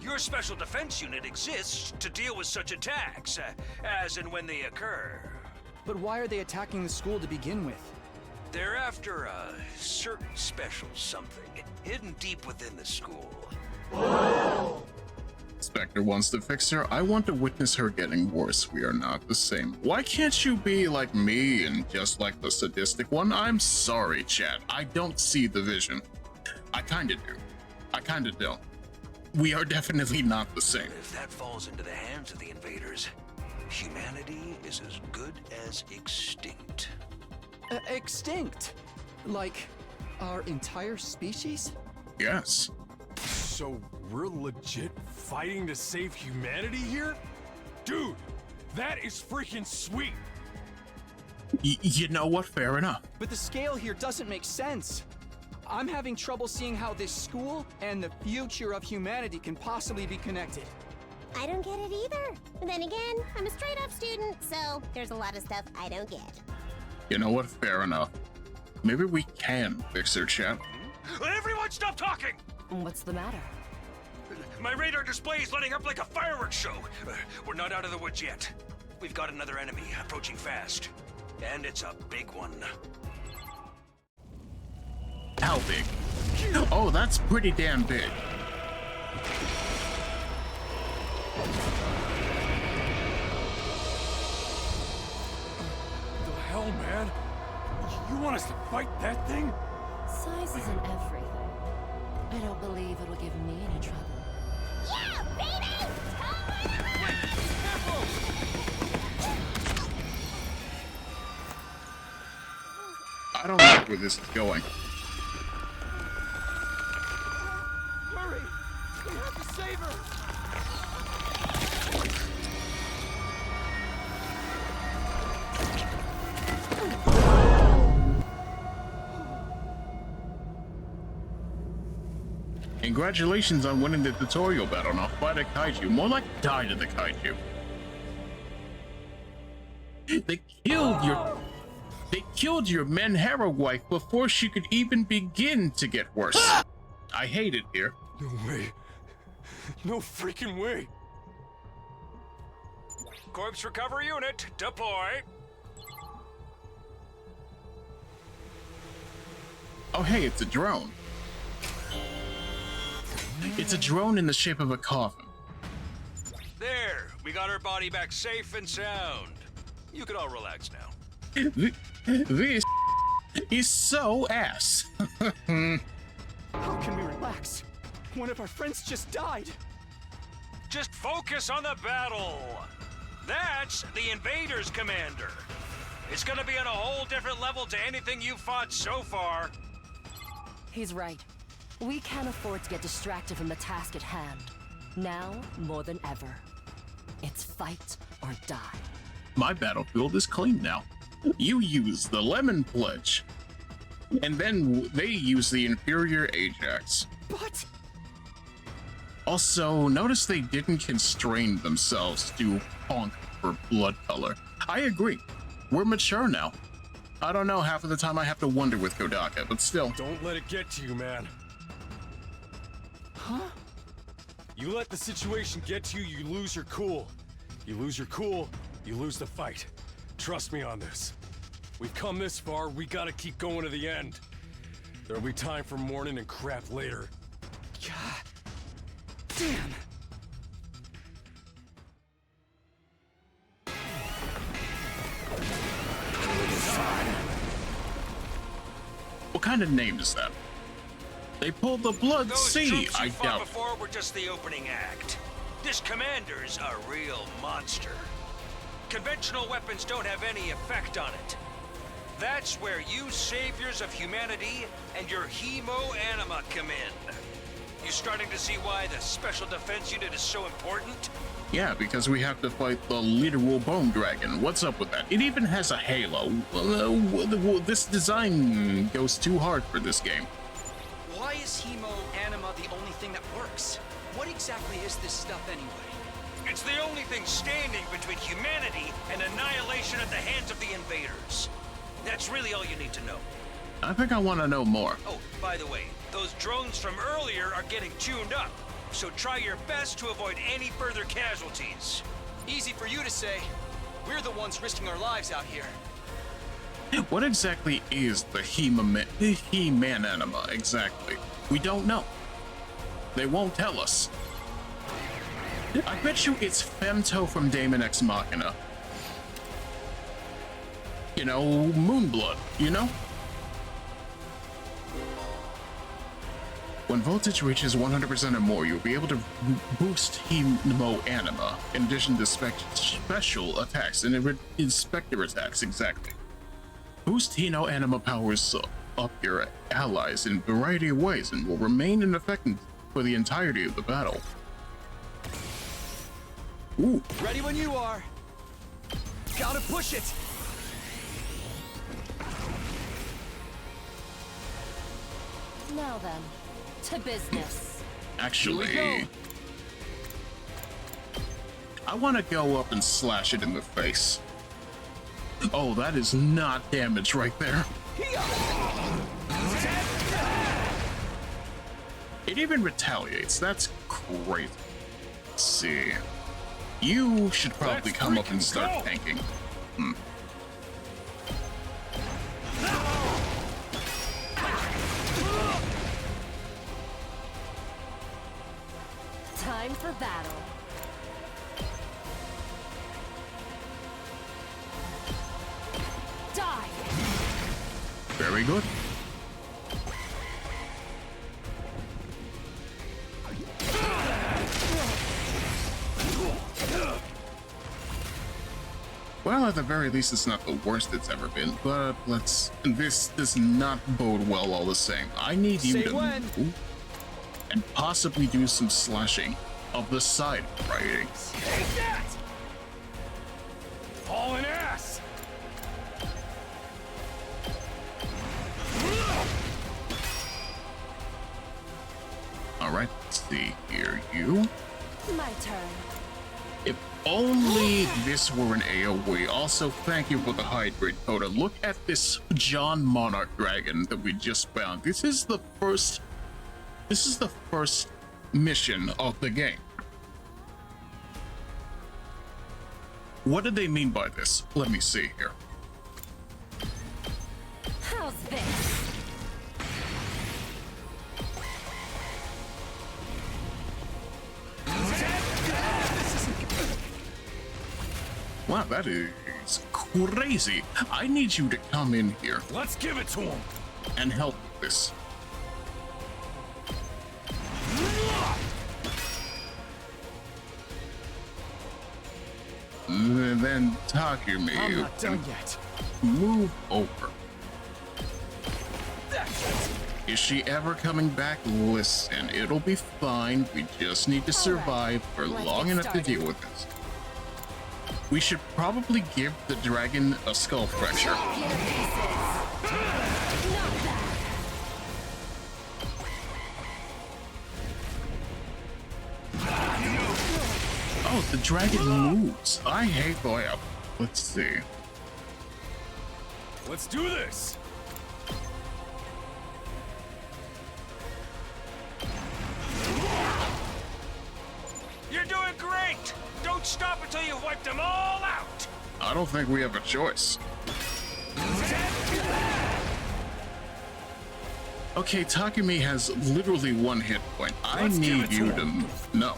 Your special defense unit exists to deal with such attacks, as and when they occur. But why are they attacking the school to begin with? They're after a certain special something hidden deep within the school. Spectre wants to fix her. I want to witness her getting worse. We are not the same. Why can't you be like me and just like the sadistic one? I'm sorry, chat. I don't see the vision. I kinda do. I kinda don't. We are definitely not the same. If that falls into the hands of the invaders, humanity is as good as extinct. Extinct? Like, our entire species? Yes. So we're legit fighting to save humanity here? Dude, that is freaking sweet! You know what? Fair enough. But the scale here doesn't make sense. I'm having trouble seeing how this school and the future of humanity can possibly be connected. I don't get it either. But then again, I'm a straight-up student, so there's a lot of stuff I don't get. You know what? Fair enough. Maybe we can fix her, chat. Everyone stop talking! What's the matter? My radar display is lighting up like a fireworks show. We're not out of the woods yet. We've got another enemy approaching fast. And it's a big one. How big? Oh, that's pretty damn big. The hell, man? You want us to fight that thing? Size isn't everything. I don't believe it'll give me any trouble. Yeah, baby! I don't like where this is going. Hurry! We have to save her! Congratulations on winning the tutorial battle. Now fight a kaiju. More like die to the kaiju. They killed your Manhara wife before she could even begin to get worse. I hate it here. No way. No freaking way. Corpse recovery unit, deploy. Oh hey, it's a drone. It's a drone in the shape of a coffin. There, we got her body back safe and sound. You can all relax now. This is so ass. How can we relax? One of our friends just died. Just focus on the battle. That's the Invaders Commander. It's gonna be on a whole different level to anything you've fought so far. He's right. We can't afford to get distracted from the task at hand. Now, more than ever. It's fight or die. My battlefield is clean now. You use the Lemon Pledge. And then they use the inferior Ajax. But... Also, notice they didn't constrain themselves to honk for blood color. I agree. We're mature now. I don't know, half of the time I have to wonder with Kodaka, but still. Don't let it get to you, man. Huh? You let the situation get to you, you lose your cool. You lose your cool, you lose the fight. Trust me on this. We've come this far, we gotta keep going to the end. There'll be time for mourning and crap later. God damn. What kind of name is that? They pulled the Blood Sea, I doubt. Before were just the opening act. This commander's a real monster. Conventional weapons don't have any effect on it. That's where you saviors of humanity and your hemo-anima come in. You starting to see why the Special Defense Unit is so important? Yeah, because we have to fight the literal bone dragon. What's up with that? It even has a halo. This design goes too hard for this game. Why is hemo-anima the only thing that works? What exactly is this stuff anyway? It's the only thing standing between humanity and annihilation at the hands of the invaders. That's really all you need to know. I think I want to know more. Oh, by the way, those drones from earlier are getting tuned up, so try your best to avoid any further casualties. Easy for you to say. We're the ones risking our lives out here. What exactly is the He-Man anima exactly? We don't know. They won't tell us. I bet you it's Femto from Daemon X Machina. You know, Moonblood, you know? When voltage reaches 100% or more, you'll be able to boost Hemo-anima, in addition to special attacks and inspector attacks, exactly. Boost Hemo-anima powers up your allies in a variety of ways and will remain in effect for the entirety of the battle. Ooh. Ready when you are. Gotta push it. Now then, to business. Actually, I want to go up and slash it in the face. Oh, that is not damage right there. It even retaliates. That's great. Let's see. You should probably come up and start tanking. Time for battle. Die. Very good. Well, at the very least, it's not the worst it's ever been, but this does not bode well all the same. I need you to move and possibly do some slashing of the side writing. Take that! Hauling ass! Alright, let's see here. You. My turn. If only this were an AoE. Also, thank you for the hydrate, Coda. Look at this John Monarch dragon that we just found. This is the first mission of the game. What did they mean by this? Let me see here. How's this? Wow, that is crazy. I need you to come in here. Let's give it to him. And help with this. And then Takumi, I'm not done yet. Move over. Is she ever coming back? Listen, it'll be fine. We just need to survive for long enough to deal with this. We should probably give the dragon a skull fracture. Oh, the dragon moves. I hate Boya. Let's see. Let's do this. You're doing great. Don't stop until you've wiped them all out. I don't think we have a choice. Okay, Takumi has literally 1 hit point. I need you to move. No.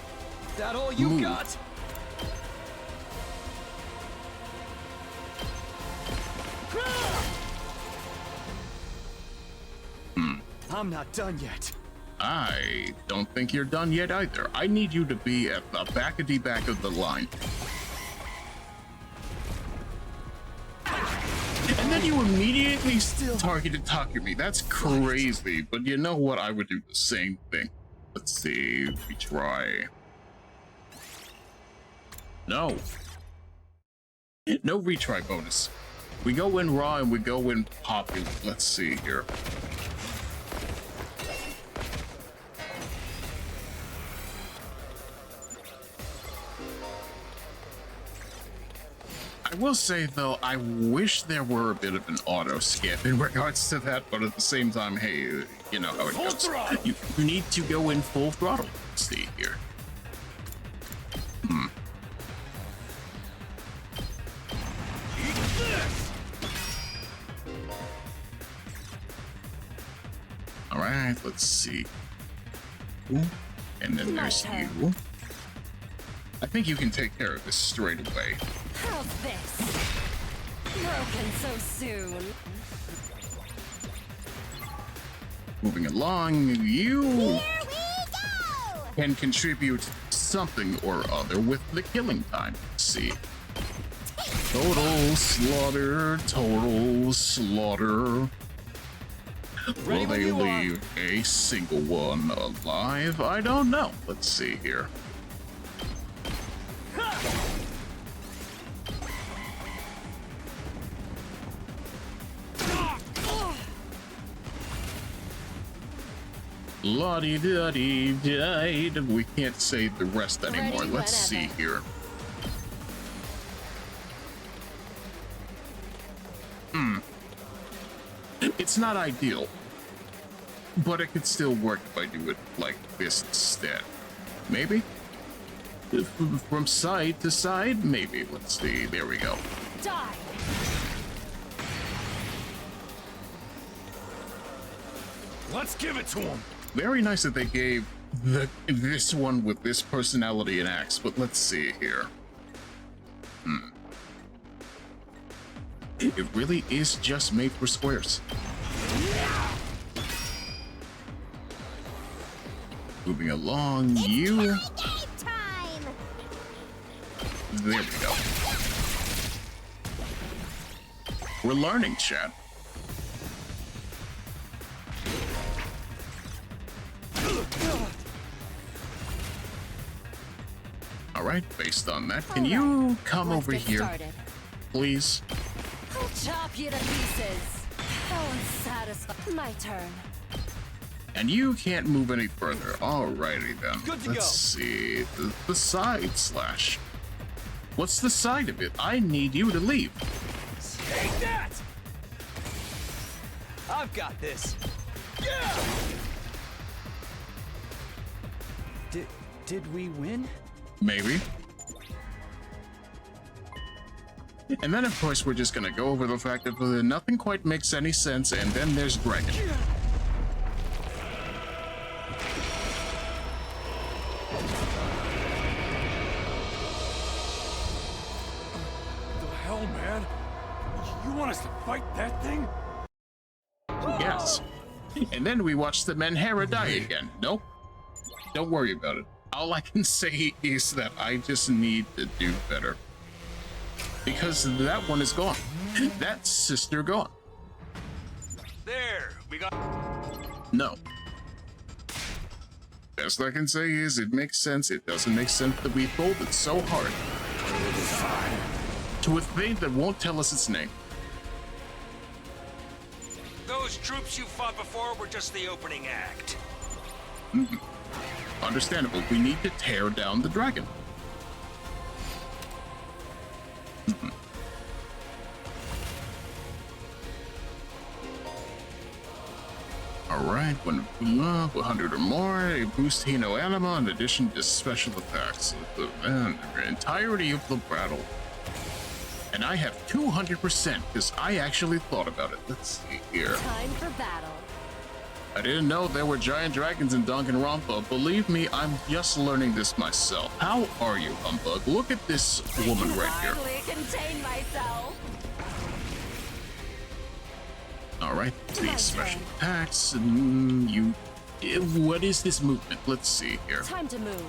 That all you move. got? I'm not done yet. I don't think you're done yet either. I need you to be at the back of the line. And then you immediately targeted Takumi. That's crazy. But you know what? I would do the same thing. Let's see. We try. No. No retry bonus. We go in raw and we go in popular. Let's see here. I will say, though, I wish there were a bit of an auto skip in regards to that, but at the same time, hey, you know how it goes. You need to go in full throttle. Let's see here. Alright, let's see. Ooh. And then there's you. I think you can take care of this straight away. How's this? Broken so soon. Moving along, you can contribute something or other with the killing time. Let's see. Total slaughter, total slaughter. Will they leave a single one alive? I don't know. Let's see here. La-di-da-di-di. We can't save the rest anymore. Let's see here. It's not ideal. but it could still work if I do it like this instead. Maybe? From side to side? Maybe. Let's see. There we go. Die! Let's give it to him! Very nice that they gave this one with this personality an axe, but let's see here. It really is just made for squares. Moving along, you... Time! There we go. We're learning, chat. All right, based on that, can you come over here, please? I'll chop you to pieces. How unsatisfying. My turn. And you can't move any further. Alrighty then. Good to Let's see. The side slash. What's the side of it? I need you to leave. Take that! I've got this. Yeah! Did we win? Maybe. And then, of course, we're just gonna go over the fact that nothing quite makes any sense, and then there's Dragon. The hell, man? You want us to fight that thing? Yes. And then we watch the Menhera die again. Nope. Don't worry about it. All I can say is that I just need to do better. Because that one is gone. That sister gone. There, we got... No. Best I can say is it makes sense. It doesn't make sense that we folded so hard to a thing that won't tell us its name. Those troops you fought before were just the opening act. Understandable. We need to tear down the dragon. Alright, 100 or more, a boost Hino Anima in addition to special attacks. The entirety of the battle. And I have 200% because I actually thought about it. Let's see here. Time for battle. I didn't know there were giant dragons in Danganronpa. Believe me, I'm just learning this myself. How are you, Humbug? Look at this woman right here. I can contain myself. All right, these special attacks. What is this movement? Let's see here. Time to move.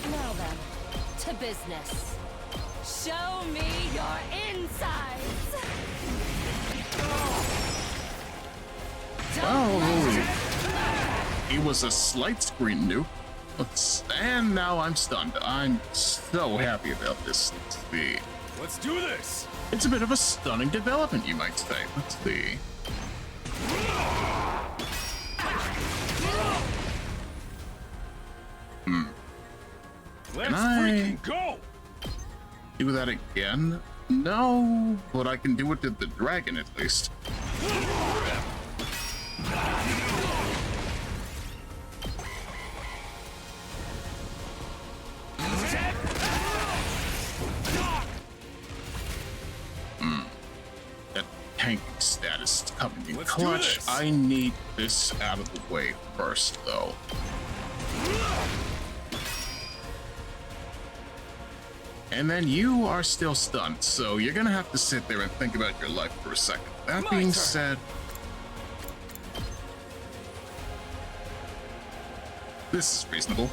Now then, to business. Show me your insides. Oh, it was a slight screen nuke. And now I'm stunned. I'm so happy about this. Let's do this. It's a bit of a stunning development, you might say. Let's see. Let's freaking go. Do that again? No, but I can do it to the dragon at least. That tanking status is coming in clutch. I need this out of the way first, though. And then you are still stunned, so you're gonna have to sit there and think about your life for a second. That being said, this is reasonable.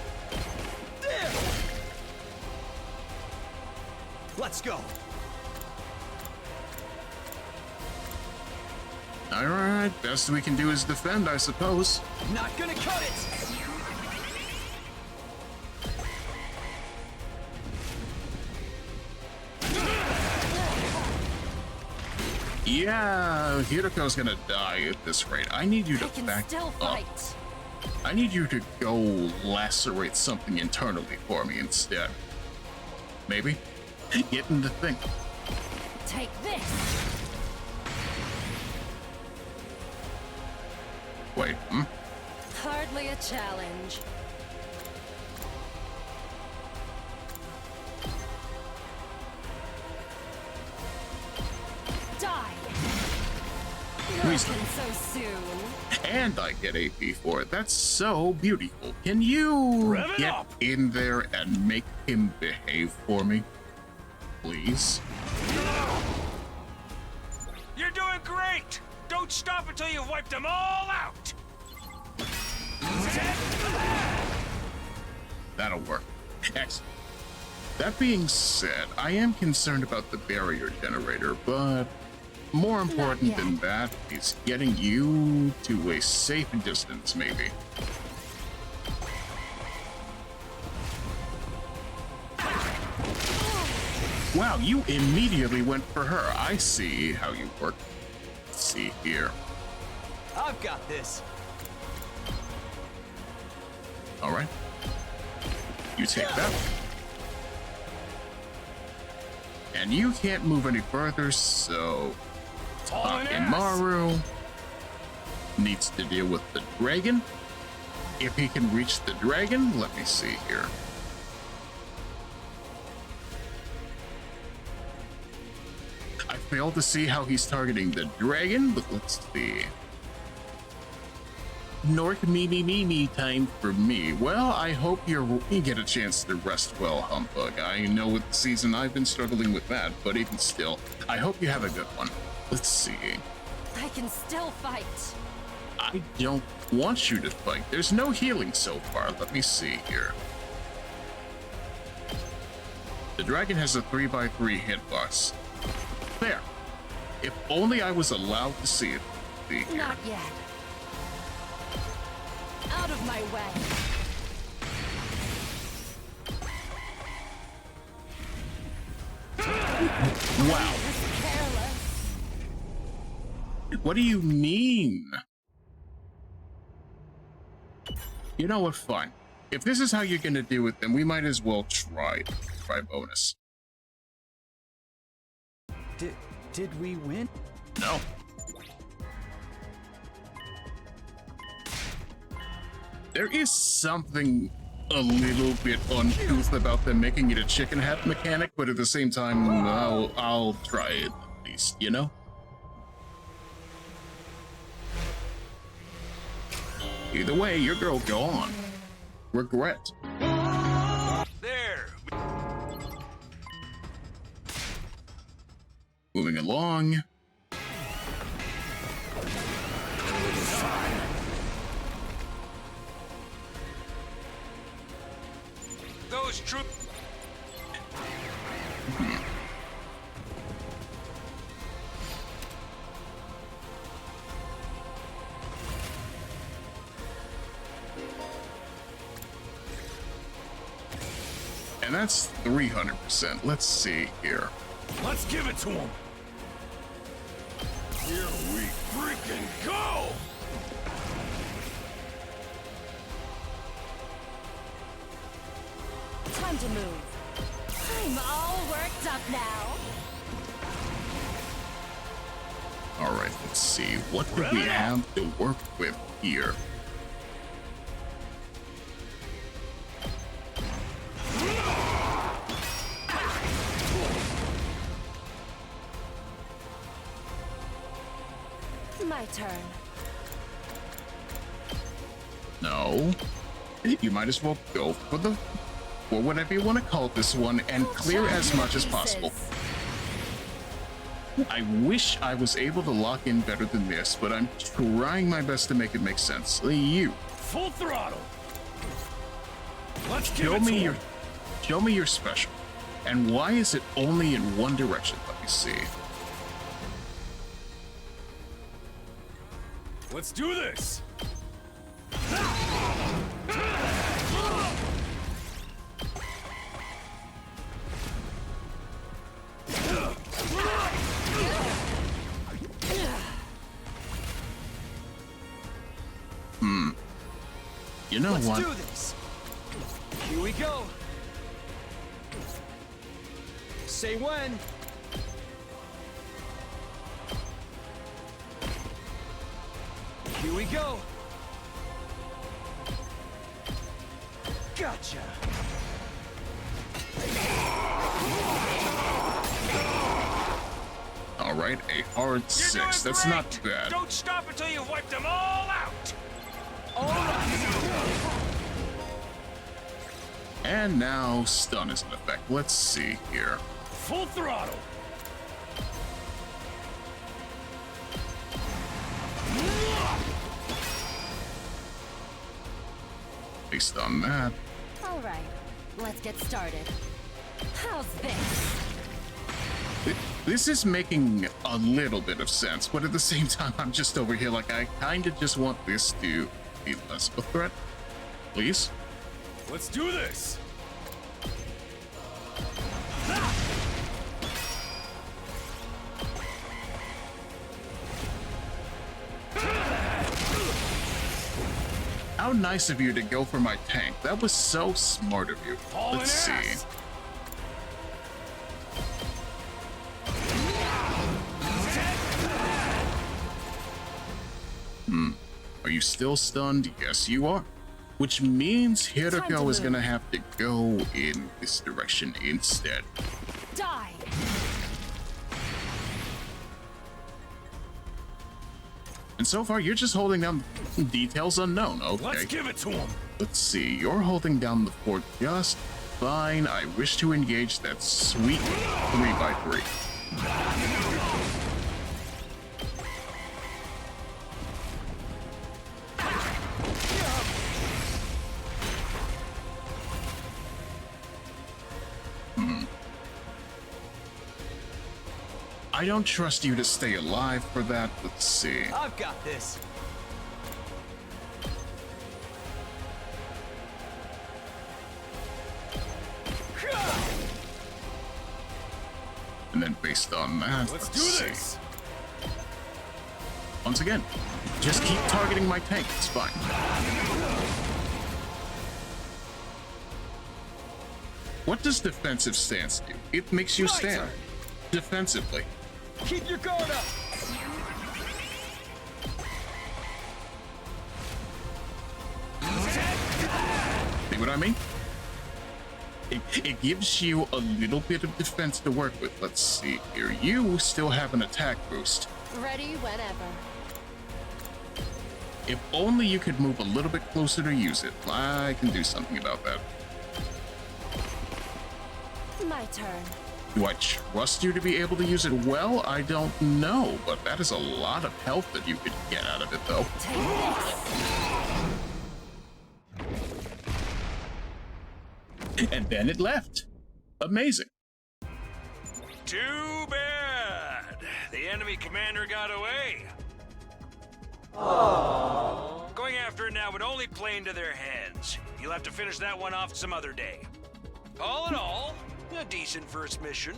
There. Let's go. Alright, best we can do is defend, I suppose. Not gonna cut it. Yeah, Hiroko's gonna die at this rate. I need you to back up. I need you to go lacerate something internally for me instead. Maybe? Getting to think. Take this. Wait, Hardly a challenge. Die. Please. Broken so soon. And I get AP for it. That's so beautiful. Can you get in there and make him behave for me? Please? You're doing great! Don't stop until you've wiped them all out! That'll work. Excellent. That being said, I am concerned about the barrier generator, but more important than that is getting you to a safe distance, maybe. Wow, you immediately went for her. I see how you work. Let's see here. I've got this. All right. You take that. And you can't move any further, so Maru needs to deal with the dragon. If he can reach the dragon, let me see here. I failed to see how he's targeting the dragon, but let's see. Nork me time for me. Well, I hope you get a chance to rest well, Humbug. I know with the season I've been struggling with that, but even still, I hope you have a good one. Let's see. I can still fight. I don't want you to fight. There's no healing so far. Let me see here. The dragon has a 3x3 hitbox. There. If only I was allowed to see it. See here. Not yet. Out of my way. Wow. What do you mean? You know what? Fine. If this is how you're gonna do it, then we might as well try bonus. Did we win? No. There is something a little bit uncouth about them making it a chicken hat mechanic, but at the same time, I'll try it at least, you know? Either way, your girl gone. Regret. There. Moving along. Those troops. And that's 300%. Let's see here. Let's give it to him. Here we freaking go! Time to move. I'm all worked up now. All right, let's see. What do we have to work with here? My turn. No. You might as well go for whatever you want to call this one and clear as much as possible. I wish I was able to lock in better than this, but I'm trying my best to make it make sense. You. Full throttle. Let's give it to him. Show me your special. And why is it only in one direction? Let me see. Let's do this. You know what? Let's do this. Here we go. Say when. Here we go. Gotcha. All right, a hard 6. That's not bad. Don't stop until you've wiped them all out. All right. And now stun is in effect. Let's see here. Full throttle. Based on that. All right, let's get started. How's this? This is making a little bit of sense, but at the same time, I'm just over here like I kind of just want this to be less of a threat. Please? Let's do this! How nice of you to go for my tank. That was so smart of you. Let's see. Are you still stunned? Yes, you are. Which means Hiroko is gonna have to go in this direction instead. Die! And so far, you're just holding down details unknown. Okay. Let's give it to him. Let's see. You're holding down the fort just fine. I wish to engage that sweet 3x3. I don't trust you to stay alive for that. Let's see. I've got this. And then based on that, let's do see. this. Once again, just keep targeting my tank. It's fine. What does defensive stance do? It makes you stand defensively. Keep your guard up. See what I mean? It gives you a little bit of defense to work with. Let's see here. You still have an attack boost. Ready whenever. If only you could move a little bit closer to use it. I can do something about that. My turn. Do I trust you to be able to use it well? I don't know, but that is a lot of health that you could get out of it, though. Take this. And then it left. Amazing. Too bad. The enemy commander got away. Aww. Going after it now would only play into their hands. You'll have to finish that one off some other day. All in all, a decent first mission.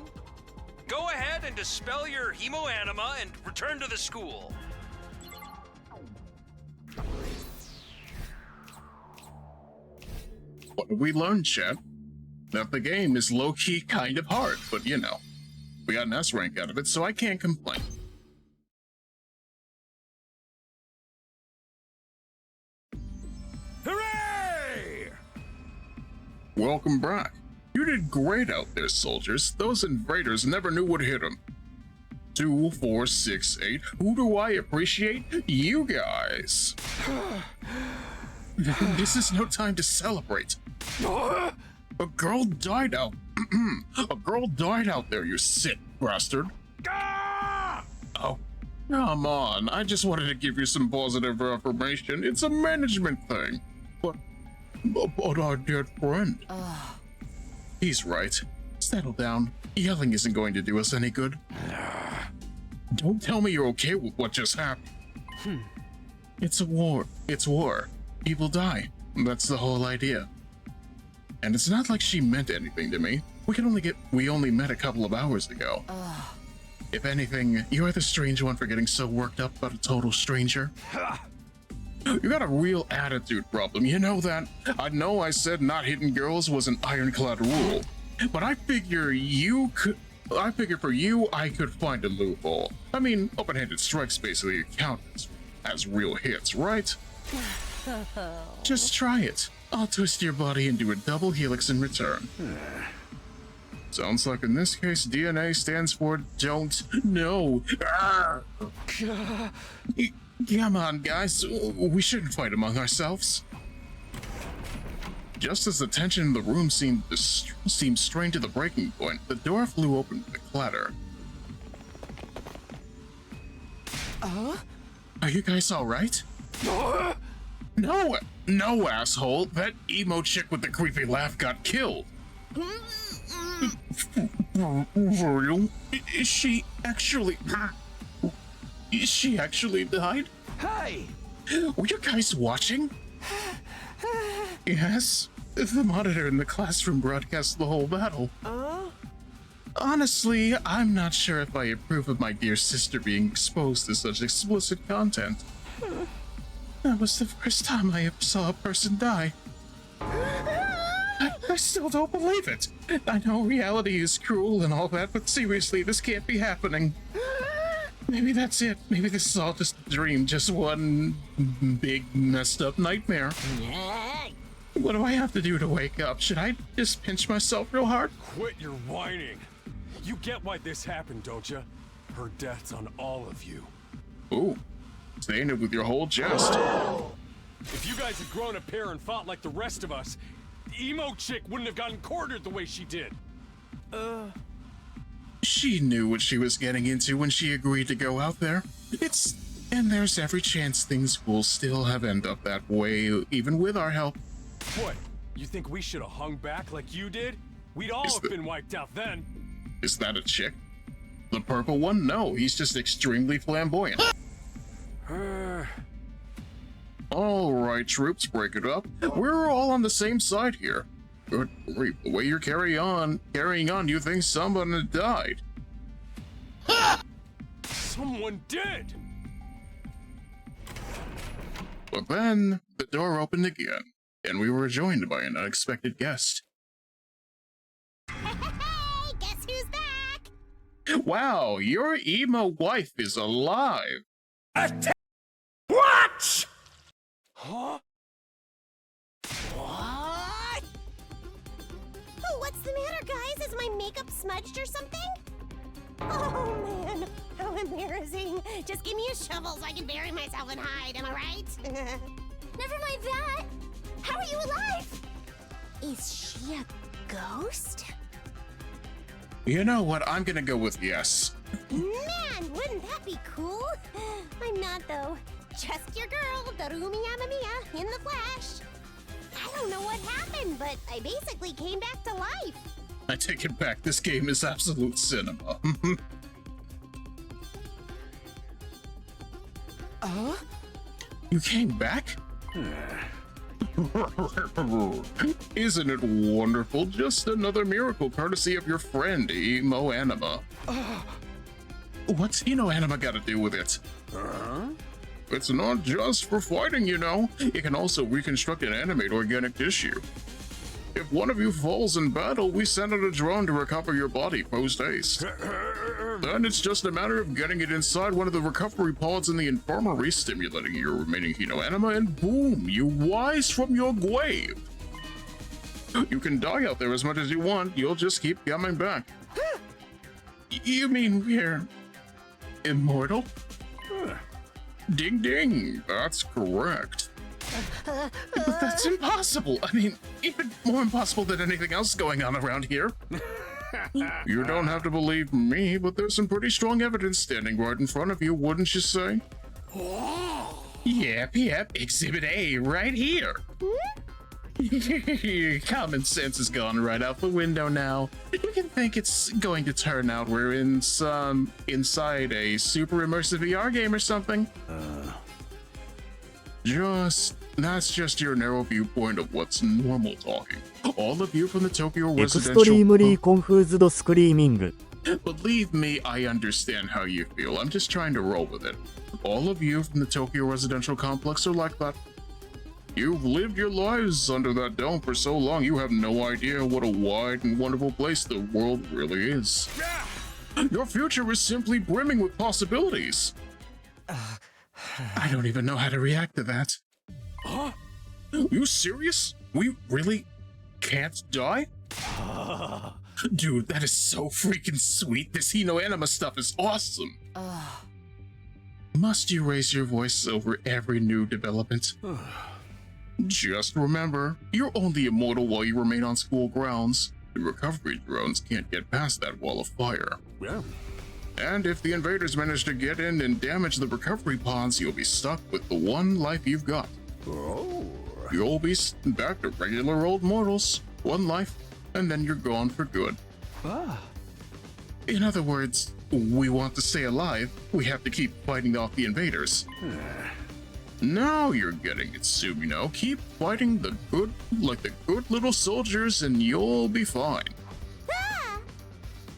Go ahead and dispel your hemoanima and return to the school. What have we learned, chat? That the game is low-key kind of hard, but you know, we got an S rank out of it, so I can't complain. Hooray! Welcome back. You did great out there, soldiers. Those invaders never knew what hit them. 2, 4, 6, 8. Who do I appreciate? You guys. This is no time to celebrate. A girl died out. A girl died out there, you sick bastard. Oh, come on. I just wanted to give you some positive affirmation. It's a management thing. But our dear friend. He's right. Settle down. Yelling isn't going to do us any good. Don't tell me you're okay with what just happened. It's a war. It's war. People die. That's the whole idea. And it's not like she meant anything to me. We only met a couple of hours ago. If anything, you're the strange one for getting so worked up about a total stranger. You got a real attitude problem, you know that? I know I said not hitting girls was an ironclad rule. But I figure for you, I could find a loophole. I mean, open-handed strikes basically count as real hits, right? Just try it. I'll twist your body into a double helix in return. Sounds like in this case, DNA stands for don't know. Come on, guys. We shouldn't fight among ourselves. Just as the tension in the room seemed strained to the breaking point, the door flew open with a clatter. Are you guys all right? No, asshole. That emo chick with the creepy laugh got killed. For real? Is she actually died? Hey! Were you guys watching? Yes. The monitor in the classroom broadcast the whole battle. Honestly, I'm not sure if I approve of my dear sister being exposed to such explicit content. That was the first time I ever saw a person die. I still don't believe it. I know reality is cruel and all that, but seriously, this can't be happening. Maybe that's it. Maybe this is all just a dream, just one big messed up nightmare. What do I have to do to wake up? Should I just pinch myself real hard? Quit your whining. You get why this happened, don't you? Her death's on all of you. Ooh, saying it with your whole chest. If you guys had grown a pair and fought like the rest of us, the emo chick wouldn't have gotten cornered the way she did. She knew what she was getting into when she agreed to go out there. And there's every chance things will still have ended up that way, even with our help. What? You think we should have hung back like you did? We'd all have been wiped out then. Is that a chick? The purple one? No, he's just extremely flamboyant. All right, troops, break it up. We're all on the same side here. Good grief, the way you're carrying on, you think someone had died. Someone did! But then, the door opened again, and we were joined by an unexpected guest. Hey, guess who's back? Wow, your emo wife is alive. What? Huh? What? Oh, what's the matter, guys? Is my makeup smudged or something? Oh, man. How embarrassing. Just give me a shovel so I can bury myself and hide, am I right? Never mind that. How are you alive? Is she a ghost? You know what? I'm gonna go with yes. Man, wouldn't that be cool? I'm not, though. Just your girl, Darumi Yamamiya, in the flesh. I don't know what happened, but I basically came back to life. I take it back. This game is absolute cinema. You came back? Isn't it wonderful? Just another miracle courtesy of your friend, Emo Anima. What's Emo Anima got to do with it? It's not just for fighting, you know. It can also reconstruct and animate organic tissue. If one of you falls in battle, we send out a drone to recover your body post-haste. Then it's just a matter of getting it inside one of the recovery pods in the infirmary, stimulating your remaining Hino anima, and boom, you rise from your grave. You can die out there as much as you want, you'll just keep coming back. You mean we're immortal? Ding ding, that's correct. But that's impossible. I mean, even more impossible than anything else going on around here. You don't have to believe me, but there's some pretty strong evidence standing right in front of you, wouldn't you say? Yep, Exhibit A right here. Common sense has gone right out the window now. You can think it's going to turn out we're inside a super immersive VR game or something. That's just your narrow viewpoint of what's normal talking. All of you from the Tokyo residential... Extremely confused screaming. Believe me, I understand how you feel. I'm just trying to roll with it. All of you from the Tokyo residential complex are like that. You've lived your lives under that dome for so long, you have no idea what a wide and wonderful place the world really is. Your future is simply brimming with possibilities. I don't even know how to react to that. Huh? You serious? We really can't die? Dude, that is so freaking sweet. This Hino Anima stuff is awesome. Must you raise your voice over every new development? Just remember, you're only immortal while you remain on school grounds. The recovery drones can't get past that wall of fire. Yeah. And if the invaders manage to get in and damage the recovery pods, you'll be stuck with the one life you've got. Oh. You'll be back to regular old mortals. One life, and then you're gone for good. In other words, we want to stay alive, we have to keep fighting off the invaders. Now you're getting it, Sumino. Keep fighting the good little soldiers and you'll be fine.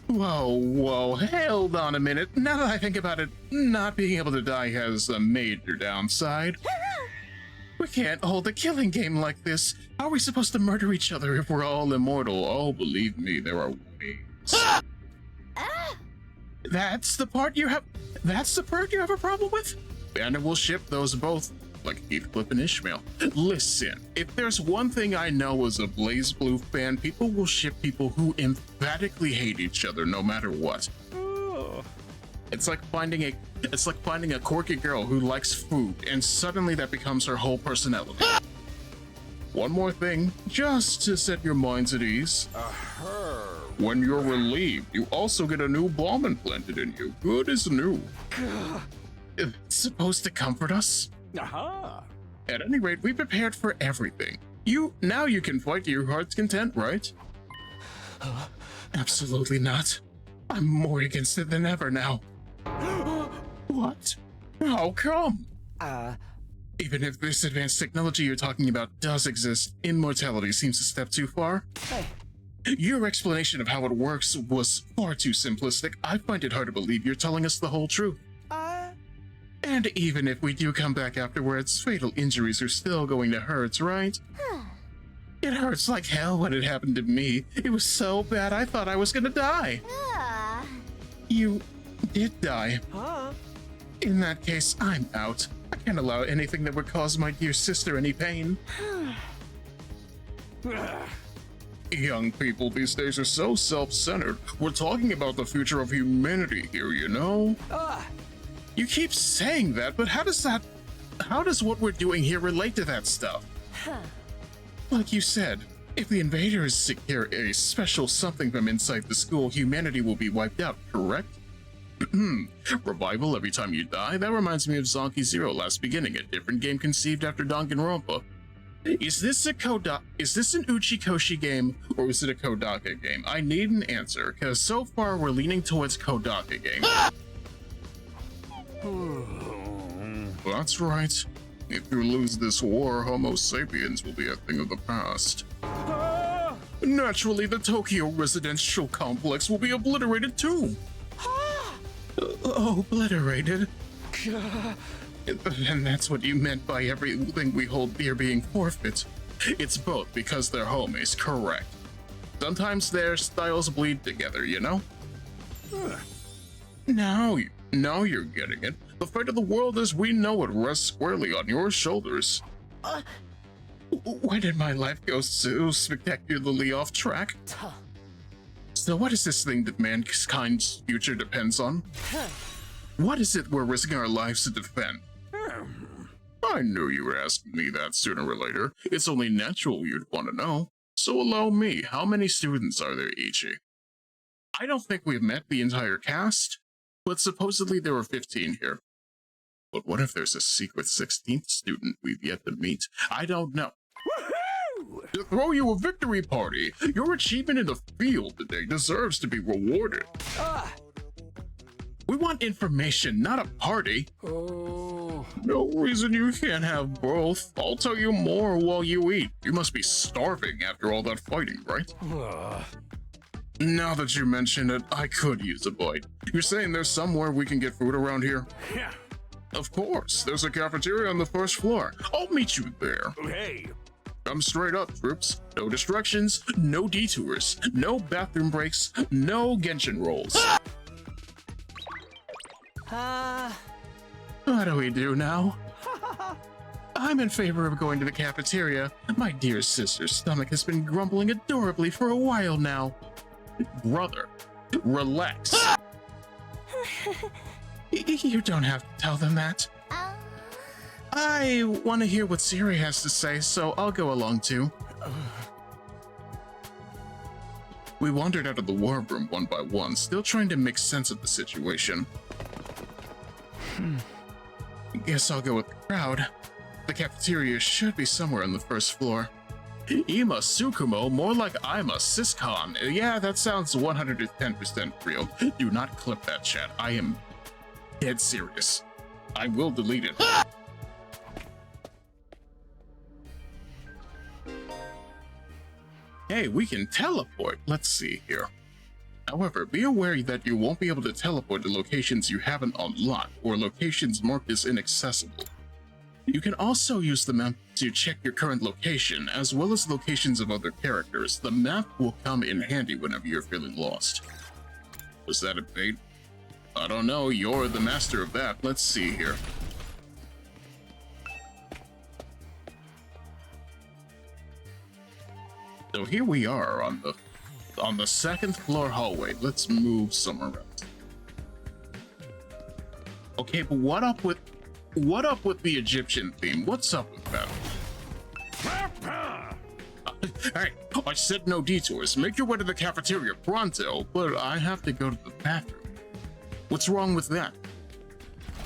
Whoa, hold on a minute. Now that I think about it, not being able to die has a major downside. We can't hold a killing game like this. How are we supposed to murder each other if we're all immortal? Oh, believe me, there are ways. That's the part you have a problem with? Banner will ship those both, like Heathcliff and Ishmael. Listen, if there's one thing I know as a Blaze Blue fan, people will ship people who emphatically hate each other no matter what. It's like finding a quirky girl who likes food, and suddenly that becomes her whole personality. One more thing, just to set your minds at ease. When you're relieved, you also get a new bomb implanted in you. Good as new. It's supposed to comfort us? At any rate, we prepared for everything. Now you can fight to your heart's content, right? Absolutely not. I'm more against it than ever now. What? How come? Even if this advanced technology you're talking about does exist, immortality seems a step too far. Your explanation of how it works was far too simplistic. I find it hard to believe you're telling us the whole truth. And even if we do come back afterwards, fatal injuries are still going to hurt, right? It hurts like hell when it happened to me. It was so bad I thought I was gonna die. You did die. In that case, I'm out. I can't allow anything that would cause my dear sister any pain. Young people these days are so self-centered. We're talking about the future of humanity here, you know? You keep saying that, but how does what we're doing here relate to that stuff? Like you said, if the invaders secure a special something from inside the school, humanity will be wiped out, correct? Revival every time you die? That reminds me of Zonky Zero Last Beginning, a different game conceived after Danganronpa. Is this an Uchikoshi game, or is it a Kodaka game? I need an answer, because so far we're leaning towards Kodaka game. That's right. If you lose this war, Homo sapiens will be a thing of the past. Naturally, the Tokyo residential complex will be obliterated too. Obliterated? And that's what you meant by everything we hold dear being forfeit. It's both because they're homies, correct. Sometimes their styles bleed together, you know? Now you're getting it. The fate of the world as we know it rests squarely on your shoulders. Why did my life go so spectacularly off track? So what is this thing that mankind's future depends on? What is it we're risking our lives to defend? I knew you would ask me that sooner or later. It's only natural you'd want to know. So allow me, how many students are there, Ichi? I don't think we've met the entire cast, but supposedly there were 15 here. But what if there's a secret 16th student we've yet to meet? I don't know. To throw you a victory party! Your achievement in the field today deserves to be rewarded. We want information, not a party. No reason you can't have both. I'll tell you more while you eat. You must be starving after all that fighting, right? Now that you mention it, I could use a bite. You're saying there's somewhere we can get food around here? Of course, there's a cafeteria on the first floor. I'll meet you there. Hey. Come straight up, troops. No distractions, no detours, no bathroom breaks, no Genshin rolls. What do we do now? I'm in favor of going to the cafeteria. My dear sister's stomach has been grumbling adorably for a while now. Brother, relax. You don't have to tell them that. I want to hear what Siri has to say, so I'll go along too. We wandered out of the war room one by one, still trying to make sense of the situation. Guess I'll go with the crowd. The cafeteria should be somewhere on the first floor. Ima Sukumo, more like I'm a Siscon. Yeah, that sounds 110% real. Do not clip that, chat. I am dead serious. I will delete it. Hey, we can teleport. Let's see here. However, be aware that you won't be able to teleport to locations you haven't unlocked or locations marked as inaccessible. You can also use the map to check your current location, as well as locations of other characters. The map will come in handy whenever you're feeling lost. Was that a bait? I don't know, you're the master of that. Let's see here. So here we are on the second floor hallway. Let's move somewhere else. Okay, but what up with the Egyptian theme? What's up with that? Hey, I said no detours. Make your way to the cafeteria pronto, but I have to go to the bathroom. What's wrong with that?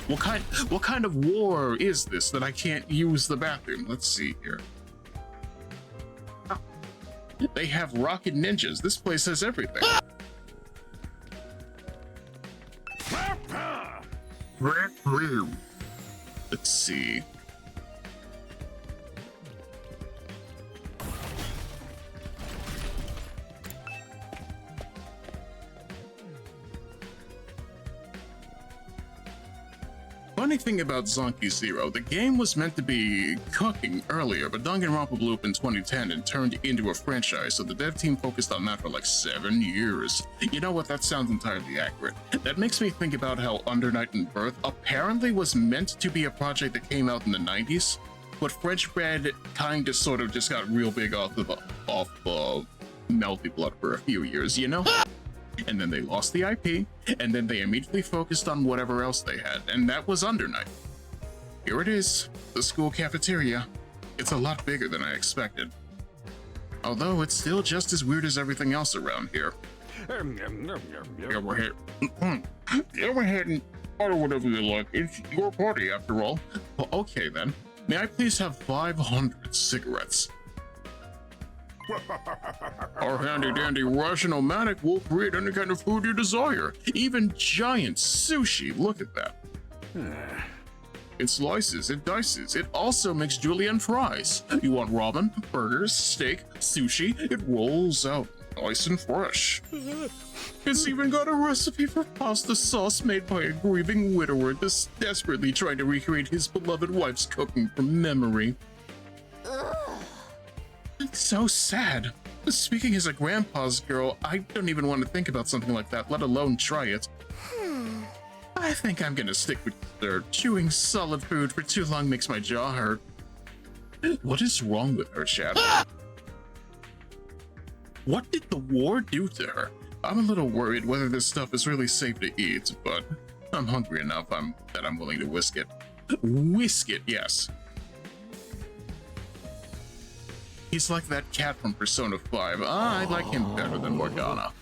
What kind of war is this that I can't use the bathroom? Let's see here. They have rocket ninjas. This place has everything. Let's see. Funny thing about Zonky Zero, the game was meant to be cooking earlier, but Danganronpa blew up in 2010 and turned into a franchise, so the dev team focused on that for like 7 years. You know what, that sounds entirely accurate. That makes me think about how Under Night and Birth apparently was meant to be a project that came out in the 90s, but French Bread kinda sort of just got real big off Melty Blood for a few years, you know? And then they lost the IP, and then they immediately focused on whatever else they had, and that was Under Night. Here it is, the school cafeteria. It's a lot bigger than I expected. Although it's still just as weird as everything else around here. Go ahead. Go ahead and order whatever you like. It's your party after all. Well, okay then. May I please have 500 cigarettes? Our handy-dandy Russian-O-Matic will create any kind of food you desire. Even giant sushi. Look at that. It slices, it dices. It also makes julienne fries. You want ramen, burgers, steak, sushi? It rolls out nice and fresh. It's even got a recipe for pasta sauce made by a grieving widower desperately trying to recreate his beloved wife's cooking from memory. It's so sad. Speaking as a grandpa's girl, I don't even want to think about something like that, let alone try it. I think I'm gonna stick with dessert. Chewing solid food for too long makes my jaw hurt. What is wrong with her, Chad? What did the war do to her? I'm a little worried whether this stuff is really safe to eat, but I'm hungry enough that I'm willing to whisk it. Whisk it, yes. He's like that cat from Persona 5. I like him better than Morgana.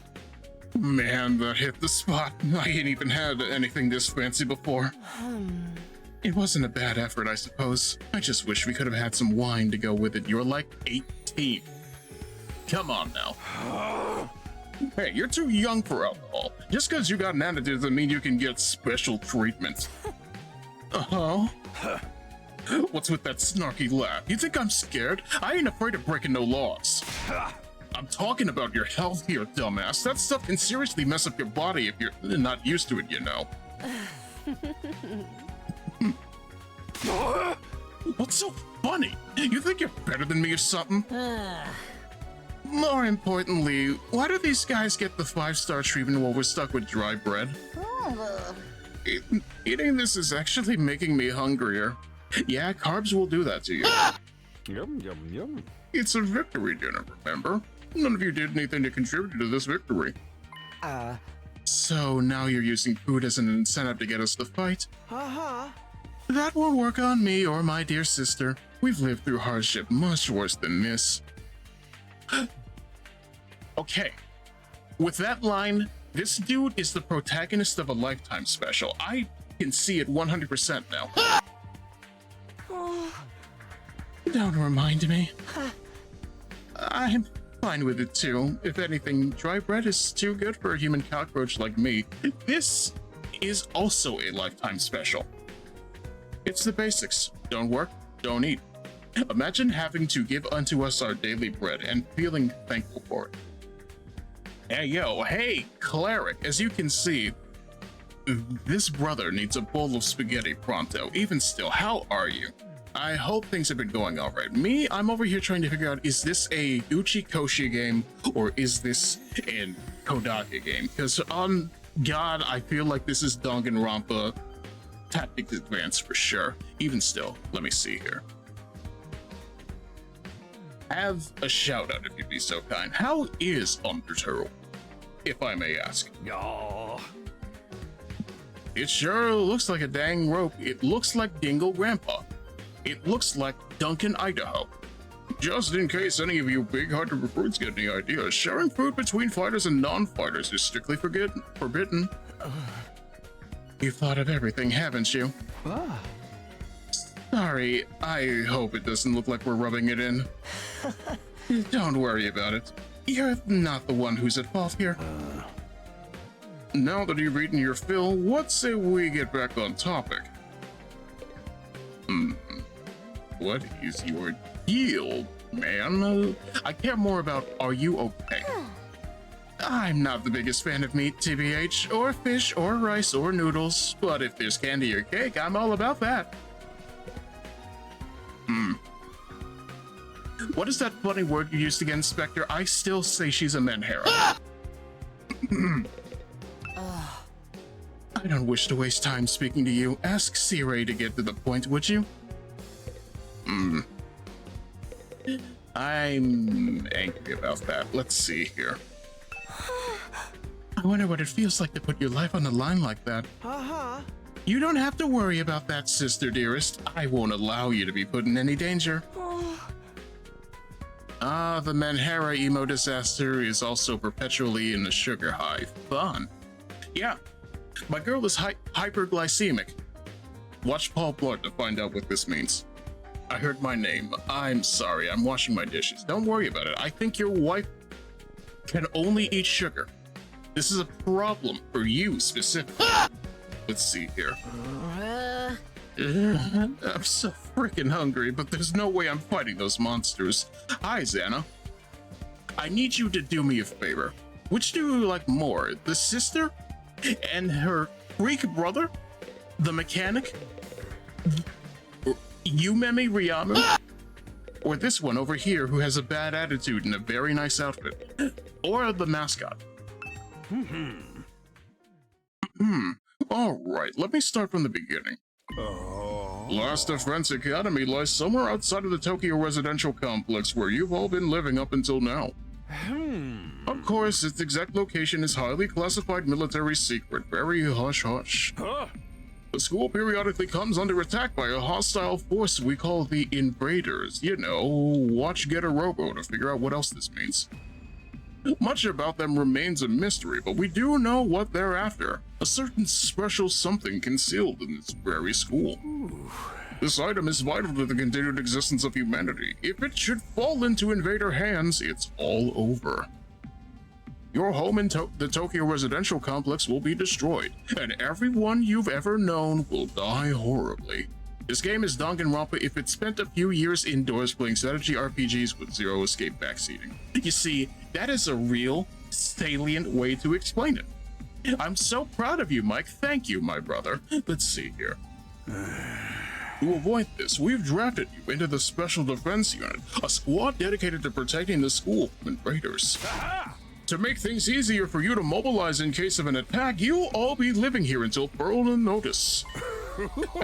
Man, that hit the spot. I ain't even had anything this fancy before. It wasn't a bad effort, I suppose. I just wish we could have had some wine to go with it. You're like 18. Come on now. Hey, you're too young for alcohol. Just because you got an attitude doesn't mean you can get special treatment. Uh-huh. What's with that snarky laugh? You think I'm scared? I ain't afraid of breaking no laws. I'm talking about your health here, dumbass. That stuff can seriously mess up your body if you're not used to it, you know. What's so funny? You think you're better than me or something? More importantly, why do these guys get the 5-star treatment while we're stuck with dry bread? Eating this is actually making me hungrier. Yeah, carbs will do that to you. Yum, yum, yum. It's a victory dinner, remember? None of you did anything to contribute to this victory. So now you're using food as an incentive to get us to fight? That won't work on me or my dear sister. We've lived through hardship much worse than this. Okay. With that line, this dude is the protagonist of a Lifetime special. I can see it 100% now. Don't remind me. I'm fine with it too. If anything, dry bread is too good for a human cockroach like me. This is also a Lifetime special. It's the basics. Don't work, don't eat. Imagine having to give unto us our daily bread and feeling thankful for it. Hey, cleric, as you can see, this brother needs a bowl of spaghetti pronto. Even still, how are you? I hope things have been going all right. Me, I'm over here trying to figure out, is this a Uchikoshi game or is this a Kodaka game? Because on God, I feel like this is Danganronpa Tactics Advanced for sure. Even still, let me see here. Have a shout out if you'd be so kind. How is Undertale, if I may ask? Yaw. It sure looks like a dang rope. It looks like Dingle Grandpa. It looks like Duncan, Idaho. Just in case any of you big-hearted recruits get any ideas, sharing food between fighters and non-fighters is strictly forbidden. You've thought of everything, haven't you? Sorry, I hope it doesn't look like we're rubbing it in. Don't worry about it. You're not the one who's at fault here. Now that you've eaten your fill, what say we get back on topic? What is your deal, man? I care more about, are you okay? I'm not the biggest fan of meat, TBH, or fish, or rice, or noodles, but if there's candy or cake, I'm all about that. What is that funny word you used again, Spectre? I still say she's a Menhera. I don't wish to waste time speaking to you. Ask Sirei to get to the point, would you? I'm angry about that. Let's see here. I wonder what it feels like to put your life on the line like that. You don't have to worry about that, sister dearest. I won't allow you to be put in any danger. The Menhera emo disaster is also perpetually in the sugar high. Fun. Yeah, my girl is hyperglycemic. Watch Paul Blart to find out what this means. I heard my name. I'm sorry, I'm washing my dishes. Don't worry about it. I think your wife can only eat sugar. This is a problem for you specifically. Let's see here. I'm so freaking hungry, but there's no way I'm fighting those monsters. Hi, Xana. I need you to do me a favor. Which do you like more, the sister and her freak brother? The mechanic? Yumemi Ryamu? Or this one over here who has a bad attitude and a very nice outfit? Or the mascot? Alright, let me start from the beginning. Last Defense Academy lies somewhere outside of the Tokyo residential complex where you've all been living up until now. Of course, its exact location is highly classified military secret, very hush-hush. The school periodically comes under attack by a hostile force we call the Invaders. You know, watch Get a Robo to figure out what else this means. Much about them remains a mystery, but we do know what they're after. A certain special something concealed in this very school. This item is vital to the continued existence of humanity. If it should fall into invader hands, it's all over. Your home in the Tokyo residential complex will be destroyed, and everyone you've ever known will die horribly. This game is Danganronpa if it spent a few years indoors playing strategy RPGs with zero escape backseating. You see, that is a real, salient way to explain it. I'm so proud of you, Mike. Thank you, my brother. Let's see here. To avoid this, we've drafted you into the Special Defense Unit, a squad dedicated to protecting the school from invaders. To make things easier for you to mobilize in case of an attack, you'll all be living here until further notice.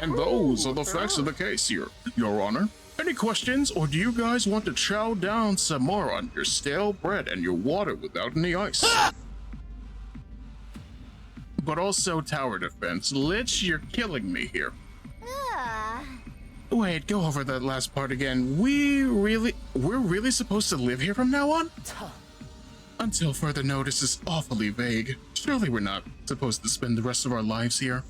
And those are the facts of the case, Your Honor. Any questions, or do you guys want to chow down some more on your stale bread and your water without any ice? But also tower defense. Lich, you're killing me here. Wait, go over that last part again. We're really supposed to live here from now on? Until further notice is awfully vague. Surely we're not supposed to spend the rest of our lives here.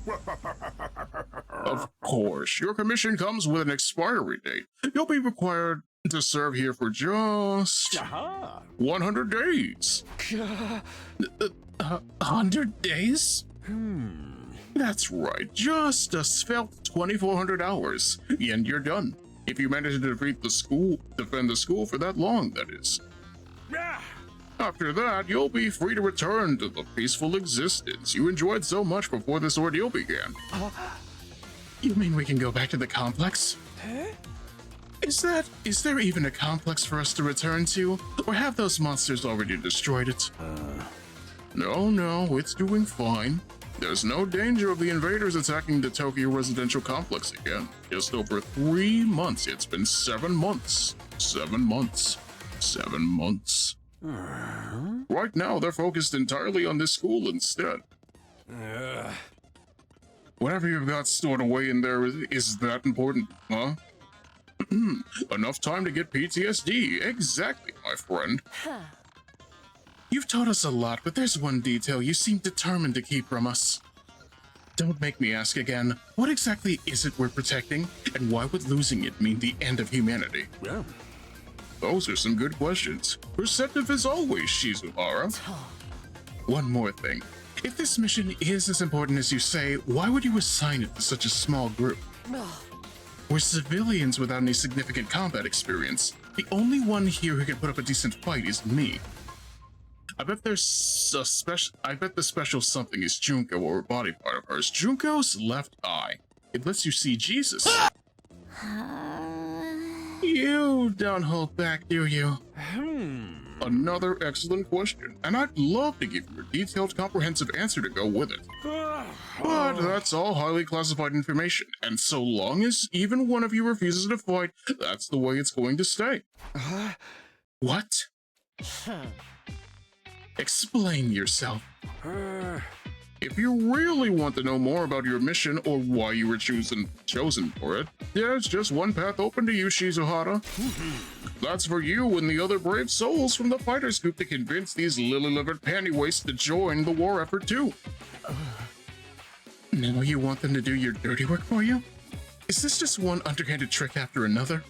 Of course, your commission comes with an expiry date. You'll be required to serve here for just 100 days. 100 days? That's right, just a svelte 2,400 hours, and you're done. If you manage to defend the school for that long, that is. After that, you'll be free to return to the peaceful existence you enjoyed so much before this ordeal began. You mean we can go back to the complex? Is there even a complex for us to return to? Or have those monsters already destroyed it? No, it's doing fine. There's no danger of the invaders attacking the Tokyo residential complex again. Just over 3 months. It's been 7 months. 7 months. 7 months. Right now, they're focused entirely on this school instead. Whatever you've got stored away in there is that important, huh? Enough time to get PTSD. Exactly, my friend. You've taught us a lot, but there's one detail you seem determined to keep from us. Don't make me ask again, what exactly is it we're protecting, and why would losing it mean the end of humanity? Yeah. Those are some good questions. Perceptive as always, Shizuhara. One more thing. If this mission is as important as you say, why would you assign it to such a small group? We're civilians without any significant combat experience. The only one here who can put up a decent fight is me. I bet the special something is Junko or a body part of hers. Junko's left eye. It lets you see Jesus. You don't hold back, do you? Another excellent question, and I'd love to give you a detailed, comprehensive answer to go with it. But that's all highly classified information, and so long as even one of you refuses to fight, that's the way it's going to stay. What? Explain yourself. If you really want to know more about your mission or why you were chosen for it, there's just one path open to you, Shizuhara. That's for you and the other brave souls from the fighters group to convince these lily-livered pantywaists to join the war effort too. Now you want them to do your dirty work for you? Is this just one underhanded trick after another?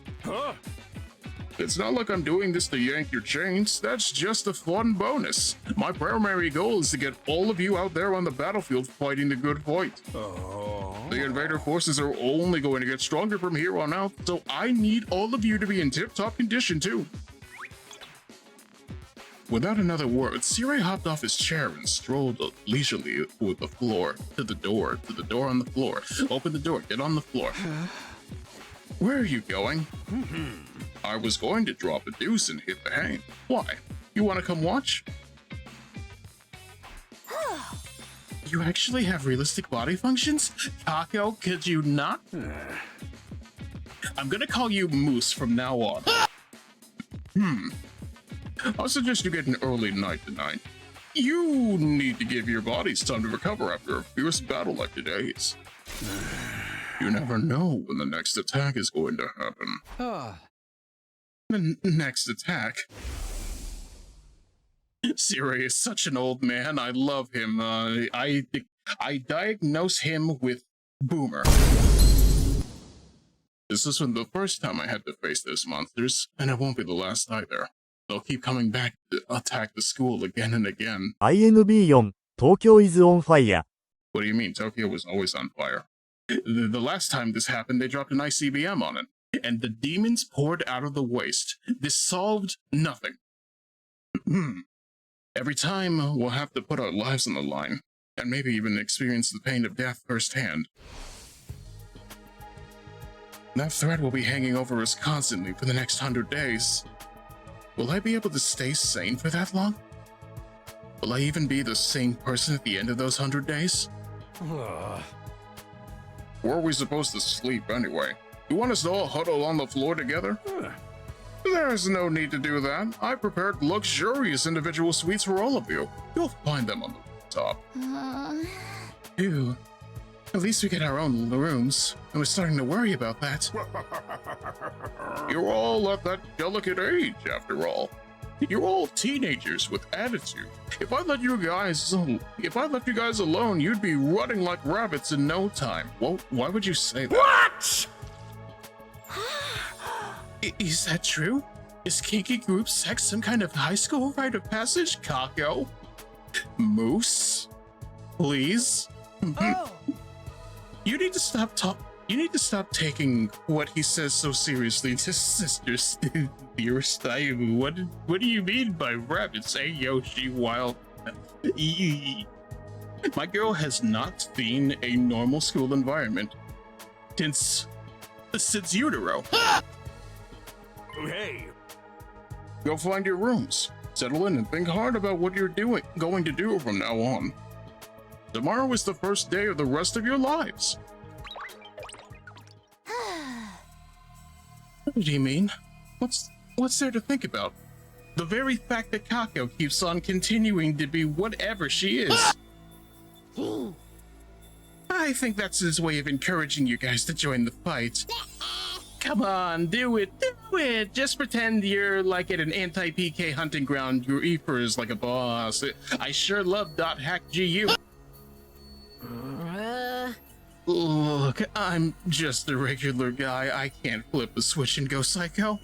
It's not like I'm doing this to yank your chains. That's just a fun bonus. My primary goal is to get all of you out there on the battlefield fighting the good fight. The invader forces are only going to get stronger from here on out, so I need all of you to be in tip-top condition too. Without another word, Sirei hopped off his chair and strolled leisurely to the door on the floor. Open the door, get on the floor. Where are you going? I was going to drop a deuce and hit the hang. Why? You want to come watch? You actually have realistic body functions? Taco, could you not? I'm gonna call you Moose from now on. I'll suggest you get an early night tonight. You need to give your bodies time to recover after a fierce battle like today's. You never know when the next attack is going to happen. The next attack? Sirei is such an old man. I love him. I diagnose him with Boomer. This isn't the first time I had to face those monsters, and it won't be the last either. They'll keep coming back to attack the school again and again. INB4 Tokyo is on fire. What do you mean? Tokyo was always on fire. The last time this happened, they dropped an ICBM on it, and the demons poured out of the waste. This solved nothing. Every time, we'll have to put our lives on the line, and maybe even experience the pain of death firsthand. That threat will be hanging over us constantly for the next 100 days. Will I be able to stay sane for that long? Will I even be the same person at the end of those 100 days? Where are we supposed to sleep anyway? You want us to all huddle on the floor together? There's no need to do that. I prepared luxurious individual suites for all of you. You'll find them on the top. Ew. At least we get our own rooms. I was starting to worry about that. You're all at that delicate age, after all. You're all teenagers with attitude. If I let you guys alone, you'd be running like rabbits in no time. Well, why would you say that? What? Is that true? Is kinky group sex some kind of high school rite of passage, Kako? Moose? Please? Oh. You need to stop taking what he says so seriously. Just sisters, dearest. What do you mean by rabbits, eh, Yoshi? While my girl has not seen a normal school environment since utero. Hey. Go find your rooms, settle in, and think hard about what you're going to do from now on. Tomorrow is the first day of the rest of your lives. What do you mean? What's there to think about? The very fact that Kako keeps on continuing to be whatever she is. I think that's his way of encouraging you guys to join the fight. Come on, do it. Just pretend you're like at an anti-PK hunting ground. Your Reaper is like a boss. I sure love .hack GU. Look, I'm just a regular guy. I can't flip a switch and go psycho.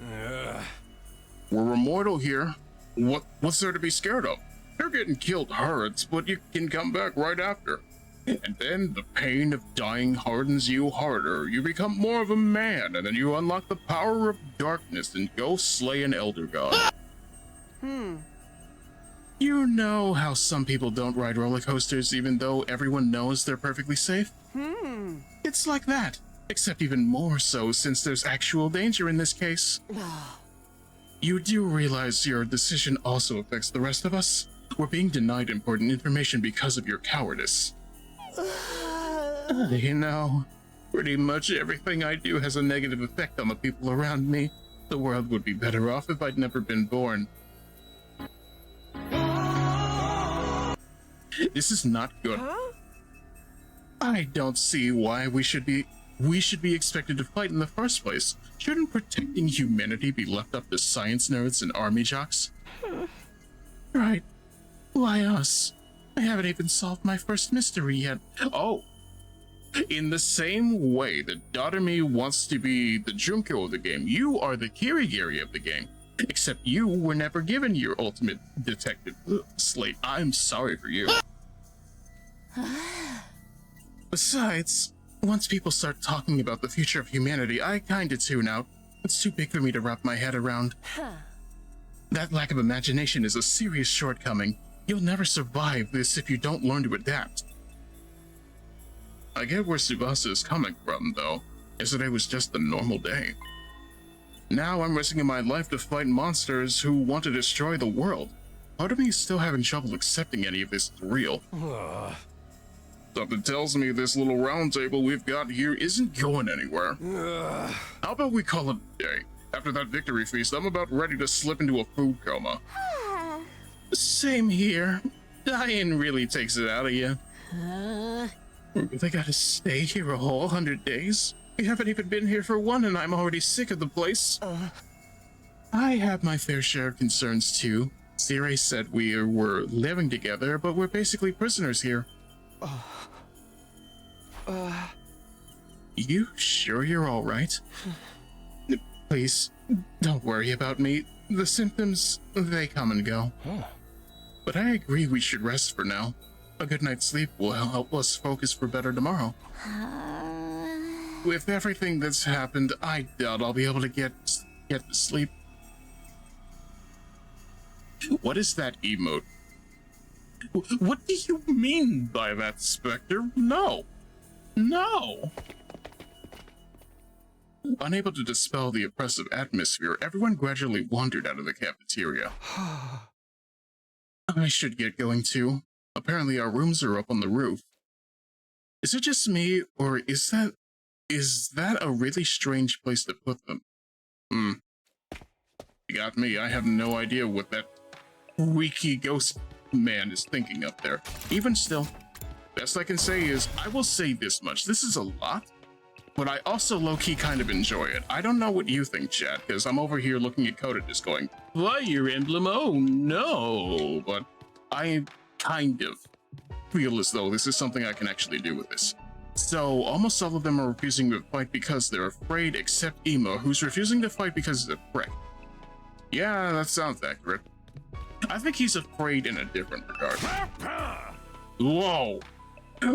We're immortal here. What's there to be scared of? You're getting killed hurts, but you can come back right after. And then the pain of dying hardens you harder. You become more of a man, and then you unlock the power of darkness and go slay an elder god. You know how some people don't ride roller coasters even though everyone knows they're perfectly safe? It's like that, except even more so since there's actual danger in this case. You do realize your decision also affects the rest of us? We're being denied important information because of your cowardice. You know, pretty much everything I do has a negative effect on the people around me. The world would be better off if I'd never been born. This is not good. I don't see why we should be expected to fight in the first place. Shouldn't protecting humanity be left up to science nerds and army jocks? Right. Why us? I haven't even solved my first mystery yet. Oh. In the same way that Dodomi wants to be the Junko of the game, you are the Kirigiri of the game. Except you were never given your ultimate detective slate. I'm sorry for you. Besides, once people start talking about the future of humanity, I kinda tune out. It's too big for me to wrap my head around. That lack of imagination is a serious shortcoming. You'll never survive this if you don't learn to adapt. I get where Tsubasa is coming from, though. Yesterday was just a normal day. Now I'm risking my life to fight monsters who want to destroy the world. Part of me is still having trouble accepting any of this is real. Something tells me this little round table we've got here isn't going anywhere. How about we call it a day? After that victory feast, I'm about ready to slip into a food coma. Same here. Dying really takes it out of you. They gotta stay here a whole 100 days? We haven't even been here for one and I'm already sick of the place. I have my fair share of concerns too. Zire said we were living together, but we're basically prisoners here. You sure you're alright? Please, don't worry about me. The symptoms, they come and go. But I agree we should rest for now. A good night's sleep will help us focus for better tomorrow. With everything that's happened, I doubt I'll be able to get to sleep. What is that emote? What do you mean by that, Spectre? No. No! Unable to dispel the oppressive atmosphere, everyone gradually wandered out of the cafeteria. I should get going too. Apparently our rooms are up on the roof. Is it just me, or is that a really strange place to put them? You got me. I have no idea what that freaky ghost man is thinking up there. Even still, best I can say is, I will say this much. This is a lot, but I also low-key kind of enjoy it. I don't know what you think, chat, because I'm over here looking at Coda just going, Fire Emblem, oh no! But I kind of feel as though this is something I can actually do with this. So, almost all of them are refusing to fight because they're afraid, except Emo, who's refusing to fight because he's a prick. Yeah, that sounds accurate. I think he's afraid in a different regard. Whoa!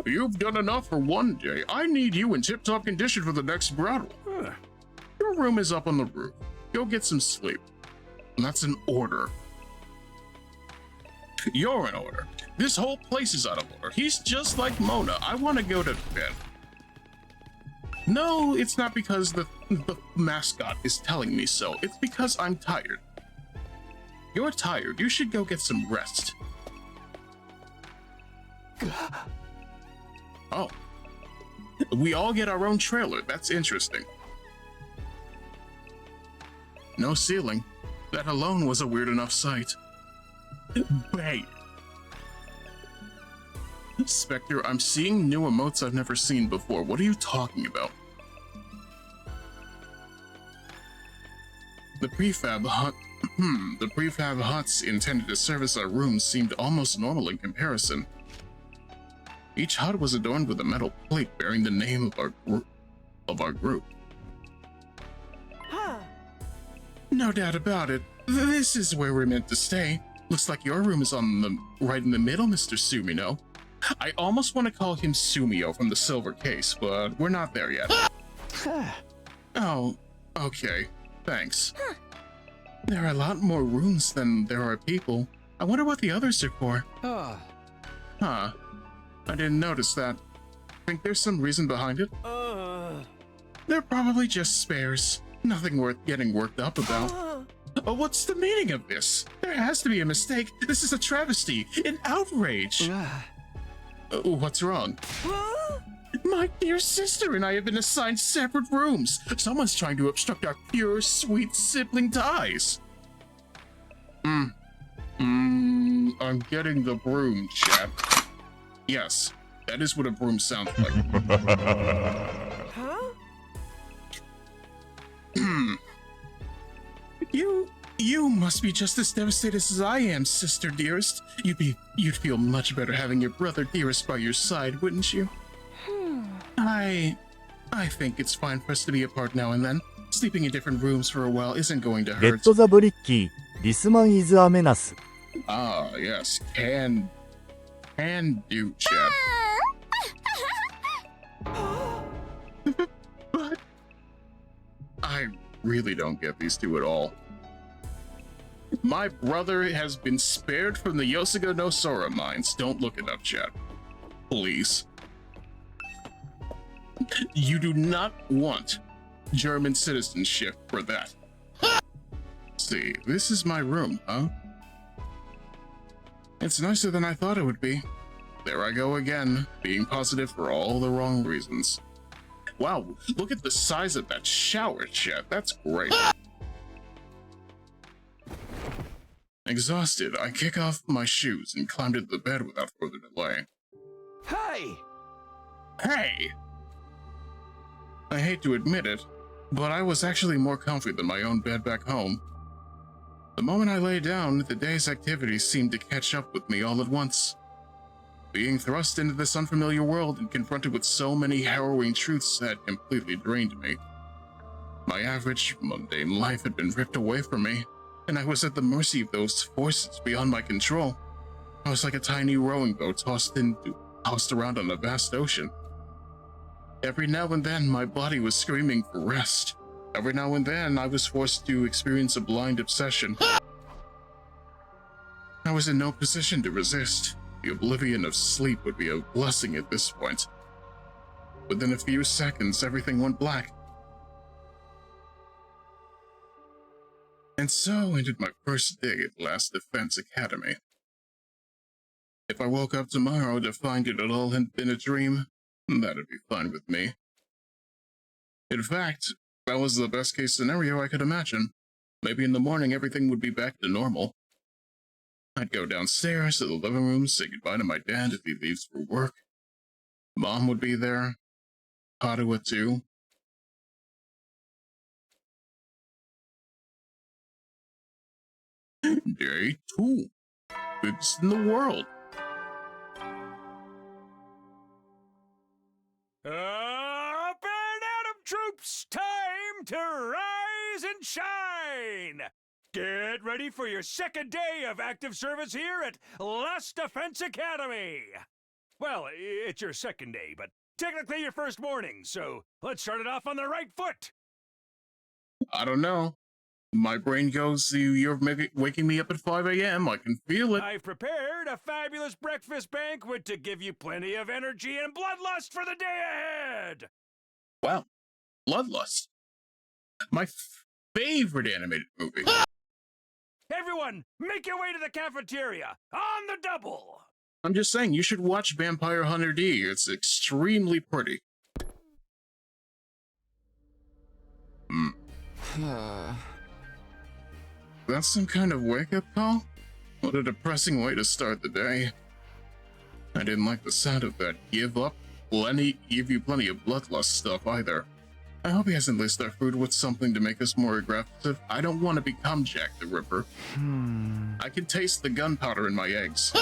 You've done enough for one day. I need you in tip-top condition for the next battle. Your room is up on the roof. Go get some sleep. And that's an order. You're in order. This whole place is out of order. He's just like Mona. I want to go to bed. No, it's not because the mascot is telling me so. It's because I'm tired. You're tired. You should go get some rest. Oh. We all get our own trailer. That's interesting. No ceiling. That alone was a weird enough sight. Wait. Spectre, I'm seeing new emotes I've never seen before. What are you talking about? The prefab huts intended to service our rooms seemed almost normal in comparison. Each hut was adorned with a metal plate bearing the name of our group. Huh. No doubt about it. This is where we're meant to stay. Looks like your room is right in the middle, Mr. Sumino. I almost want to call him Sumio from the silver case, but we're not there yet. Oh, okay. Thanks. There are a lot more rooms than there are people. I wonder what the others are for. Huh. I didn't notice that. Think there's some reason behind it? They're probably just spares. Nothing worth getting worked up about. Oh, what's the meaning of this? There has to be a mistake. This is a travesty, an outrage. What's wrong? My dear sister and I have been assigned separate rooms. Someone's trying to obstruct our pure, sweet sibling ties. I'm getting the broom, chat. Yes, that is what a broom sounds like. You must be just as devastated as I am, sister dearest. You'd feel much better having your brother dearest by your side, wouldn't you? I think it's fine for us to be apart now and then. Sleeping in different rooms for a while isn't going to hurt. Get the bricky. This man is a menace. Ah, yes. Can do, chat. But I really don't get these two at all. My brother has been spared from the Yosuga no Sora mines. Don't look it up, chat. Please. You do not want German citizenship for that. See, this is my room, huh? It's nicer than I thought it would be. There I go again, being positive for all the wrong reasons. Wow, look at the size of that shower, chat. That's great. Exhausted, I kick off my shoes and climbed into the bed without further delay. Hey! Hey! I hate to admit it, but I was actually more comfy than my own bed back home. The moment I lay down, the day's activities seemed to catch up with me all at once. Being thrust into this unfamiliar world and confronted with so many harrowing truths had completely drained me. My average, mundane life had been ripped away from me, and I was at the mercy of those forces beyond my control. I was like a tiny rowing boat tossed around on a vast ocean. Every now and then, my body was screaming for rest. Every now and then, I was forced to experience a blind obsession. I was in no position to resist. The oblivion of sleep would be a blessing at this point. Within a few seconds, everything went black. And so ended my first day at Last Defense Academy. If I woke up tomorrow to find it all had been a dream, that'd be fine with me. In fact, that was the best case scenario I could imagine. Maybe in the morning everything would be back to normal. I'd go downstairs to the living room, say goodbye to my dad if he leaves for work. Mom would be there. Padua too. Day 2. It's in the world. Up and Atom troops, time to rise and shine! Get ready for your second day of active service here at Last Defense Academy! Well, it's your second day, but technically your first morning, so let's start it off on the right foot! I don't know. My brain goes to you're waking me up at 5 a.m. I can feel it. I've prepared a fabulous breakfast banquet to give you plenty of energy and bloodlust for the day ahead! Wow. Bloodlust. My favorite animated movie. Everyone, make your way to the cafeteria, on the double! I'm just saying, you should watch Vampire Hunter D. It's extremely pretty. That's some kind of wake-up call? What a depressing way to start the day. I didn't like the sound of that give you plenty of bloodlust stuff either. I hope he hasn't laced our food with something to make us more aggressive. I don't want to become Jack the Ripper. I can taste the gunpowder in my eggs.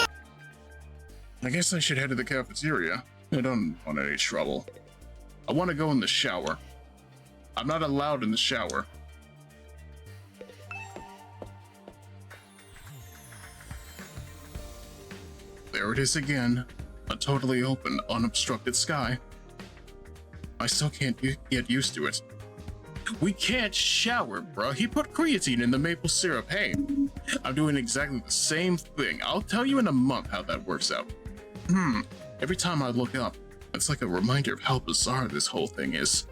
I guess I should head to the cafeteria. I don't want any trouble. I want to go in the shower. I'm not allowed in the shower. There it is again. A totally open, unobstructed sky. I still can't get used to it. We can't shower, bruh. He put creatine in the maple syrup. Hey, I'm doing exactly the same thing. I'll tell you in a month how that works out. Every time I look up, it's like a reminder of how bizarre this whole thing is.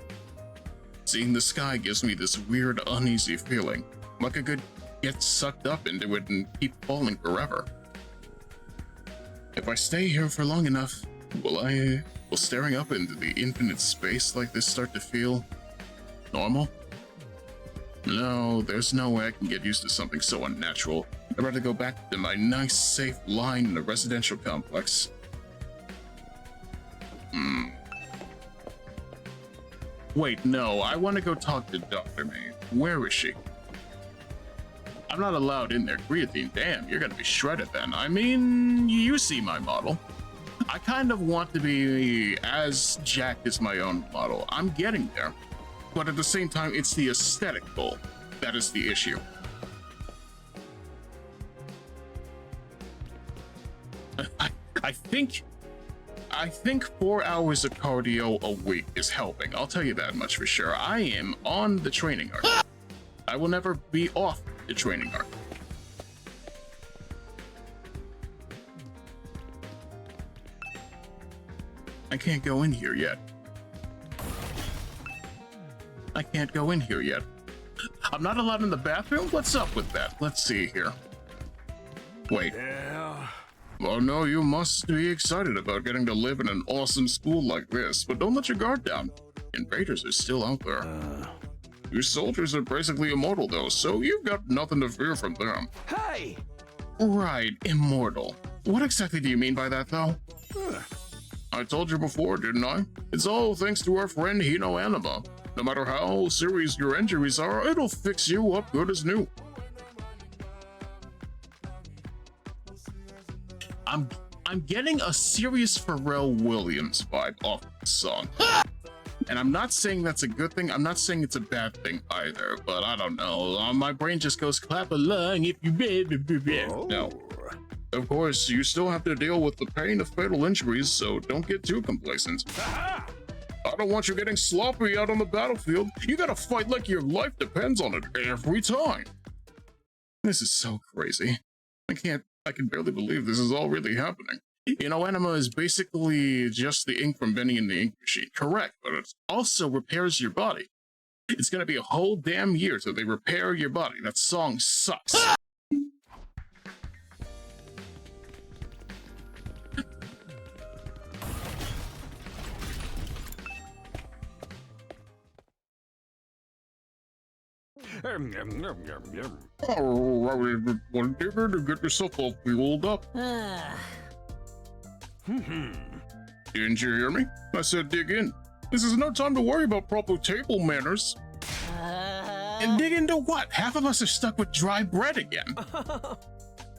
Seeing the sky gives me this weird, uneasy feeling, like I could get sucked up into it and keep falling forever. If I stay here for long enough, will staring up into the infinite space like this start to feel normal? No, there's no way I can get used to something so unnatural. I'd rather go back to my nice, safe line in a residential complex. Wait, no, I want to go talk to Dr. May. Where is she? I'm not allowed in there. Creatine, damn, you're gonna be shredded then. I mean, you see my model. I kind of want to be as jacked as my own model. I'm getting there. But at the same time, it's the aesthetic goal that is the issue. I think 4 hours of cardio a week is helping. I'll tell you that much for sure. I am on the training arc. I will never be off the training arc. I can't go in here yet. I can't go in here yet. I'm not allowed in the bathroom? What's up with that? Let's see here. Wait. Yeah. Well, no, you must be excited about getting to live in an awesome school like this, but don't let your guard down. Invaders are still out there. Your soldiers are basically immortal, though, so you've got nothing to fear from them. Hey! Right, immortal. What exactly do you mean by that, though? I told you before, didn't I? It's all thanks to our friend Hino Anima. No matter how serious your injuries are, it'll fix you up good as new. I'm getting a serious Pharrell Williams vibe off this song. And I'm not saying that's a good thing. I'm not saying it's a bad thing either, but I don't know. My brain just goes, clap along if you No. Of course, you still have to deal with the pain of fatal injuries, so don't get too complacent. I don't want you getting sloppy out on the battlefield. You gotta fight like your life depends on it every time. This is so crazy. I can barely believe this is all really happening. You know, Anima is basically just the ink from bending in the ink machine. Correct, but it also repairs your body. It's gonna be a whole damn year till they repair your body. That song sucks. Alright, one digger to get yourself all fueled up. Didn't you hear me? I said dig in. This is no time to worry about proper table manners. And dig into what? Half of us are stuck with dry bread again.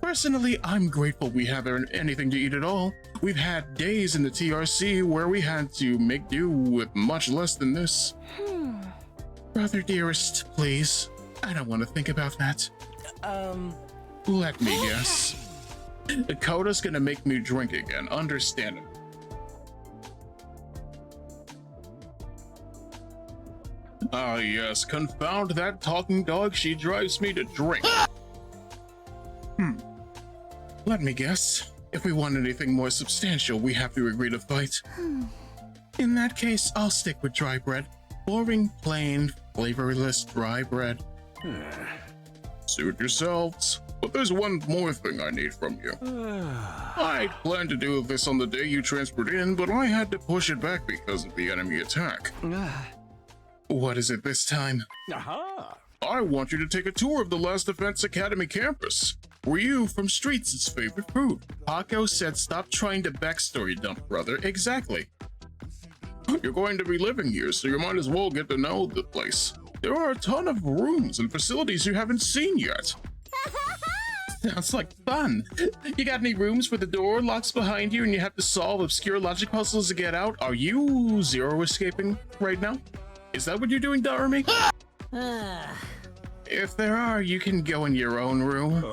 Personally, I'm grateful we have anything to eat at all. We've had days in the TRC where we had to make do with much less than this. Brother dearest, please. I don't want to think about that. Let me guess. Dakota's gonna make me drink again, understandable. Ah yes, confound that talking dog, she drives me to drink. Let me guess. If we want anything more substantial, we have to agree to fight. In that case, I'll stick with dry bread. Boring, plain, flavorless dry bread. Suit yourselves. But there's one more thing I need from you. I'd planned to do this on the day you transferred in, but I had to push it back because of the enemy attack. What is it this time? I want you to take a tour of the Last Defense Academy campus. Ryu from Streets' favorite food. Paco said stop trying to backstory dump, brother. Exactly. You're going to be living here, so you might as well get to know the place. There are a ton of rooms and facilities you haven't seen yet. Sounds like fun. You got any rooms where the door locks behind you and you have to solve obscure logic puzzles to get out? Are you zero escaping right now? Is that what you're doing, Darumi? If there are, you can go in your own room.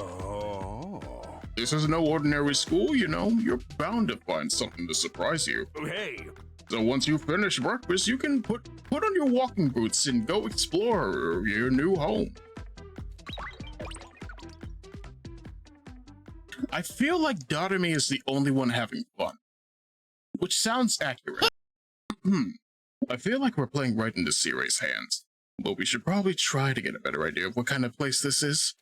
This is no ordinary school, you know. You're bound to find something to surprise you. Hey. So once you finish breakfast, you can put on your walking boots and go explore your new home. I feel like Darumi is the only one having fun, which sounds accurate. I feel like we're playing right into Sirei's hands, but we should probably try to get a better idea of what kind of place this is.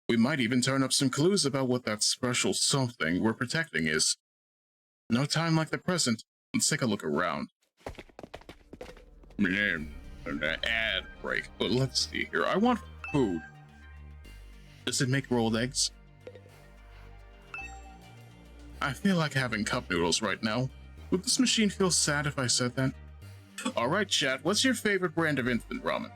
We might even turn up some clues about what that special something we're protecting is. No time like the present. Let's take a look around. An ad break, but let's see here. I want food. Does it make rolled eggs? I feel like having cup noodles right now. Would this machine feel sad if I said that? Alright, chat, what's your favorite brand of instant ramen?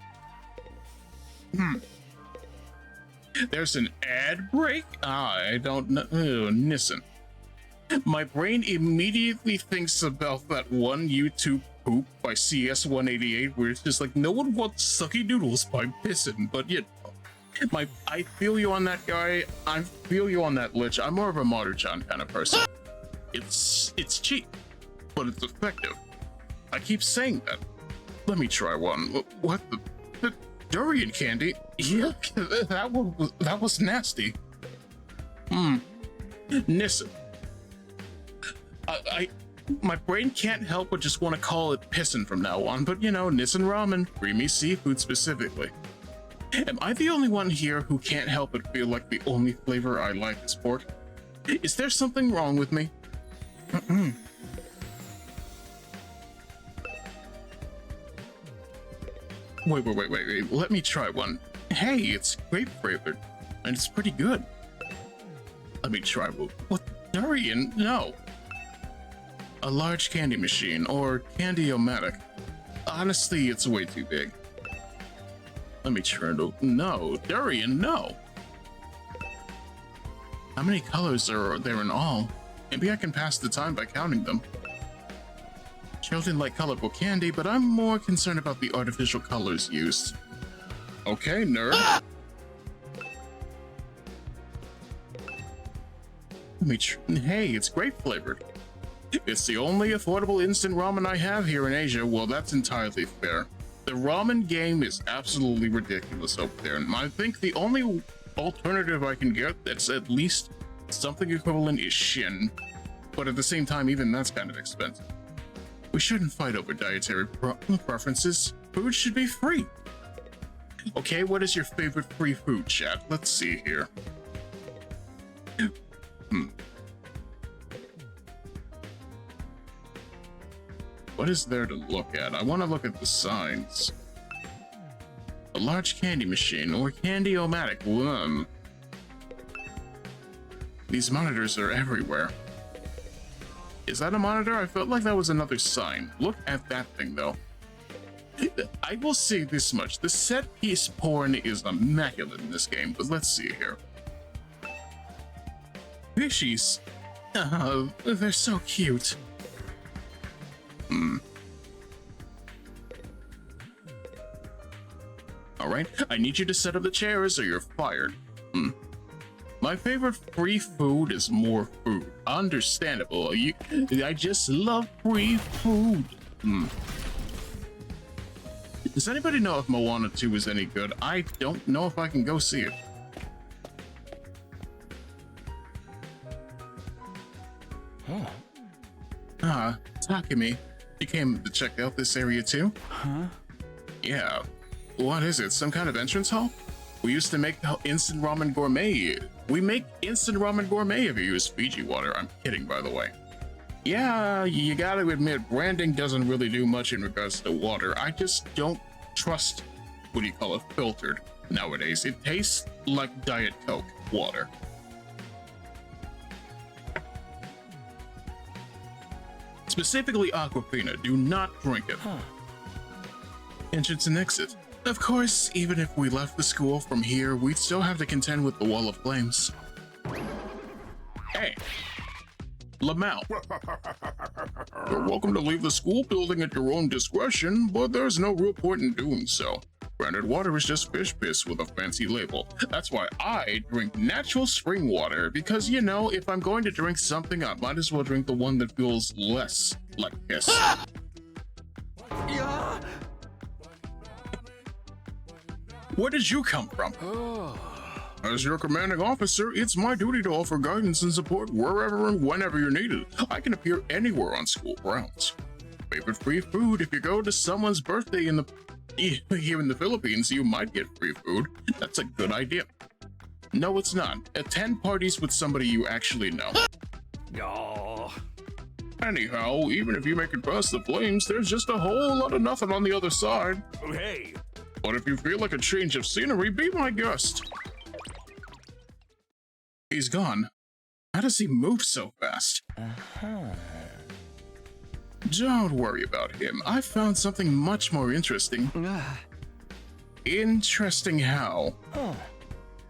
There's an ad break? I don't know. Listen. My brain immediately thinks about that one YouTube poop by CS188 where it's just like, no one wants sucky noodles by pissing, but you know, I feel you on that guy. I feel you on that Lich. I'm more of a Maruchan kind of person. It's cheap, but it's effective. I keep saying that. Let me try one. What the durian candy? Yeah, that was nasty. Nissen. My brain can't help but just want to call it pissin' from now on, but you know, Nissen ramen, creamy seafood specifically. Am I the only one here who can't help but feel like the only flavor I like is pork? Is there something wrong with me? Wait, let me try one. Hey, it's grape flavored, and it's pretty good. Let me try one. What, durian? No. A large candy machine, or candy-o-matic. Honestly, it's way too big. Let me try to... No, durian, no. How many colors are there in all? Maybe I can pass the time by counting them. Children like colorful candy, but I'm more concerned about the artificial colors used. Okay, nerd. Hey, it's grape flavored. It's the only affordable instant ramen I have here in Asia. Well, that's entirely fair. The ramen game is absolutely ridiculous over there, and I think the only alternative I can get that's at least something equivalent is Shin. But at the same time, even that's kind of expensive. We shouldn't fight over dietary preferences. food should be free. Okay, what is your favorite free food, chat? Let's see here. What is there to look at? I want to look at the signs. A large candy machine or candy-o-matic. These monitors are everywhere. Is that a monitor? I felt like that was another sign. Look at that thing, though. I will say this much. The set-piece porn is immaculate in this game, but let's see here. Fishies. They're so cute. Alright, I need you to set up the chairs or you're fired. My favorite free food is more food. Understandable. I just love free food. Does anybody know if Moana 2 is any good? I don't know if I can go see it. Takumi. You came to check out this area too? Yeah. What is it? Some kind of entrance hall? We used to make instant ramen gourmet. We make instant ramen gourmet if you use Fiji water. I'm kidding, by the way. Yeah, you gotta admit, branding doesn't really do much in regards to water. I just don't trust, filtered nowadays. It tastes like Diet Coke water. Specifically Aquafina, do not drink it. Entrance and exit. Of course, even if we left the school from here, we'd still have to contend with the wall of flames. Hey, Lamau. You're welcome to leave the school building at your own discretion, but there's no real point in doing so. Branded water is just fish piss with a fancy label. That's why I drink natural spring water, because, you know, if I'm going to drink something, I might as well drink the one that feels less like piss. Where did you come from? As your commanding officer, it's my duty to offer guidance and support wherever and whenever you're needed. I can appear anywhere on school grounds. Favorite free food: if you go to someone's birthday here in the Philippines, you might get free food. That's a good idea. No, it's not. Attend parties with somebody you actually know. Anyhow, even if you make it past the flames, there's just a whole lot of nothing on the other side. Hey. But if you feel like a change of scenery, be my guest. He's gone. How does he move so fast? Don't worry about him. I found something much more interesting. Interesting how?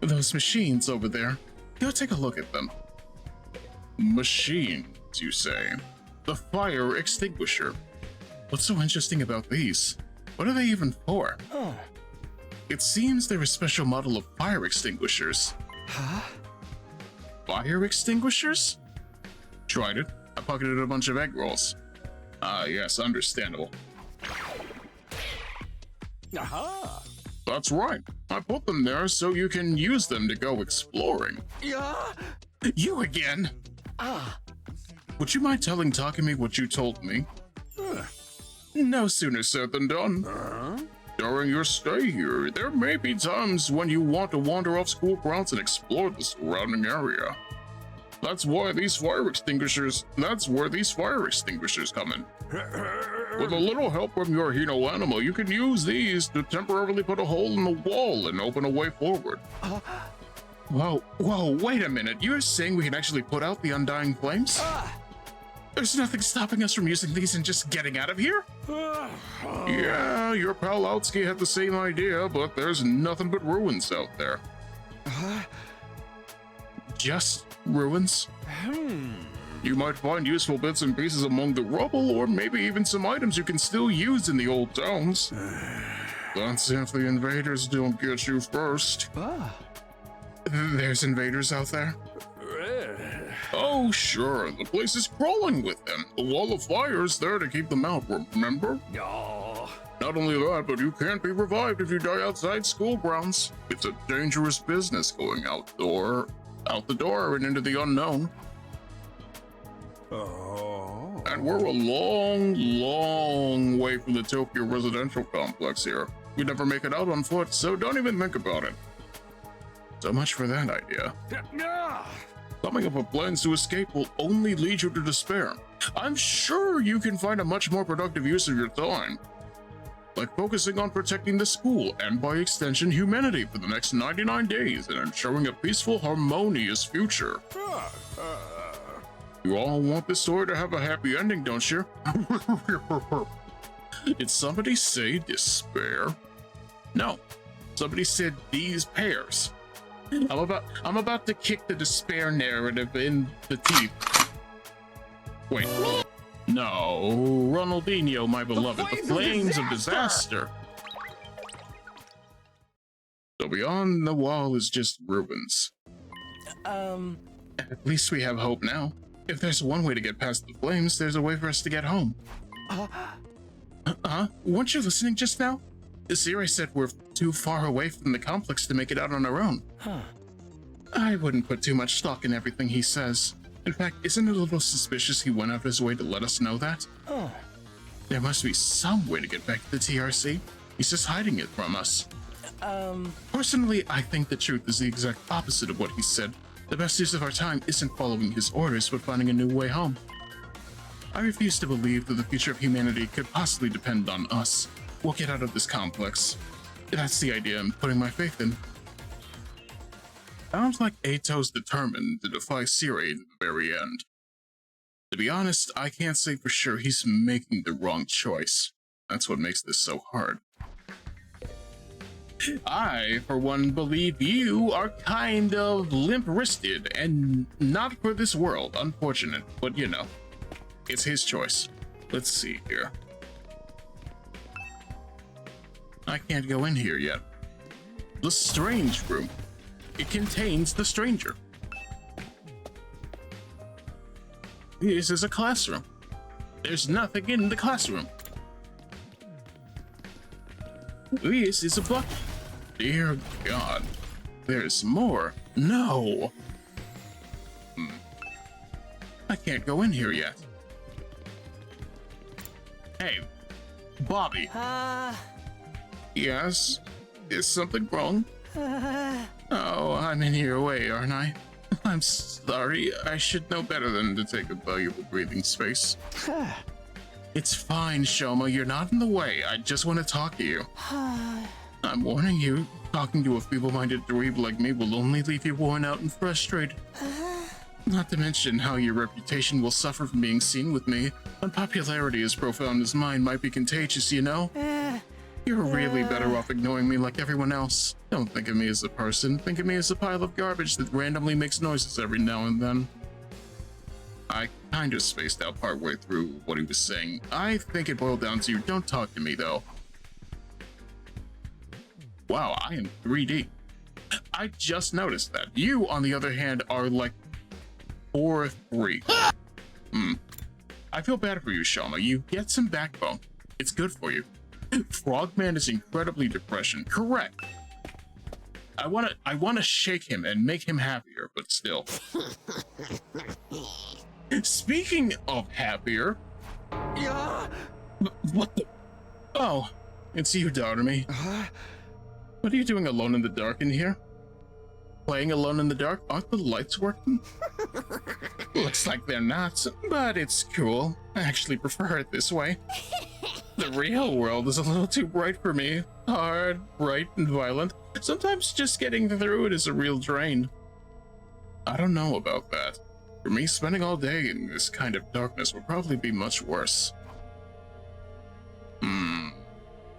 Those machines over there. Go take a look at them. Machines, you say? The fire extinguisher. What's so interesting about these? What are they even for? It seems they're a special model of fire extinguishers. Fire extinguishers? Tried it. I pocketed a bunch of egg rolls. Ah, yes, understandable. That's right. I put them there so you can use them to go exploring. You again? Would you mind telling Takumi what you told me? No sooner said than done. During your stay here, there may be times when you want to wander off school grounds and explore the surrounding area. That's where these fire extinguishers come in. With a little help from your Hino animal, you can use these to temporarily put a hole in the wall and open a way forward. Whoa, wait a minute. You're saying we can actually put out the undying flames? There's nothing stopping us from using these and just getting out of here? Yeah, your pal Outsky had the same idea, but there's nothing but ruins out there. Just ruins? You might find useful bits and pieces among the rubble, or maybe even some items you can still use in the old towns. That's if the invaders don't get you first. There's invaders out there? Oh, sure. The place is crawling with them. The wall of fire is there to keep them out, remember? Not only that, but you can't be revived if you die outside school grounds. It's a dangerous business going out the door and into the unknown. And man, we're a long way from the Tokyo residential complex here. We'd never make it out on foot, so don't even think about it. So much for that idea. Coming up with plans to escape will only lead you to despair. I'm sure you can find a much more productive use of your time, like focusing on protecting the school and by extension humanity for the next 99 days and ensuring a peaceful, harmonious future. You all want this story to have a happy ending, don't you? Did somebody say despair? No, somebody said these pairs. I'm about to kick the despair narrative in the teeth. Wait. No, Ronaldinho, my beloved, the flames of disaster. So beyond the wall is just ruins. At least we have hope now. If there's one way to get past the flames, there's a way for us to get home. Weren't you listening just now? Ziri said we're too far away from the complex to make it out on our own. I wouldn't put too much stock in everything he says. In fact, isn't it a little suspicious he went out of his way to let us know that? There must be some way to get back to the TRC. He's just hiding it from us. Personally, I think the truth is the exact opposite of what he said. The best use of our time isn't following his orders, but finding a new way home. I refuse to believe that the future of humanity could possibly depend on us. We'll get out of this complex. That's the idea I'm putting my faith in. Sounds like Eito's determined to defy Ziri to the very end. To be honest, I can't say for sure he's making the wrong choice. That's what makes this so hard. I, for one, believe you are kind of limp-wristed and not for this world. Unfortunate, but you know, it's his choice. Let's see here. I can't go in here yet. The strange room. It contains the stranger. This is a classroom. There's nothing in the classroom. This is a bucket. Dear God. There's more. No. I can't go in here yet. Hey, Bobby. Yes? Is something wrong? Oh, I'm in your way, aren't I? I'm sorry. I should know better than to take a valuable breathing space. It's fine, Shoma. You're not in the way. I just want to talk to you. I'm warning you, talking to a feeble-minded dweeb like me will only leave you worn out and frustrated. Not to mention how your reputation will suffer from being seen with me. Unpopularity as profound as mine might be contagious, you know? You're really better off ignoring me like everyone else. Don't think of me as a person. Think of me as a pile of garbage that randomly makes noises every now and then. I kind of spaced out partway through what he was saying. I think it boiled down to, don't talk to me, though. Wow, I am 3D. I just noticed that. You, on the other hand, are like 4-3. I feel bad for you, Shoma. You get some backbone. It's good for you. Frogman is incredibly depression. Correct. I wanna shake him and make him happier, but still. Speaking of happier. What the? Oh, it's you, Daughter-me. What are you doing alone in the dark in here? Playing alone in the dark? Aren't the lights working? Looks like they're not, but it's cool. I actually prefer it this way. The real world is a little too bright for me. Hard, bright, and violent. Sometimes just getting through it is a real drain. I don't know about that. For me, spending all day in this kind of darkness would probably be much worse.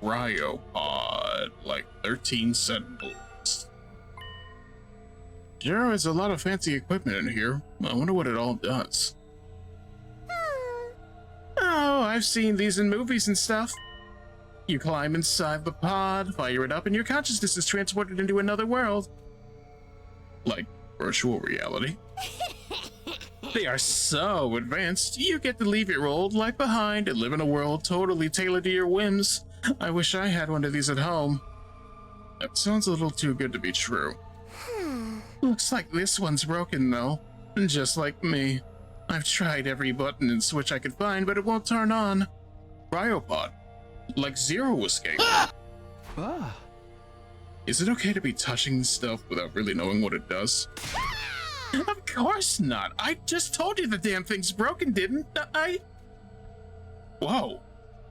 Cryopod, like 13 centimeters. Sure, it's a lot of fancy equipment in here. I wonder what it all does. Oh, I've seen these in movies and stuff. You climb inside the pod, fire it up, and your consciousness is transported into another world. Like virtual reality. They are so advanced, you get to leave your old life behind and live in a world totally tailored to your whims. I wish I had one of these at home. That sounds a little too good to be true. Looks like this one's broken though, just like me. I've tried every button and switch I could find, but it won't turn on. Cryopod. Like Zero Escape. Is it okay to be touching stuff without really knowing what it does? Of course not. I just told you the damn thing's broken, didn't I? Whoa.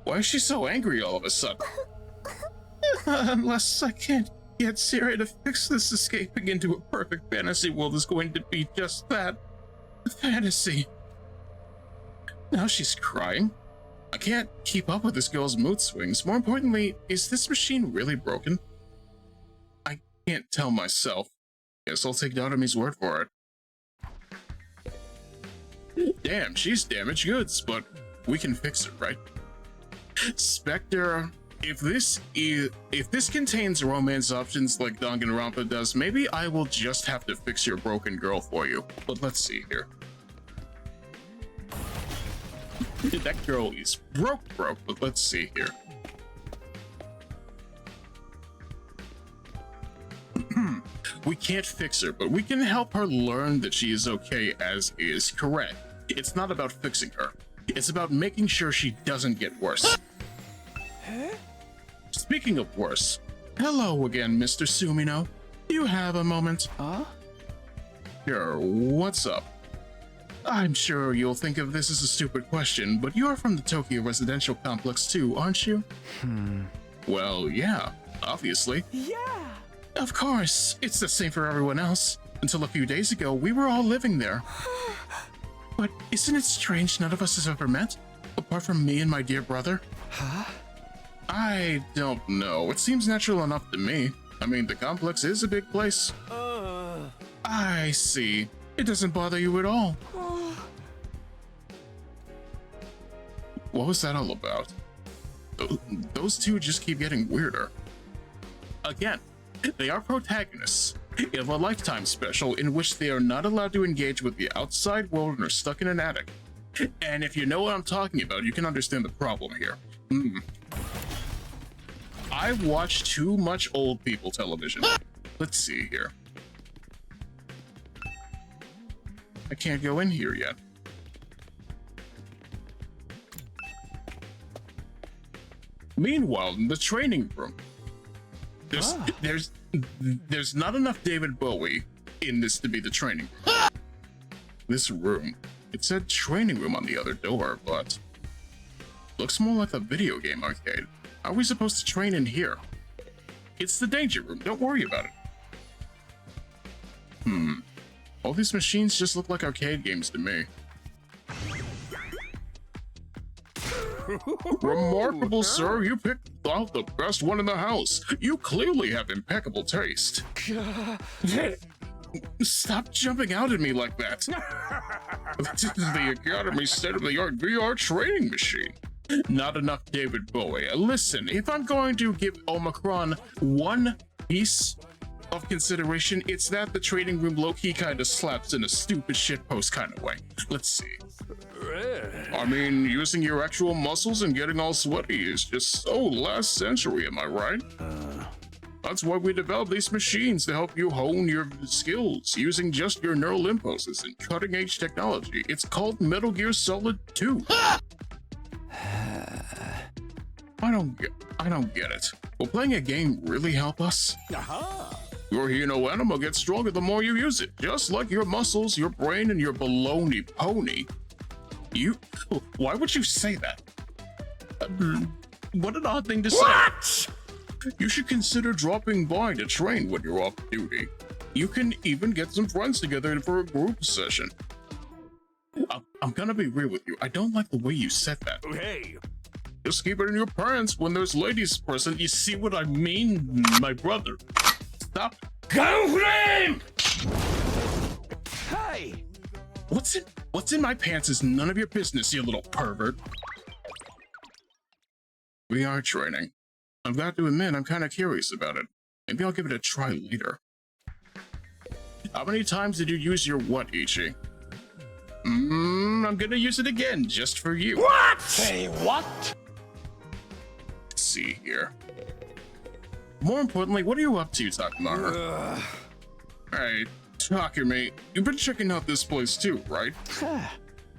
Why is she so angry all of a sudden? Unless I can't get Sarah to fix this, escaping into a perfect fantasy world is going to be just that. A fantasy. Now she's crying. I can't keep up with this girl's mood swings. More importantly, is this machine really broken? I can't tell myself. Guess I'll take Naotomi's word for it. Damn, she's damaged goods, but we can fix it, right? Spectre, if this contains romance options like Danganronpa does, maybe I will just have to fix your broken girl for you. But let's see here. That girl is broke, but let's see here. We can't fix her, but we can help her learn that she is okay as is. Correct. It's not about fixing her. It's about making sure she doesn't get worse. Huh? Speaking of worse, hello again, Mr. Sumino. Do you have a moment? Huh? Sure, what's up? I'm sure you'll think of this as a stupid question, but you're from the Tokyo residential complex too, aren't you? Well, yeah, obviously. Yeah! Of course, it's the same for everyone else. Until a few days ago, we were all living there. But isn't it strange none of us has ever met? Apart from me and my dear brother? Huh? I don't know. It seems natural enough to me. I mean, the complex is a big place. I see. It doesn't bother you at all. What was that all about? Those two just keep getting weirder. Again, they are protagonists of a Lifetime special in which they are not allowed to engage with the outside world and are stuck in an attic. And if you know what I'm talking about, you can understand the problem here. I watch too much old people television. Let's see here. I can't go in here yet. Meanwhile, in the training room, there's not enough David Bowie in this to be the training room. This room, it said training room on the other door, but looks more like a video game arcade. How are we supposed to train in here? It's the danger room, don't worry about it. All these machines just look like arcade games to me. Remarkable, sir. You picked out the best one in the house. You clearly have impeccable taste. Stop jumping out at me like that. This is the Academy's state-of-the-art VR training machine. Not enough David Bowie. Listen, if I'm going to give Omicron one piece of consideration, it's that the training room low-key kind of slaps in a stupid shitpost kind of way. Let's see. I mean, using your actual muscles and getting all sweaty is just so last century, am I right? That's why we developed these machines, to help you hone your skills using just your neural impulses and cutting-edge technology. It's called Metal Gear Solid 2. I don't get it. Will playing a game really help us? Your Hino Anima gets stronger the more you use it, just like your muscles, your brain, and your baloney pony. Why would you say that? What an odd thing to say. What? You should consider dropping by to train when you're off duty. You can even get some friends together for a group session. I'm gonna be real with you. I don't like the way you said that. Hey. Just keep it in your pants when there's ladies present. You see what I mean, my brother? Stop. Girlfriend! Hey! What's in my pants is none of your business, you little pervert. We are training. I've got to admit, I'm kind of curious about it. Maybe I'll give it a try later. How many times did you use your what, Ichi? I'm gonna use it again, just for you. What? Say what? Let's see here. More importantly, what are you up to, Takamaru? Hey, Takumi, you've been checking out this place too, right?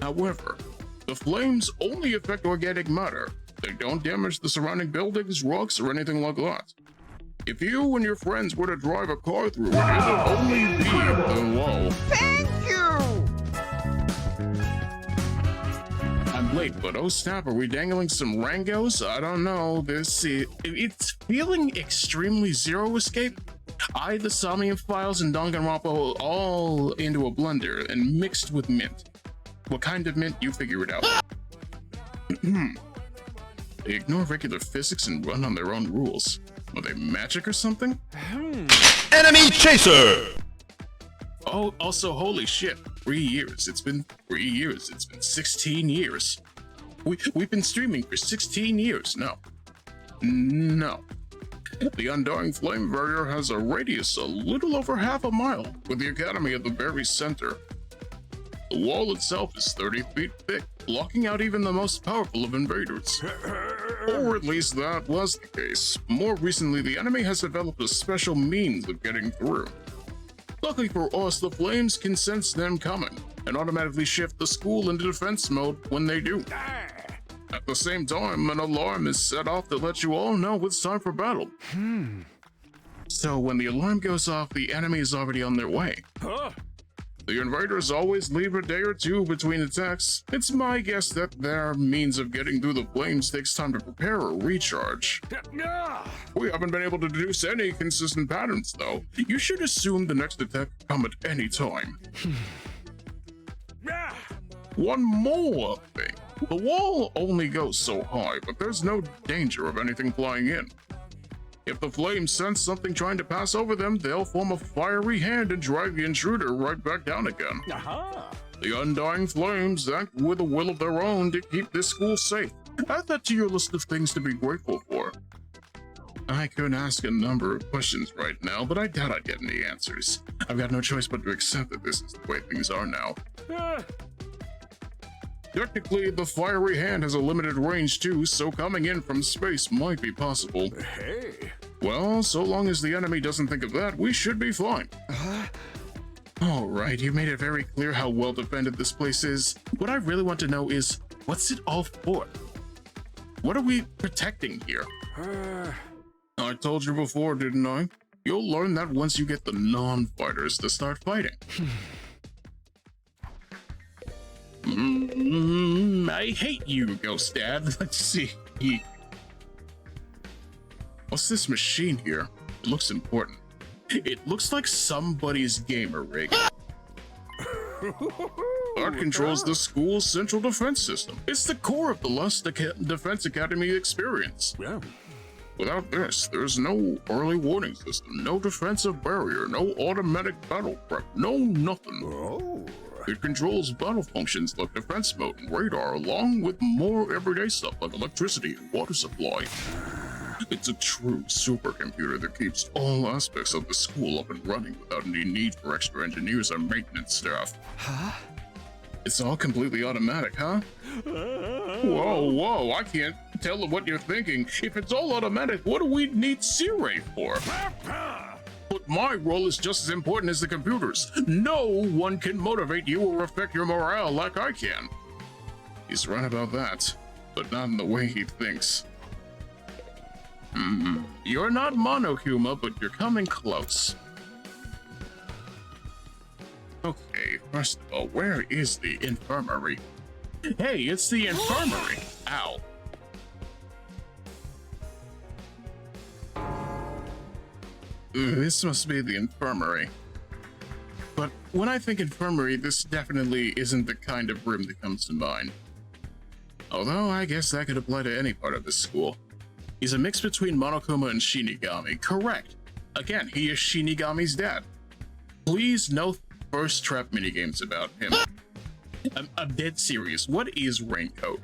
However, the flames only affect organic matter. They don't damage the surrounding buildings, rocks, or anything like that. If you and your friends were to drive a car through it, it'll only be the wall. Thank you! I'm late, but oh snap, are we dangling some Rangos? I don't know. It's feeling extremely Zero Escape. The Samian files and Danganronpa all into a blender and mixed with mint. What kind of mint? You figure it out. They ignore regular physics and run on their own rules. Are they magic or something? Enemy chaser! Oh, also, holy shit. 3 years. It's been 3 years. It's been 16 years. We've been streaming for 16 years. No. The Undying Flame Barrier has a radius a little over half a mile, with the Academy at the very center. The wall itself is 30 feet thick, blocking out even the most powerful of invaders. Or at least that was the case. More recently, the enemy has developed a special means of getting through. Luckily for us, the flames can sense them coming, and automatically shift the school into defense mode when they do. At the same time, an alarm is set off to let you all know it's time for battle. So when the alarm goes off, the enemy is already on their way. The invaders always leave a day or two between attacks. It's my guess that their means of getting through the flames takes time to prepare or recharge. We haven't been able to deduce any consistent patterns, though. You should assume the next attack will come at any time. One more thing. The wall only goes so high, but there's no danger of anything flying in. If the flames sense something trying to pass over them, they'll form a fiery hand and drag the intruder right back down again. The Undying Flames act with a will of their own to keep this school safe. Add that to your list of things to be grateful for. I could ask a number of questions right now, but I doubt I'd get any answers. I've got no choice but to accept that this is the way things are now. Technically, the fiery hand has a limited range too, so coming in from space might be possible. Hey. Well, so long as the enemy doesn't think of that, we should be fine. Alright, you made it very clear how well defended this place is. What I really want to know is, what's it all for? What are we protecting here? I told you before, didn't I? You'll learn that once you get the non-fighters to start fighting. I hate you, Ghost Dad. Let's see. What's this machine here? It looks important. It looks like somebody's gamer rig. That controls the school's central defense system. It's the core of the Lust Defense Academy experience. Yeah. Without this, there's no early warning system, no defensive barrier, no automatic battle prep, no nothing. Oh. It controls battle functions like defense mode and radar, along with more everyday stuff like electricity and water supply. It's a true supercomputer that keeps all aspects of the school up and running without any need for extra engineers or maintenance staff. It's all completely automatic, huh? Whoa, I can't tell what you're thinking. If it's all automatic, what do we need C-Ray for? But my role is just as important as the computer's. No one can motivate you or affect your morale like I can. He's right about that, but not in the way he thinks. You're not Monohuma, but you're coming close. Okay, first of all, where is the infirmary? Hey, it's the infirmary! Ow. This must be the infirmary. But when I think infirmary, this definitely isn't the kind of room that comes to mind. Although I guess that could apply to any part of this school. He's a mix between Monokuma and Shinigami. Correct. Again, he is Shinigami's dad. Please, no first trap minigames about him. I'm dead serious. What is Raincoat?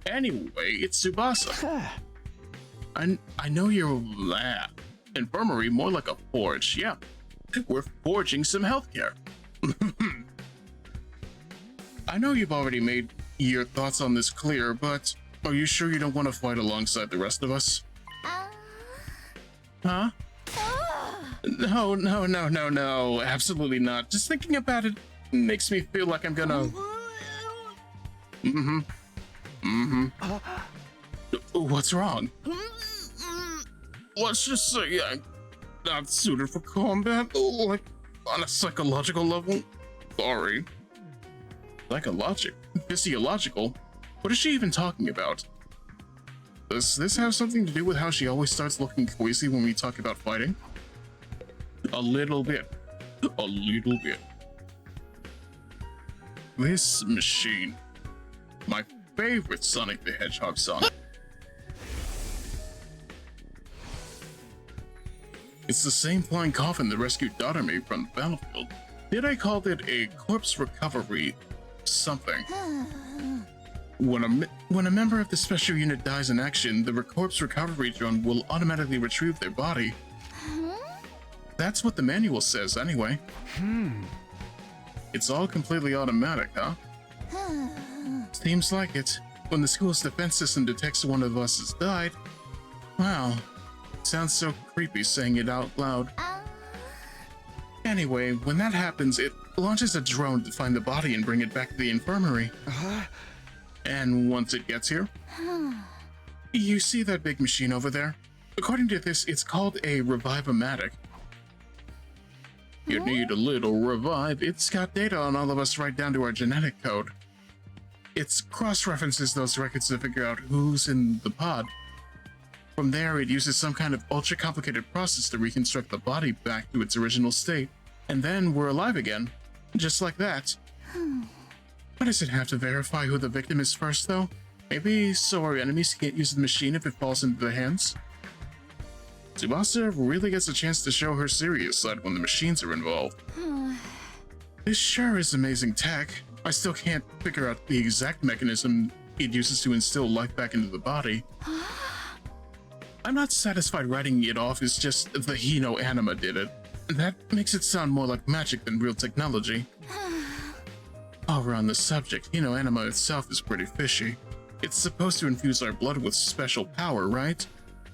Anyway, it's Tsubasa. I know you're infirmary, more like a forge. Yeah, we're forging some healthcare. I know you've already made your thoughts on this clear, but are you sure you don't want to fight alongside the rest of us? Huh? No, absolutely not. Just thinking about it makes me feel like I'm gonna... What's wrong? Let's just say I'm not suited for combat, like on a psychological level. Sorry. Physiological? What is she even talking about? Does this have something to do with how she always starts looking queasy when we talk about fighting? A little bit. A little bit. This machine. My favorite Sonic the Hedgehog song. It's the same flying coffin the rescued daughter made from the battlefield. Did I call it a corpse recovery something? When a member of the special unit dies in action, the corpse recovery drone will automatically retrieve their body. That's what the manual says anyway. It's all completely automatic, huh? Seems like it. When the school's defense system detects one of us has died. Wow. Sounds so creepy saying it out loud. Anyway, when that happens, it launches a drone to find the body and bring it back to the infirmary. And once it gets here, you see that big machine over there? According to this, it's called a revive-o-matic. You need a little revive. It's got data on all of us right down to our genetic code. It cross-references those records to figure out who's in the pod. From there, it uses some kind of ultra-complicated process to reconstruct the body back to its original state. And then we're alive again. Just like that. Why does it have to verify who the victim is first, though? Maybe so our enemies can't use the machine if it falls into their hands? Tsubasa really gets a chance to show her serious side when the machines are involved. This sure is amazing tech. I still can't figure out the exact mechanism it uses to instill life back into the body. I'm not satisfied writing it off as just the Hino anima did it. That makes it sound more like magic than real technology. While we're on the subject, Hino anima itself is pretty fishy. It's supposed to infuse our blood with special power, right?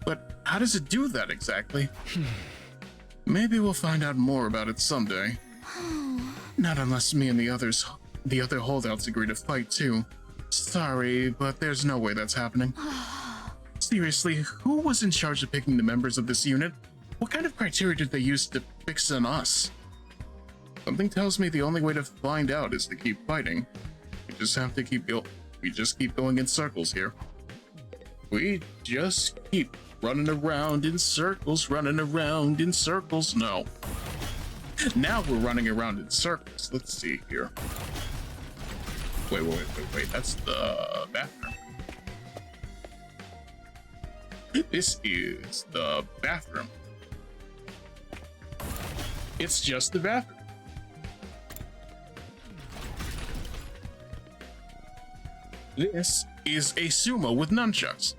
But how does it do that exactly? Maybe we'll find out more about it someday. Not unless me and the other holdouts agree to fight too. Sorry, but there's no way that's happening. Seriously, who was in charge of picking the members of this unit? What kind of criteria did they use to fix on us? Something tells me the only way to find out is to keep fighting. We just keep going in circles here. We just keep running around in circles, No. Now we're running around in circles. Let's see here. Wait. That's the bathroom. This is the bathroom. It's just the bathroom. This is a sumo with nunchucks.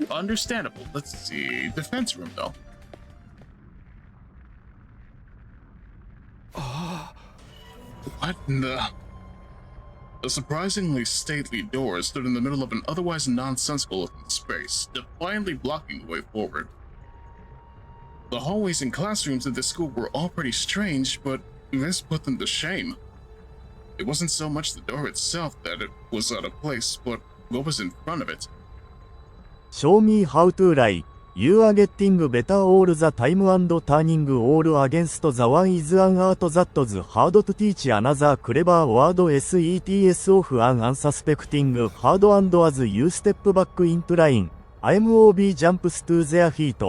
Understandable. Let's see. Defense room, though. What in the... A surprisingly stately door stood in the middle of an otherwise nonsensical-looking space, defiantly blocking the way forward. The hallways and classrooms of the school were all pretty strange, but this put them to shame. It wasn't so much the door itself that it was out of place, but what was in front of it. Show me how to lie. You are getting better all the time and turning all against the one is an art that's hard to teach another clever word sets of an unsuspecting hard and as you step back into line. IMOB jumps to their feet.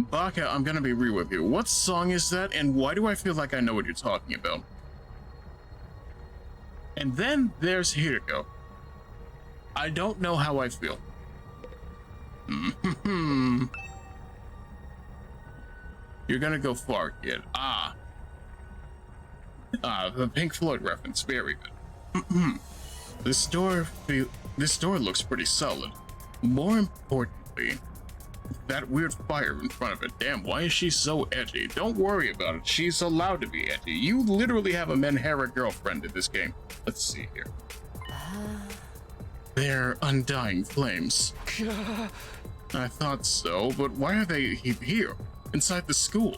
Baka, I'm gonna be real with you. What song is that, and why do I feel like I know what you're talking about? And then there's Hiriko. I don't know how I feel. You're gonna go far, kid. The Pink Floyd reference. Very good. This door looks pretty solid. More importantly, that weird fire in front of it. Damn, why is she so edgy? Don't worry about it. She's allowed to be edgy. You literally have a Menhera girlfriend in this game. Let's see here. They're undying flames. I thought so, but why are they here? inside the school.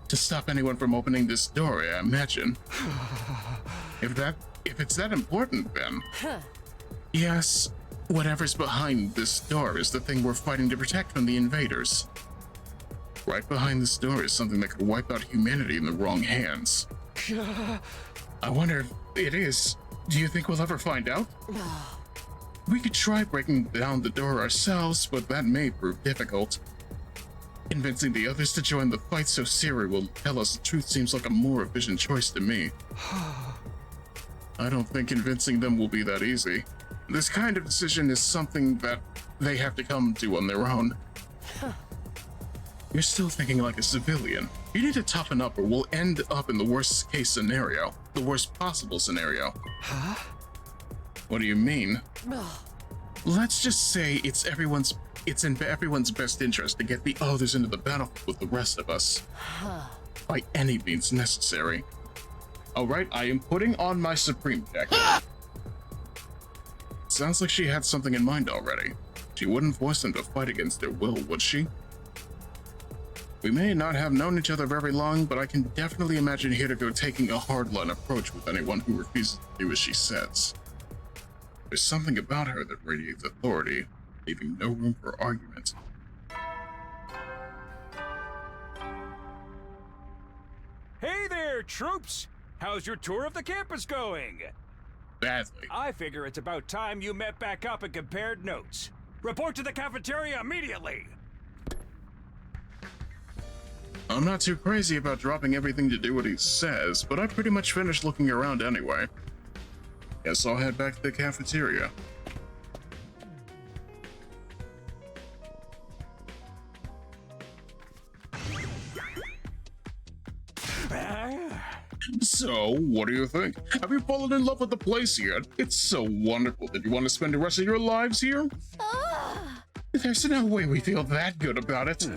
To stop anyone from opening this door, I imagine. If it's that important, then... Yes, whatever's behind this door is the thing we're fighting to protect from the invaders. Right behind this door is something that could wipe out humanity in the wrong hands. I wonder if it is. Do you think we'll ever find out? We could try breaking down the door ourselves, but that may prove difficult. Convincing the others to join the fight so Siri will tell us the truth seems like a more efficient choice to me. I don't think convincing them will be that easy. This kind of decision is something that they have to come to on their own. You're still thinking like a civilian. You need to toughen up or we'll end up in the worst case scenario. The worst possible scenario. Huh? What do you mean? Let's just say it's in everyone's best interest to get the others into the battlefield with the rest of us. By any means necessary. Alright, I am putting on my Supreme jacket. Sounds like she had something in mind already. She wouldn't force them to fight against their will, would she? We may not have known each other very long, but I can definitely imagine Hirako taking a hardline approach with anyone who refuses to do as she says. There's something about her that radiates authority, leaving no room for argument. Hey there, troops! How's your tour of the campus going? Badly. I figure it's about time you met back up and compared notes. Report to the cafeteria immediately! I'm not too crazy about dropping everything to do what he says, but I pretty much finished looking around anyway. Guess I'll head back to the cafeteria. So, what do you think? Have you fallen in love with the place yet? It's so wonderful that you want to spend the rest of your lives here? There's no way we feel that good about it.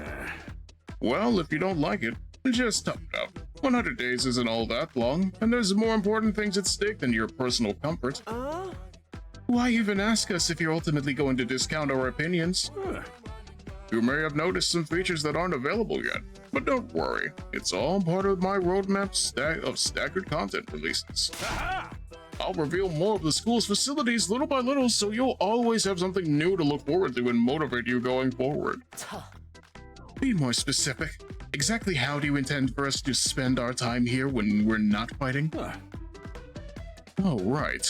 Well, if you don't like it, just tough it out. 100 days isn't all that long, and there's more important things at stake than your personal comfort. Why even ask us if you're ultimately going to discount our opinions? You may have noticed some features that aren't available yet, but don't worry. It's all part of my roadmap of staggered content releases. I'll reveal more of the school's facilities little by little, so you'll always have something new to look forward to and motivate you going forward. Be more specific. Exactly how do you intend for us to spend our time here when we're not fighting? Oh, right.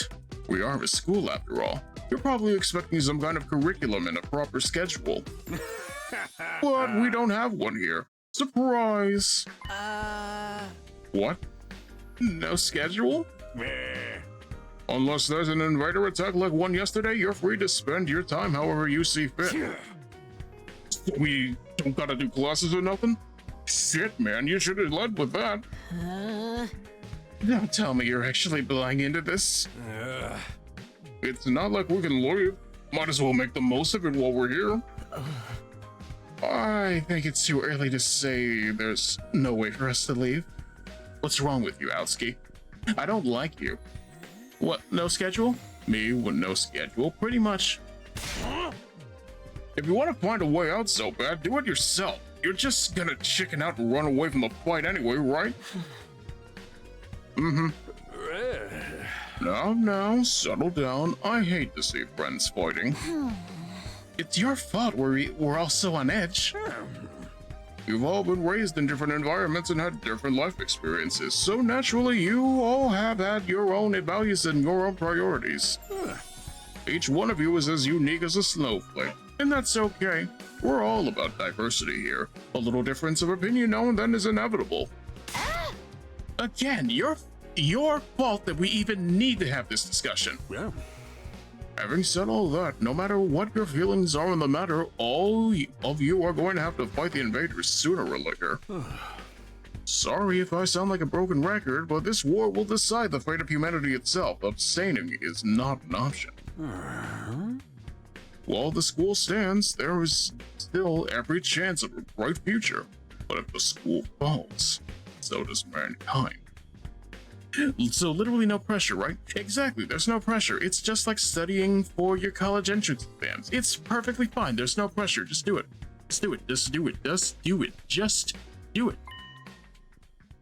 We are a school after all. You're probably expecting some kind of curriculum and a proper schedule. But we don't have one here. Surprise! What? No schedule? Unless there's an invader attack like one yesterday, you're free to spend your time however you see fit. We don't gotta do classes or nothing? Shit, man, you should have led with that. Don't tell me you're actually buying into this. It's not like we can leave. Might as well make the most of it while we're here. I think it's too early to say there's no way for us to leave. What's wrong with you, Aosuke? I don't like you. What, no schedule? Me with no schedule, pretty much. If you want to find a way out so bad, do it yourself. You're just gonna chicken out and run away from the fight anyway, right? Now, settle down. I hate to see friends fighting. It's your fault we're all so on edge. You've all been raised in different environments and had different life experiences, so naturally you all have had your own values and your own priorities. Each one of you is as unique as a snowflake, and that's okay. We're all about diversity here. A little difference of opinion now and then is inevitable. Again, your fault that we even need to have this discussion. Yeah. Having said all that, no matter what your feelings are on the matter, all of you are going to have to fight the invaders sooner or later. Sorry if I sound like a broken record, but this war will decide the fate of humanity itself. Abstaining is not an option. While the school stands, there is still every chance of a bright future. But if the school falls, so does mankind. So literally no pressure, right? Exactly, there's no pressure. It's just like studying for your college entrance exams. It's perfectly fine, there's no pressure, just do it. Just do it. Just do it. Just do it. Just do it.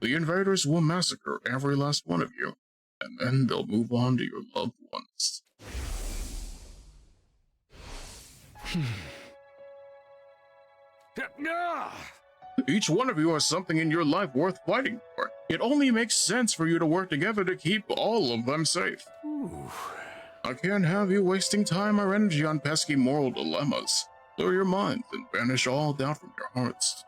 The invaders will massacre every last one of you, and then they'll move on to your loved ones. Each one of you has something in your life worth fighting for. It only makes sense for you to work together to keep all of them safe. I can't have you wasting time or energy on pesky moral dilemmas. Clear your minds and banish all doubt from your hearts.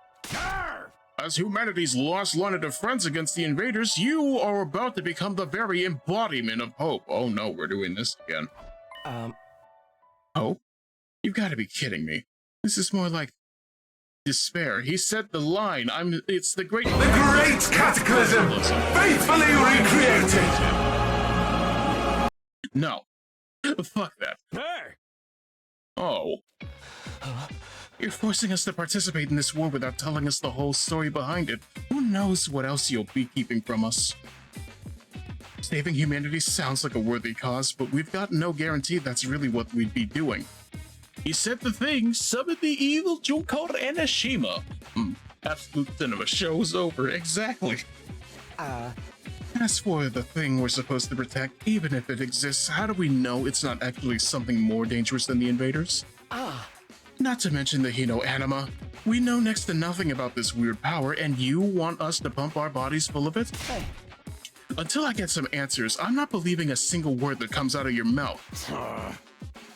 As humanity's lost line of defense against the invaders, you are about to become the very embodiment of hope. Oh no, we're doing this again. Hope? You've got to be kidding me. This is more like despair. He said the line. It's the great... The great cataclysm! Faithfully recreated! No. Fuck that. Hey! Oh. You're forcing us to participate in this war without telling us the whole story behind it. Who knows what else you'll be keeping from us? Saving humanity sounds like a worthy cause, but we've got no guarantee that's really what we'd be doing. He said the thing, summon the evil Junko Enoshima. Absolute cinema show's over, exactly. As for the thing we're supposed to protect, even if it exists, how do we know it's not actually something more dangerous than the invaders? Not to mention the Hino anima. We know next to nothing about this weird power, and you want us to pump our bodies full of it? Hey. Until I get some answers, I'm not believing a single word that comes out of your mouth.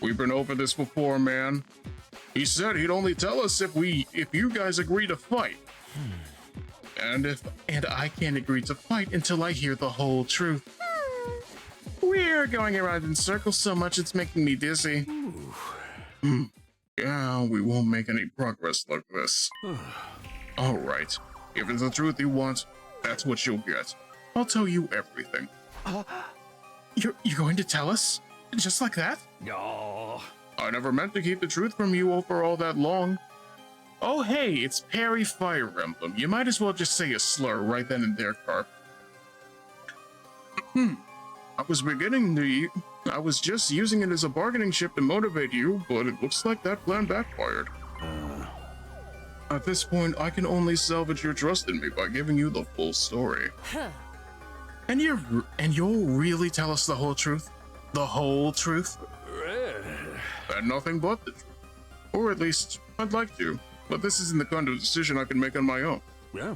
We've been over this before, man. He said he'd only tell us if you guys agree to fight. And I can't agree to fight until I hear the whole truth. We're going around in circles so much it's making me dizzy. Yeah, we won't make any progress like this. Alright, if it's the truth you want, that's what you'll get. I'll tell you everything. You're going to tell us? Just like that? No. I never meant to keep the truth from you for all that long. Oh hey, it's Perry Fire Emblem. You might as well just say a slur right then and there, Carp. I was just using it as a bargaining chip to motivate you, but it looks like that plan backfired. At this point, I can only salvage your trust in me by giving you the full story. And you'll really tell us the whole truth? The whole truth? And nothing but the truth. Or at least, I'd like to. But this isn't the kind of decision I can make on my own. Yeah.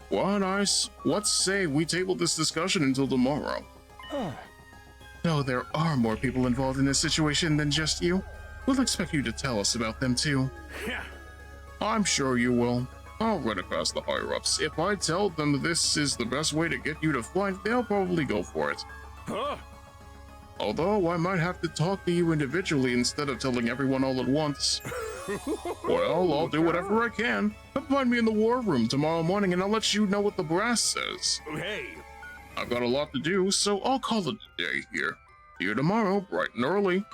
What say we table this discussion until tomorrow? Though there are more people involved in this situation than just you, we'll expect you to tell us about them too. Yeah. I'm sure you will. I'll run it past the higher-ups. If I tell them this is the best way to get you to fight, they'll probably go for it. Although I might have to talk to you individually instead of telling everyone all at once. Well, I'll do whatever I can. Come find me in the war room tomorrow morning and I'll let you know what the brass says. Hey. I've got a lot to do, so I'll call it a day here. See you tomorrow, bright and early.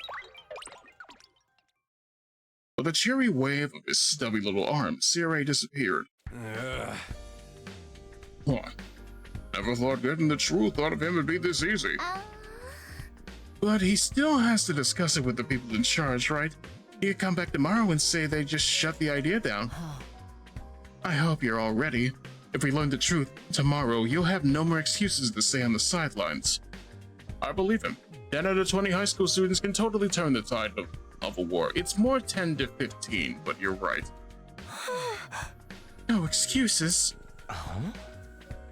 With a cheery wave of his stubby little arm, Sirei disappeared. What? Never thought getting the truth out of him would be this easy. But he still has to discuss it with the people in charge, right? He could come back tomorrow and say they just shut the idea down. I hope you're all ready. If we learn the truth tomorrow, you'll have no more excuses to stay on the sidelines. I believe him. 10 out of 20 high school students can totally turn the tide of a war. It's more 10 to 15, but you're right. No excuses.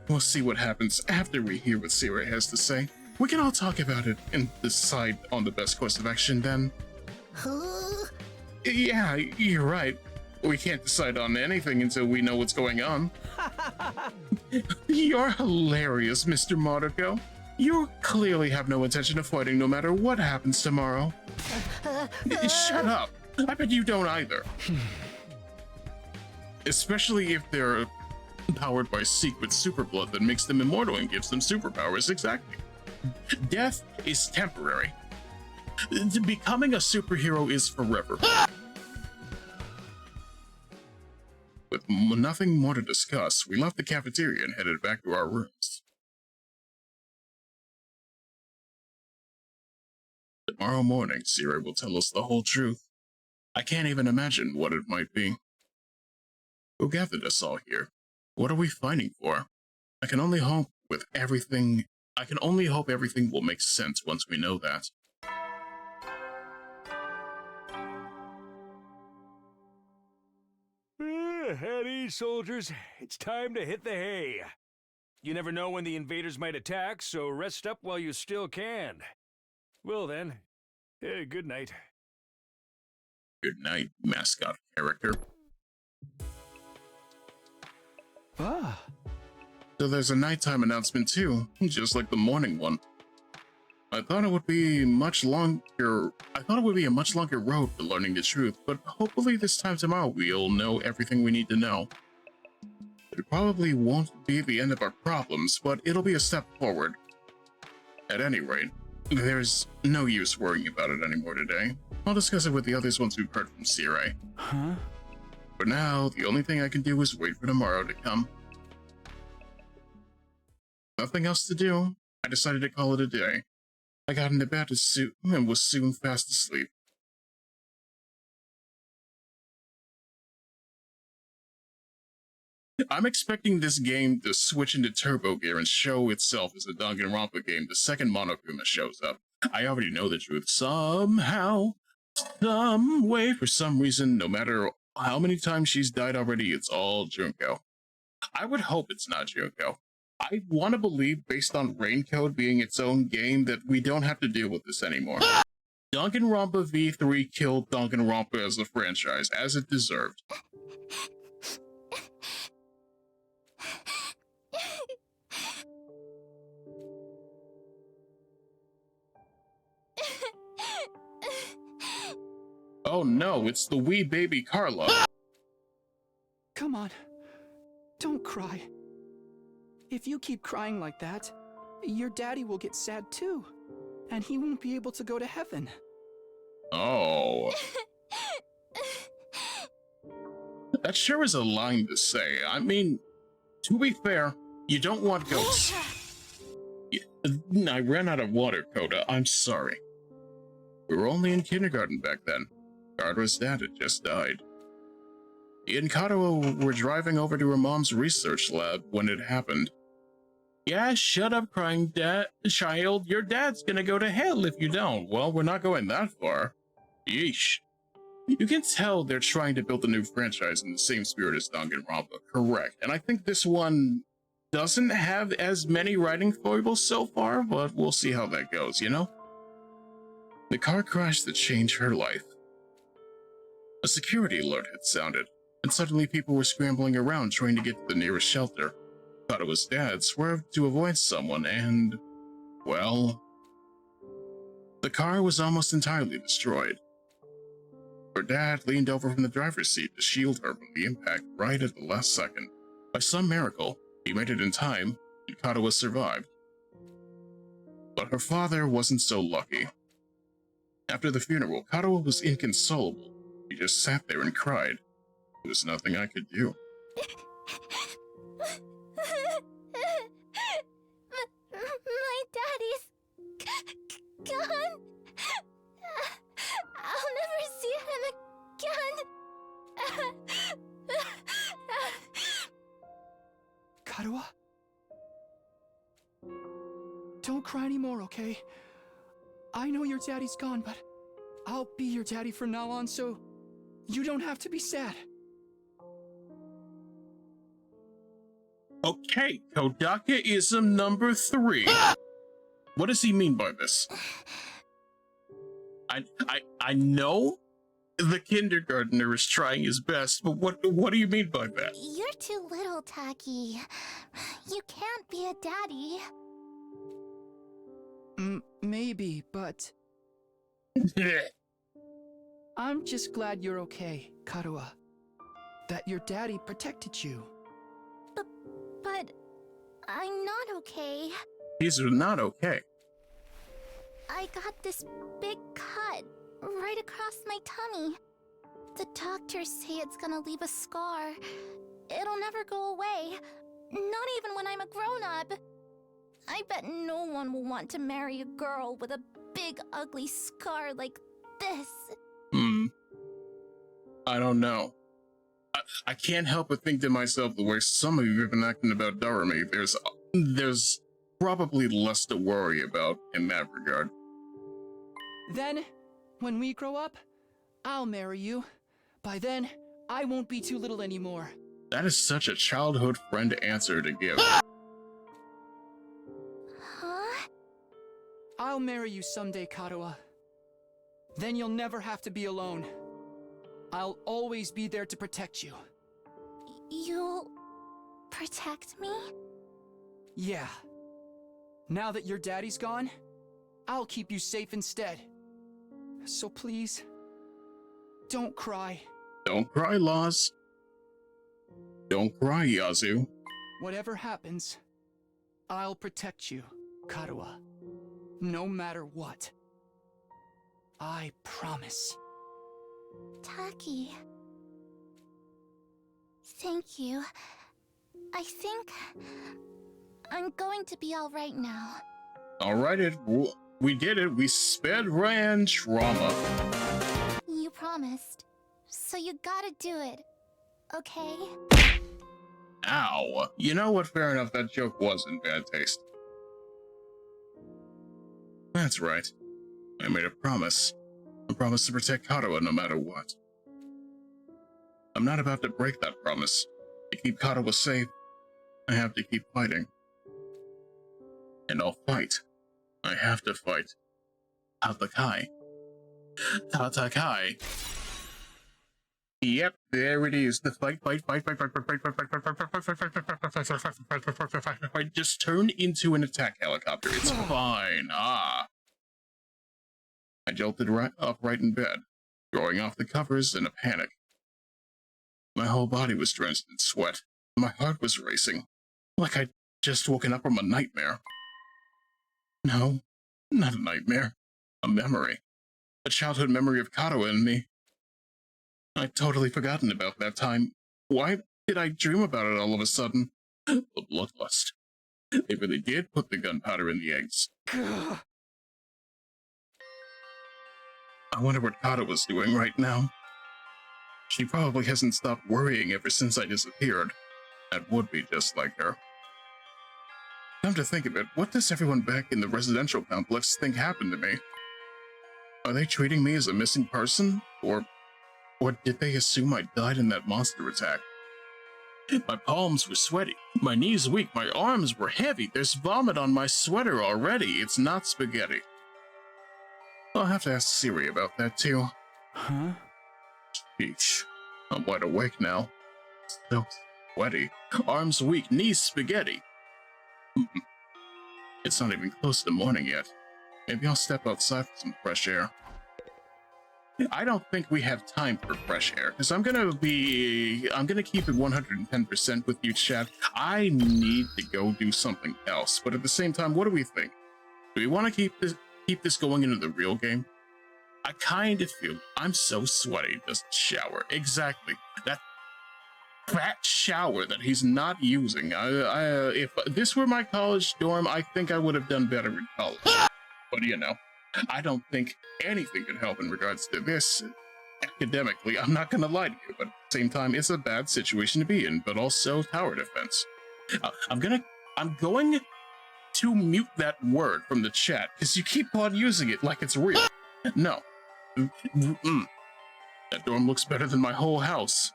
We'll see what happens after we hear what Sirei has to say. We can all talk about it and decide on the best course of action then. Yeah, you're right. We can't decide on anything until we know what's going on. You're hilarious, Mr. Maruko. You clearly have no intention of fighting no matter what happens tomorrow. Shut up. I bet you don't either. Especially if they're powered by secret superblood that makes them immortal and gives them superpowers. Exactly. Death is temporary. Becoming a superhero is forever. With nothing more to discuss, we left the cafeteria and headed back to our rooms. Tomorrow morning, Sirei will tell us the whole truth. I can't even imagine what it might be. Who gathered us all here? What are we fighting for? I can only hope everything will make sense once we know that. At ease, soldiers. It's time to hit the hay. You never know when the invaders might attack, so rest up while you still can. Well then, good night. Good night, mascot character. Ah. So there's a nighttime announcement too, just like the morning one. I thought it would be a much longer road for learning the truth, but hopefully this time tomorrow we'll know everything we need to know. It probably won't be the end of our problems, but it'll be a step forward. At any rate, there's no use worrying about it anymore today. I'll discuss it with the others once we've heard from Sirai. Huh? For now, the only thing I can do is wait for tomorrow to come. Nothing else to do. I decided to call it a day. I got into bed and was soon fast asleep. I'm expecting this game to switch into Turbo Gear and show itself as a Danganronpa game the second Monokuma shows up. I already know the truth. Somehow, some way, for some reason, no matter how many times she's died already, it's all Junko. I would hope it's not Junko. I want to believe, based on Raincode being its own game, that we don't have to deal with this anymore. Danganronpa V3 killed Danganronpa as a franchise, as it deserved. Oh no, it's the wee baby Carla. Come on. Don't cry. If you keep crying like that, your daddy will get sad too, and he won't be able to go to heaven. Oh. That sure is a line to say. I mean, to be fair, you don't want ghosts. I ran out of water, Coda. I'm sorry. We were only in kindergarten back then. Kara's dad had just died. He and Kotaro were driving over to her mom's research lab when it happened. Yeah, shut up, crying child. Your dad's gonna go to hell if you don't. Well, we're not going that far. Yeesh. You can tell they're trying to build a new franchise in the same spirit as Danganronpa, correct. And I think this one doesn't have as many writing foibles so far, but we'll see how that goes, you know? The car crash that changed her life. A security alert had sounded, and suddenly people were scrambling around trying to get to the nearest shelter. Katawa's dad swerved to avoid someone and, well, the car was almost entirely destroyed. Her dad leaned over from the driver's seat to shield her from the impact right at the last second. By some miracle, he made it in time, and Katawa survived. But her father wasn't so lucky. After the funeral, Katawa was inconsolable. He just sat there and cried. There was nothing I could do. My daddy's gone. I'll never see him again. Katawa? Don't cry anymore, okay? I know your daddy's gone, but I'll be your daddy from now on, so you don't have to be sad. Okay, Kodaka-ism number 3. What does he mean by this? I know the kindergartner is trying his best, but what do you mean by that? You're too little, Taki. You can't be a daddy. Maybe, but... I'm just glad you're okay, Katawa. That your daddy protected you. But I'm not okay. He's not okay. I got this big cut right across my tummy. The doctors say it's gonna leave a scar. It'll never go away. Not even when I'm a grown-up. I bet no one will want to marry a girl with a big ugly scar like this. I don't know. I can't help but think to myself, the way some of you have been acting about Doremi, there's probably less to worry about in that regard. Then, when we grow up, I'll marry you. By then, I won't be too little anymore. That is such a childhood friend answer to give. Huh? I'll marry you someday, Katawa. Then you'll never have to be alone. I'll always be there to protect you. You'll protect me? Yeah. Now that your daddy's gone, I'll keep you safe instead. So please, don't cry. Don't cry, Laws. Don't cry, Yazoo. Whatever happens, I'll protect you, Katawa. No matter what. I promise. Taki. Thank you. I think I'm going to be alright now. Alright, we did it. We sped ran trauma. You promised. So you gotta do it. Okay? Ow. You know what? Fair enough, that joke was in bad taste. That's right. I made a promise. A promise to protect Katawa no matter what. I'm not about to break that promise. To keep Katawa safe, I have to keep fighting. And I'll fight. I have to fight. Tatakai. Tatakai. Yep, there it is. The fight. Just turn into an attack helicopter. It's fine. I jolted upright in bed, throwing off the covers in a panic. My whole body was drenched in sweat. My heart was racing, like I'd just woken up from a nightmare. No, not a nightmare. A memory. A childhood memory of Katawa and me. I'd totally forgotten about that time. Why did I dream about it all of a sudden? The bloodlust. They really did put the gunpowder in the eggs. I wonder what Katawa's doing right now. She probably hasn't stopped worrying ever since I disappeared. That would be just like her. Come to think of it, what does everyone back in the residential complex think happened to me? Are they treating me as a missing person? Or did they assume I died in that monster attack? My palms were sweaty, my knees weak, my arms were heavy. There's vomit on my sweater already. It's not spaghetti. I'll have to ask Siri about that too. Huh? Sheesh. I'm wide awake now. So sweaty. Arms weak, knees spaghetti. It's not even close to morning yet. Maybe I'll step outside for some fresh air. I don't think we have time for fresh air, because I'm gonna keep it 110% with you, chat. I need to go do something else, but at the same time, what do we think? Do we want to keep this going into the real game? I kind of feel I'm so sweaty, just shower. Exactly. That fat shower that he's not using. If this were my college dorm, I think I would have done better in college. But you know, I don't think anything could help in regards to this. Academically, I'm not gonna lie to you, but at the same time, it's a bad situation to be in, but also tower defense. I'm going to mute that word from the chat, because you keep on using it like it's real. No. That dorm looks better than my whole house.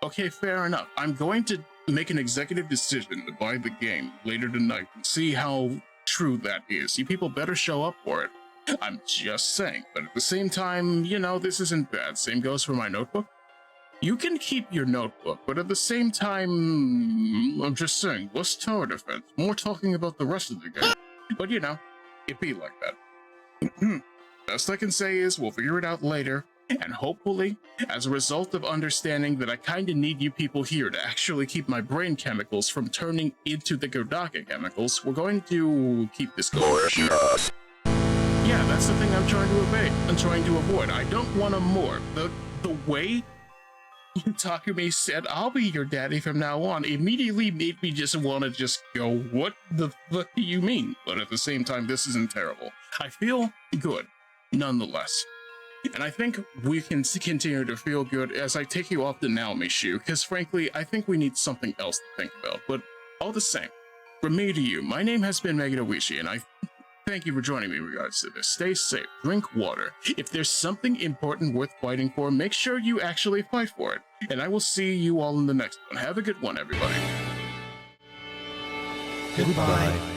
Okay, fair enough. I'm going to make an executive decision to buy the game later tonight and see how true that is. You people better show up for it. I'm just saying, but at the same time, you know, this isn't bad. Same goes for my notebook. You can keep your notebook, but at the same time, I'm just saying, less tower defense, more talking about the rest of the game. But you know, it be like that. Best I can say is we'll figure it out later, and hopefully, as a result of understanding that I kinda need you people here to actually keep my brain chemicals from turning into the Kodaka chemicals, we're going to keep this going. Yeah, that's the thing I'm trying to avoid. I don't want a more. The way Takumi said, I'll be your daddy from now on, immediately made me just want to just go, what the fuck do you mean? But at the same time, this isn't terrible. I feel good, nonetheless. And I think we can continue to feel good as I take you off the Naomi shoe, because frankly, I think we need something else to think about. But all the same, from me to you, my name has been Megiddo Ichi, and I thank you for joining me in regards to this. Stay safe, drink water. If there's something important worth fighting for, make sure you actually fight for it. And I will see you all in the next one. Have a good one, everybody. Goodbye.